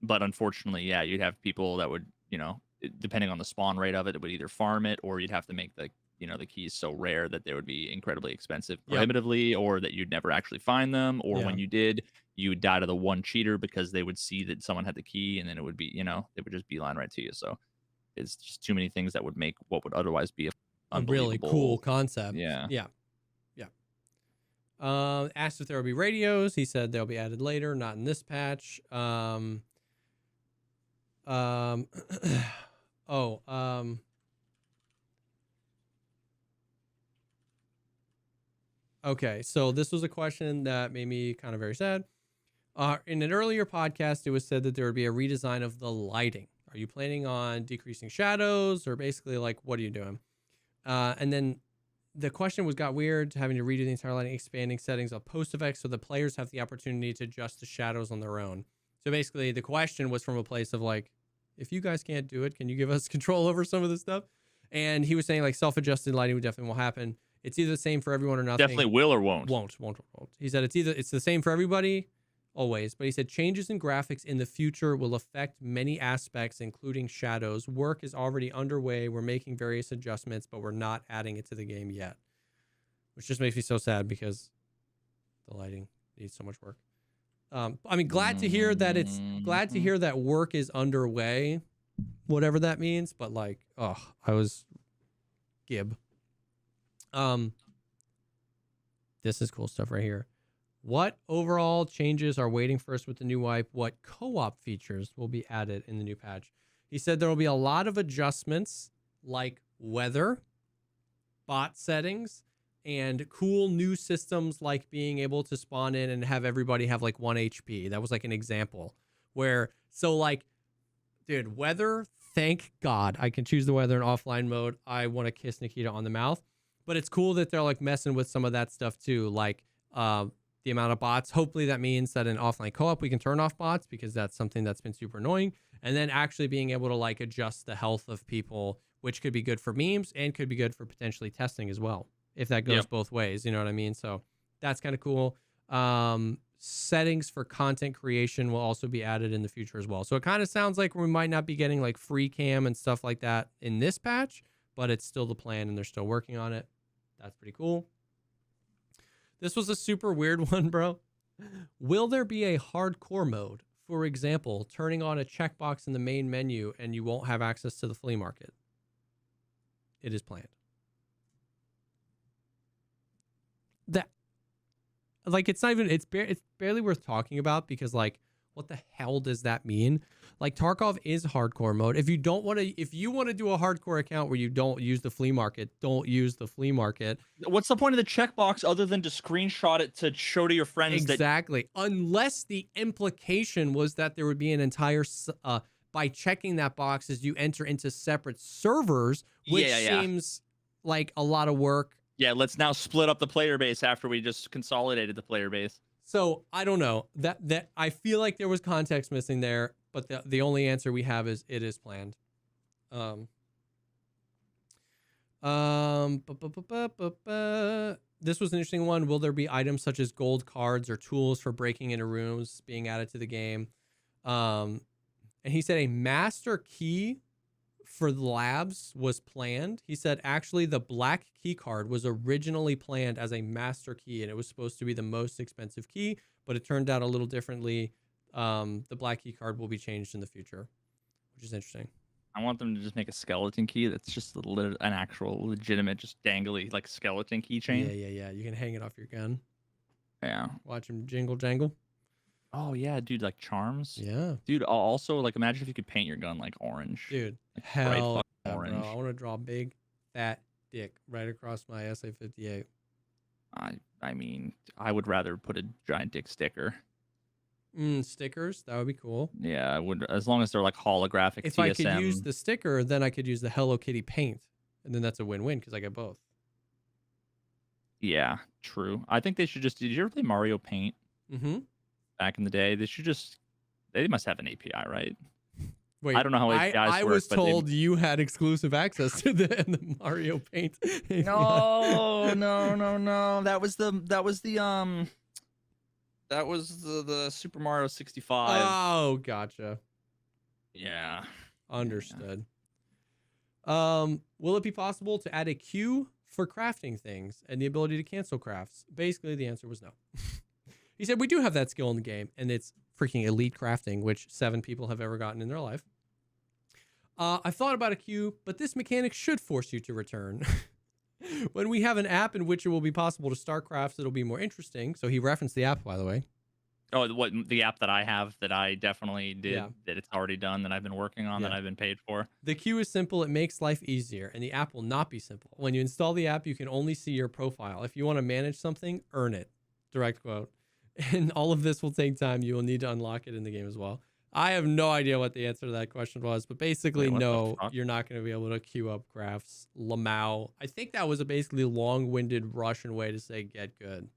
S1: But unfortunately, you'd have people that would, you know, depending on the spawn rate of it, would either farm it, or you'd have to make the keys so rare that they would be incredibly expensive prohibitively, or that you'd never actually find them, or when you did, you would die to the one cheater because they would see that someone had the key, and then it would be, you know, they would just beeline right to you. So it's just too many things that would make what would otherwise be
S2: a really cool concept.
S1: Yeah.
S2: Asked if there would be radios. He said they'll be added later, not in this patch. Okay, so this was a question that made me kind of very sad. In an earlier podcast, it was said that there would be a redesign of the lighting. Are you planning on decreasing shadows, or basically like what are you doing? And then the question got weird, having to redo the entire lighting, expanding settings of post effects so the players have the opportunity to adjust the shadows on their own. So basically, the question was from a place of like, if you guys can't do it, can you give us control over some of this stuff? And he was saying like self-adjusted lighting would definitely will happen. It's either the same for everyone or nothing.
S1: Definitely will or won't.
S2: Won't. He said it's the same for everybody, always. But he said changes in graphics in the future will affect many aspects, including shadows. Work is already underway. We're making various adjustments, but we're not adding it to the game yet. Which just makes me so sad because the lighting needs so much work. I mean, glad to hear that work is underway, whatever that means. But like, I was Gib. This is cool stuff right here. What overall changes are waiting for us with the new wipe? What co-op features will be added in the new patch? He said there will be a lot of adjustments like weather, bot settings, and cool new systems like being able to spawn in and have everybody have like 1 HP. That was like an example where, so like, dude, weather, thank God I can choose the weather in offline mode. I want to kiss Nikita on the mouth. But it's cool that they're like messing with some of that stuff too, like the amount of bots. Hopefully that means that in offline co-op we can turn off bots, because that's something that's been super annoying. And then actually being able to like adjust the health of people, which could be good for memes and could be good for potentially testing as well, if that goes both ways. You know what I mean? So that's kind of cool. Settings for content creation will also be added in the future as well. So it kind of sounds like we might not be getting like free cam and stuff like that in this patch, but it's still the plan and they're still working on it. That's pretty cool. This was a super weird one, bro. Will there be a hardcore mode? For example, turning on a checkbox in the main menu and you won't have access to the flea market. It is planned. That, like, it's not even, it's barely worth talking about, because like, what the hell does that mean? Like, Tarkov is hardcore mode. If you want to do a hardcore account where you don't use the flea market, don't use the flea market.
S1: What's the point of the checkbox other than to screenshot it to show to your friends?
S2: Exactly. Unless the implication was that there would be an entire, by checking that box as you enter into separate servers, which seems like a lot of work.
S1: Yeah, let's now split up the player base after we just consolidated the player base.
S2: So I don't know, that I feel like there was context missing there, but the only answer we have is it is planned. This was an interesting one. Will there be items such as gold cards or tools for breaking into rooms being added to the game? And he said a master key for the labs was planned. He said actually the black key card was originally planned as a master key, and it was supposed to be the most expensive key, but it turned out a little differently. The black key card will be changed in the future, which is interesting.
S1: I want them to just make a skeleton key that's just an actual legitimate, just dangly like skeleton keychain.
S2: Yeah. You can hang it off your gun.
S1: Yeah.
S2: Watch him jingle jangle.
S1: Oh yeah, dude, like charms.
S2: Yeah.
S1: Dude, also like imagine if you could paint your gun like orange.
S2: Dude,
S1: like
S2: hell
S1: yeah, orange.
S2: Bro. I want to draw a big fat dick right across my SA-58.
S1: I mean, I would rather put a giant dick sticker.
S2: Stickers, that would be cool.
S1: Yeah, I would, as long as they're like holographic.
S2: If
S1: TSM.
S2: I could use the sticker, then I could use the Hello Kitty paint, and then that's a win-win because I get both.
S1: Yeah, true. I think they should just. Did you ever play Mario Paint?
S2: Mm-hmm.
S1: Back in the day, they must have an API, right?
S2: Wait,
S1: I don't know how APIs work.
S2: I was told you had exclusive access to the Mario Paint.
S1: No. That was the Super Mario 65.
S2: Oh, gotcha.
S1: Yeah.
S2: Understood. Yeah. Will it be possible to add a queue for crafting things and the ability to cancel crafts? Basically, the answer was no. He said, we do have that skill in the game, and it's freaking elite crafting, which 7 people have ever gotten in their life. I've thought about a queue, but this mechanic should force you to return. When we have an app in which it will be possible to start crafts, it'll be more interesting. So he referenced the app, by the way.
S1: Oh, what the app that I have that I definitely did
S2: Yeah.
S1: that it's already done that I've been working on that
S2: Yeah.
S1: I've been paid for.
S2: The queue is simple. It makes life easier, and the app will not be simple. When you install the app, you can only see your profile. If you want to manage something, earn it. Direct quote. And all of this will take time. You will need to unlock it in the game as well. I have no idea what the answer to that question was, but basically,
S1: Wait, what the
S2: no,
S1: fuck?
S2: you're not going to be able to queue up graphs. Lamau. I think that was a basically long-winded Russian way to say get good.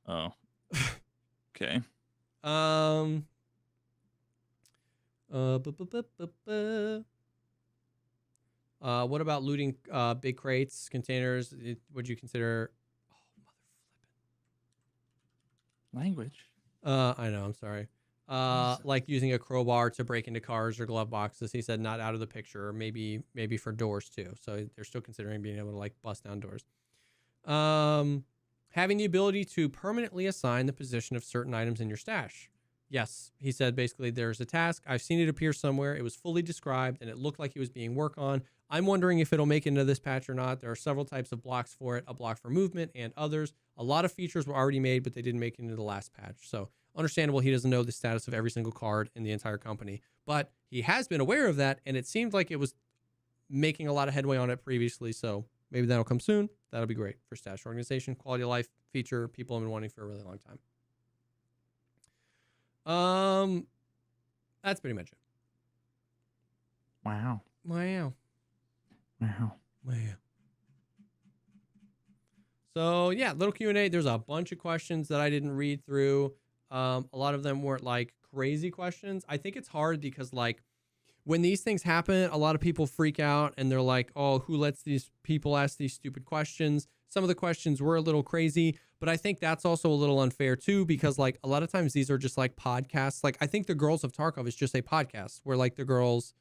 S1: Oh. Okay.
S2: Bu- bu- bu- bu- bu- bu. What about looting big crates, containers? Would you consider? Oh, mother
S1: Language.
S2: I know. I'm sorry. Like using a crowbar to break into cars or glove boxes. He said not out of the picture, or maybe for doors too. So they're still considering being able to like bust down doors. Having the ability to permanently assign the position of certain items in your stash. Yes, he said basically there's a task. I've seen it appear somewhere. It was fully described and it looked like it was being worked on. I'm wondering if it'll make it into this patch or not. There are several types of blocks for it, a block for movement and others. A lot of features were already made, but they didn't make it into the last patch. So understandable he doesn't know the status of every single card in the entire company, but he has been aware of that and it seemed like it was making a lot of headway on it previously. So maybe that'll come soon. That'll be great for stash organization, quality of life feature people have been wanting for a really long time. That's pretty much it.
S1: Wow.
S2: So yeah, little Q&A. There's a bunch of questions that I didn't read through. A lot of them weren't like crazy questions. I think it's hard because like when these things happen, a lot of people freak out and they're like, oh, who lets these people ask these stupid questions? Some of the questions were a little crazy, but I think that's also a little unfair too, because like a lot of times these are just like podcasts. Like I think the Girls of Tarkov is just a podcast where like those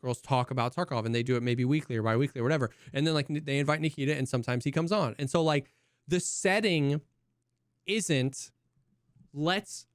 S2: girls talk about Tarkov and they do it maybe weekly or bi-weekly or whatever. And then like they invite Nikita and sometimes he comes on. And so like the setting isn't let's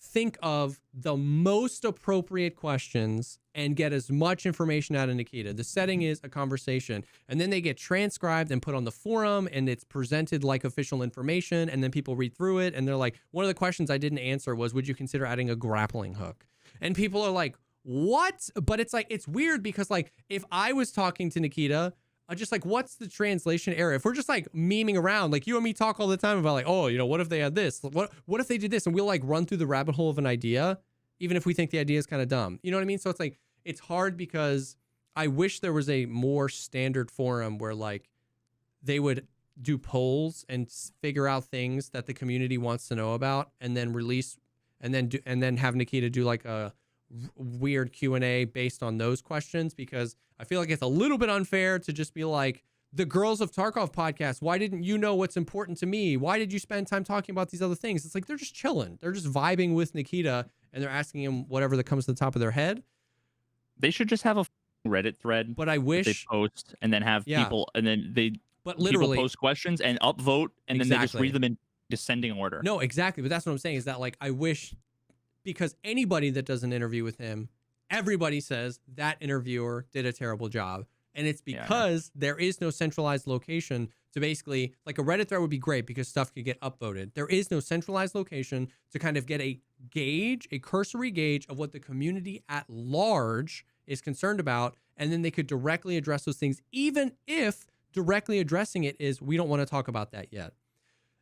S2: think of the most appropriate questions and get as much information out of Nikita. The setting is a conversation and then they get transcribed and put on the forum and it's presented like official information and then people read through it and they're like, one of the questions I didn't answer was, would you consider adding a grappling hook? And people are like, what? But it's like, it's weird because like if I was talking to Nikita, I just like, what's the translation error? If we're just like memeing around, like you and me talk all the time about like, oh, you know, what if they had this? What if they did this? And we'll like run through the rabbit hole of an idea, even if we think the idea is kind of dumb. You know what I mean? So it's like, it's hard because I wish there was a more standard forum where like they would do polls and figure out things that the community wants to know about and then release and then have Nikita do like a weird Q&A based on those questions, because I feel like it's a little bit unfair to just be like, the Girls of Tarkov podcast, why didn't you know what's important to me? Why did you spend time talking about these other things? It's like they're just chilling. They're just vibing with Nikita and they're asking him whatever that comes to the top of their head.
S1: They should just have a Reddit thread.
S2: But I wish
S1: they post and then have people and then people post questions and upvote and then they just read them in descending order.
S2: No, exactly. But that's what I'm saying is that like I wish, because anybody that does an interview with him, everybody says that interviewer did a terrible job. And it's because there is no centralized location to basically, like a Reddit thread would be great because stuff could get upvoted. There is no centralized location to kind of get a cursory gauge of what the community at large is concerned about. And then they could directly address those things, even if directly addressing it is, we don't want to talk about that yet.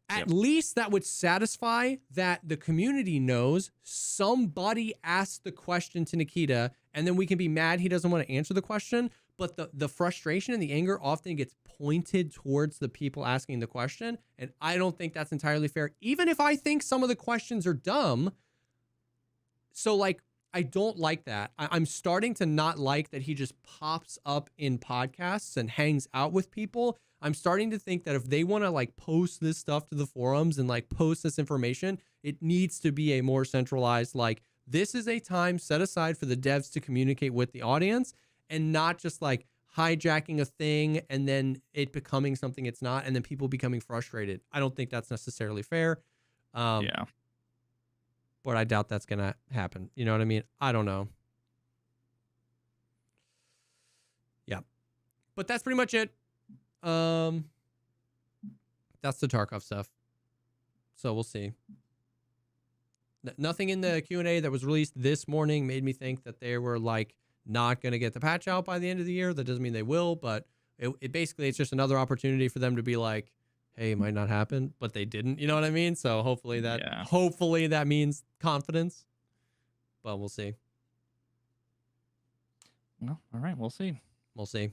S2: At least that would satisfy that the community knows somebody asked the question to Nikita, and then we can be mad he doesn't want to answer the question. But the frustration and the anger often gets pointed towards the people asking the question. And I don't think that's entirely fair, even if I think some of the questions are dumb. So like, I don't like that. I'm starting to not like that he just pops up in podcasts and hangs out with people. I'm starting to think that if they want to like post this stuff to the forums and like post this information, it needs to be a more centralized, like this is a time set aside for the devs to communicate with the audience and not just like hijacking a thing and then it becoming something it's not and then people becoming frustrated. I don't think that's necessarily fair. But I doubt that's going to happen. You know what I mean? I don't know. Yeah. But that's pretty much it. That's That's the Tarkov stuff. So we'll see. Nothing in the Q&A that was released this morning made me think that they were like not going to get the patch out by the end of the year. That doesn't mean they will, but it basically, it's just another opportunity for them to be like, hey, it might not happen, but they didn't. You know what I mean? So hopefully that means confidence, but we'll see.
S1: Well, all right, we'll see.
S2: We'll see.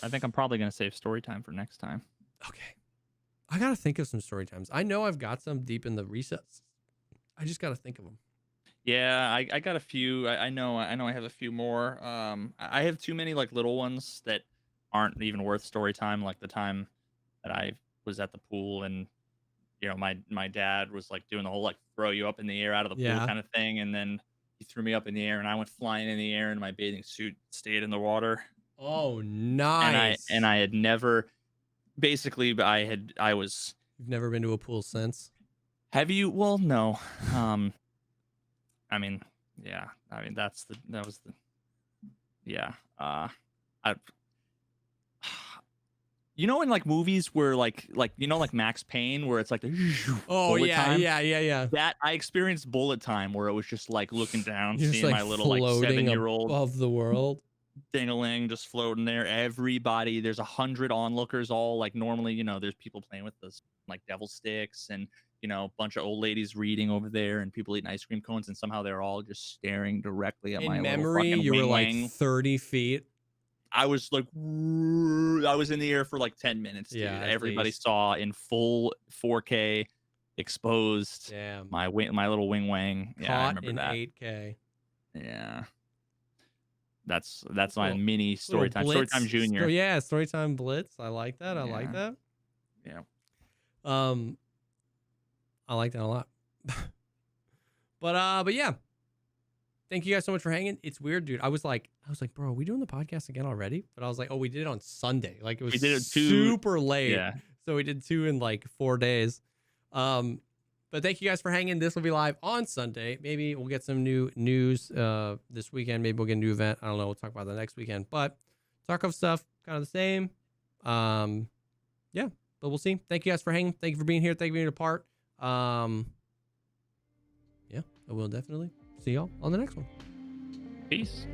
S1: I think I'm probably going to save story time for next time.
S2: Okay. I got to think of some story times. I know I've got some deep in the recess. I just got to think of them.
S1: Yeah, I got a few. I know I have a few more. I have too many like little ones that aren't even worth story time. Like the time that I was at the pool and my dad was like doing the whole like throw you up in the air out of the pool kind of thing, and then he threw me up in the air and I went flying in the air and my bathing suit stayed in the water.
S2: Oh, nice.
S1: And I had never, basically, I was.
S2: You've never been to a pool since?
S1: Have you? Well, no. I mean, yeah. I mean, that was the, yeah. In like movies where like Max Payne, where it's like bullet time?
S2: Yeah.
S1: That I experienced bullet time where it was just like looking down,
S2: You're
S1: seeing
S2: just,
S1: my little like 7-year-old
S2: above the world.
S1: ding-a-ling just floating there. Everybody, there's 100 onlookers, all like normally, there's people playing with this like devil sticks and a bunch of old ladies reading over there and people eating ice cream cones, and somehow they're all just staring directly at my
S2: in
S1: little
S2: memory.
S1: fucking
S2: You were like
S1: wing.
S2: 30 feet.
S1: I was like, I was in the air for like 10 minutes. Dude.
S2: Yeah,
S1: everybody saw in full 4K exposed.
S2: Damn.
S1: My little wing wang. Yeah, I remember
S2: in
S1: that.
S2: 8K.
S1: Yeah. That's my mini story time. Story time junior.
S2: Story time blitz. I like that. I like that.
S1: Yeah.
S2: I like that a lot. But yeah. Thank you guys so much for hanging. It's weird, dude. I was like, bro, are we doing the podcast again already? But I was like, oh, we did it on Sunday. Like we did it super late. Yeah. So we did 2 in like 4 days. But thank you guys for hanging. This will be live on Sunday. Maybe we'll get some new news this weekend. Maybe we'll get a new event. I don't know. We'll talk about that next weekend. But Tarkov stuff, kind of the same. Yeah, but we'll see. Thank you guys for hanging. Thank you for being here. Thank you for being a part. Yeah, I will definitely see y'all on the next one.
S1: Peace.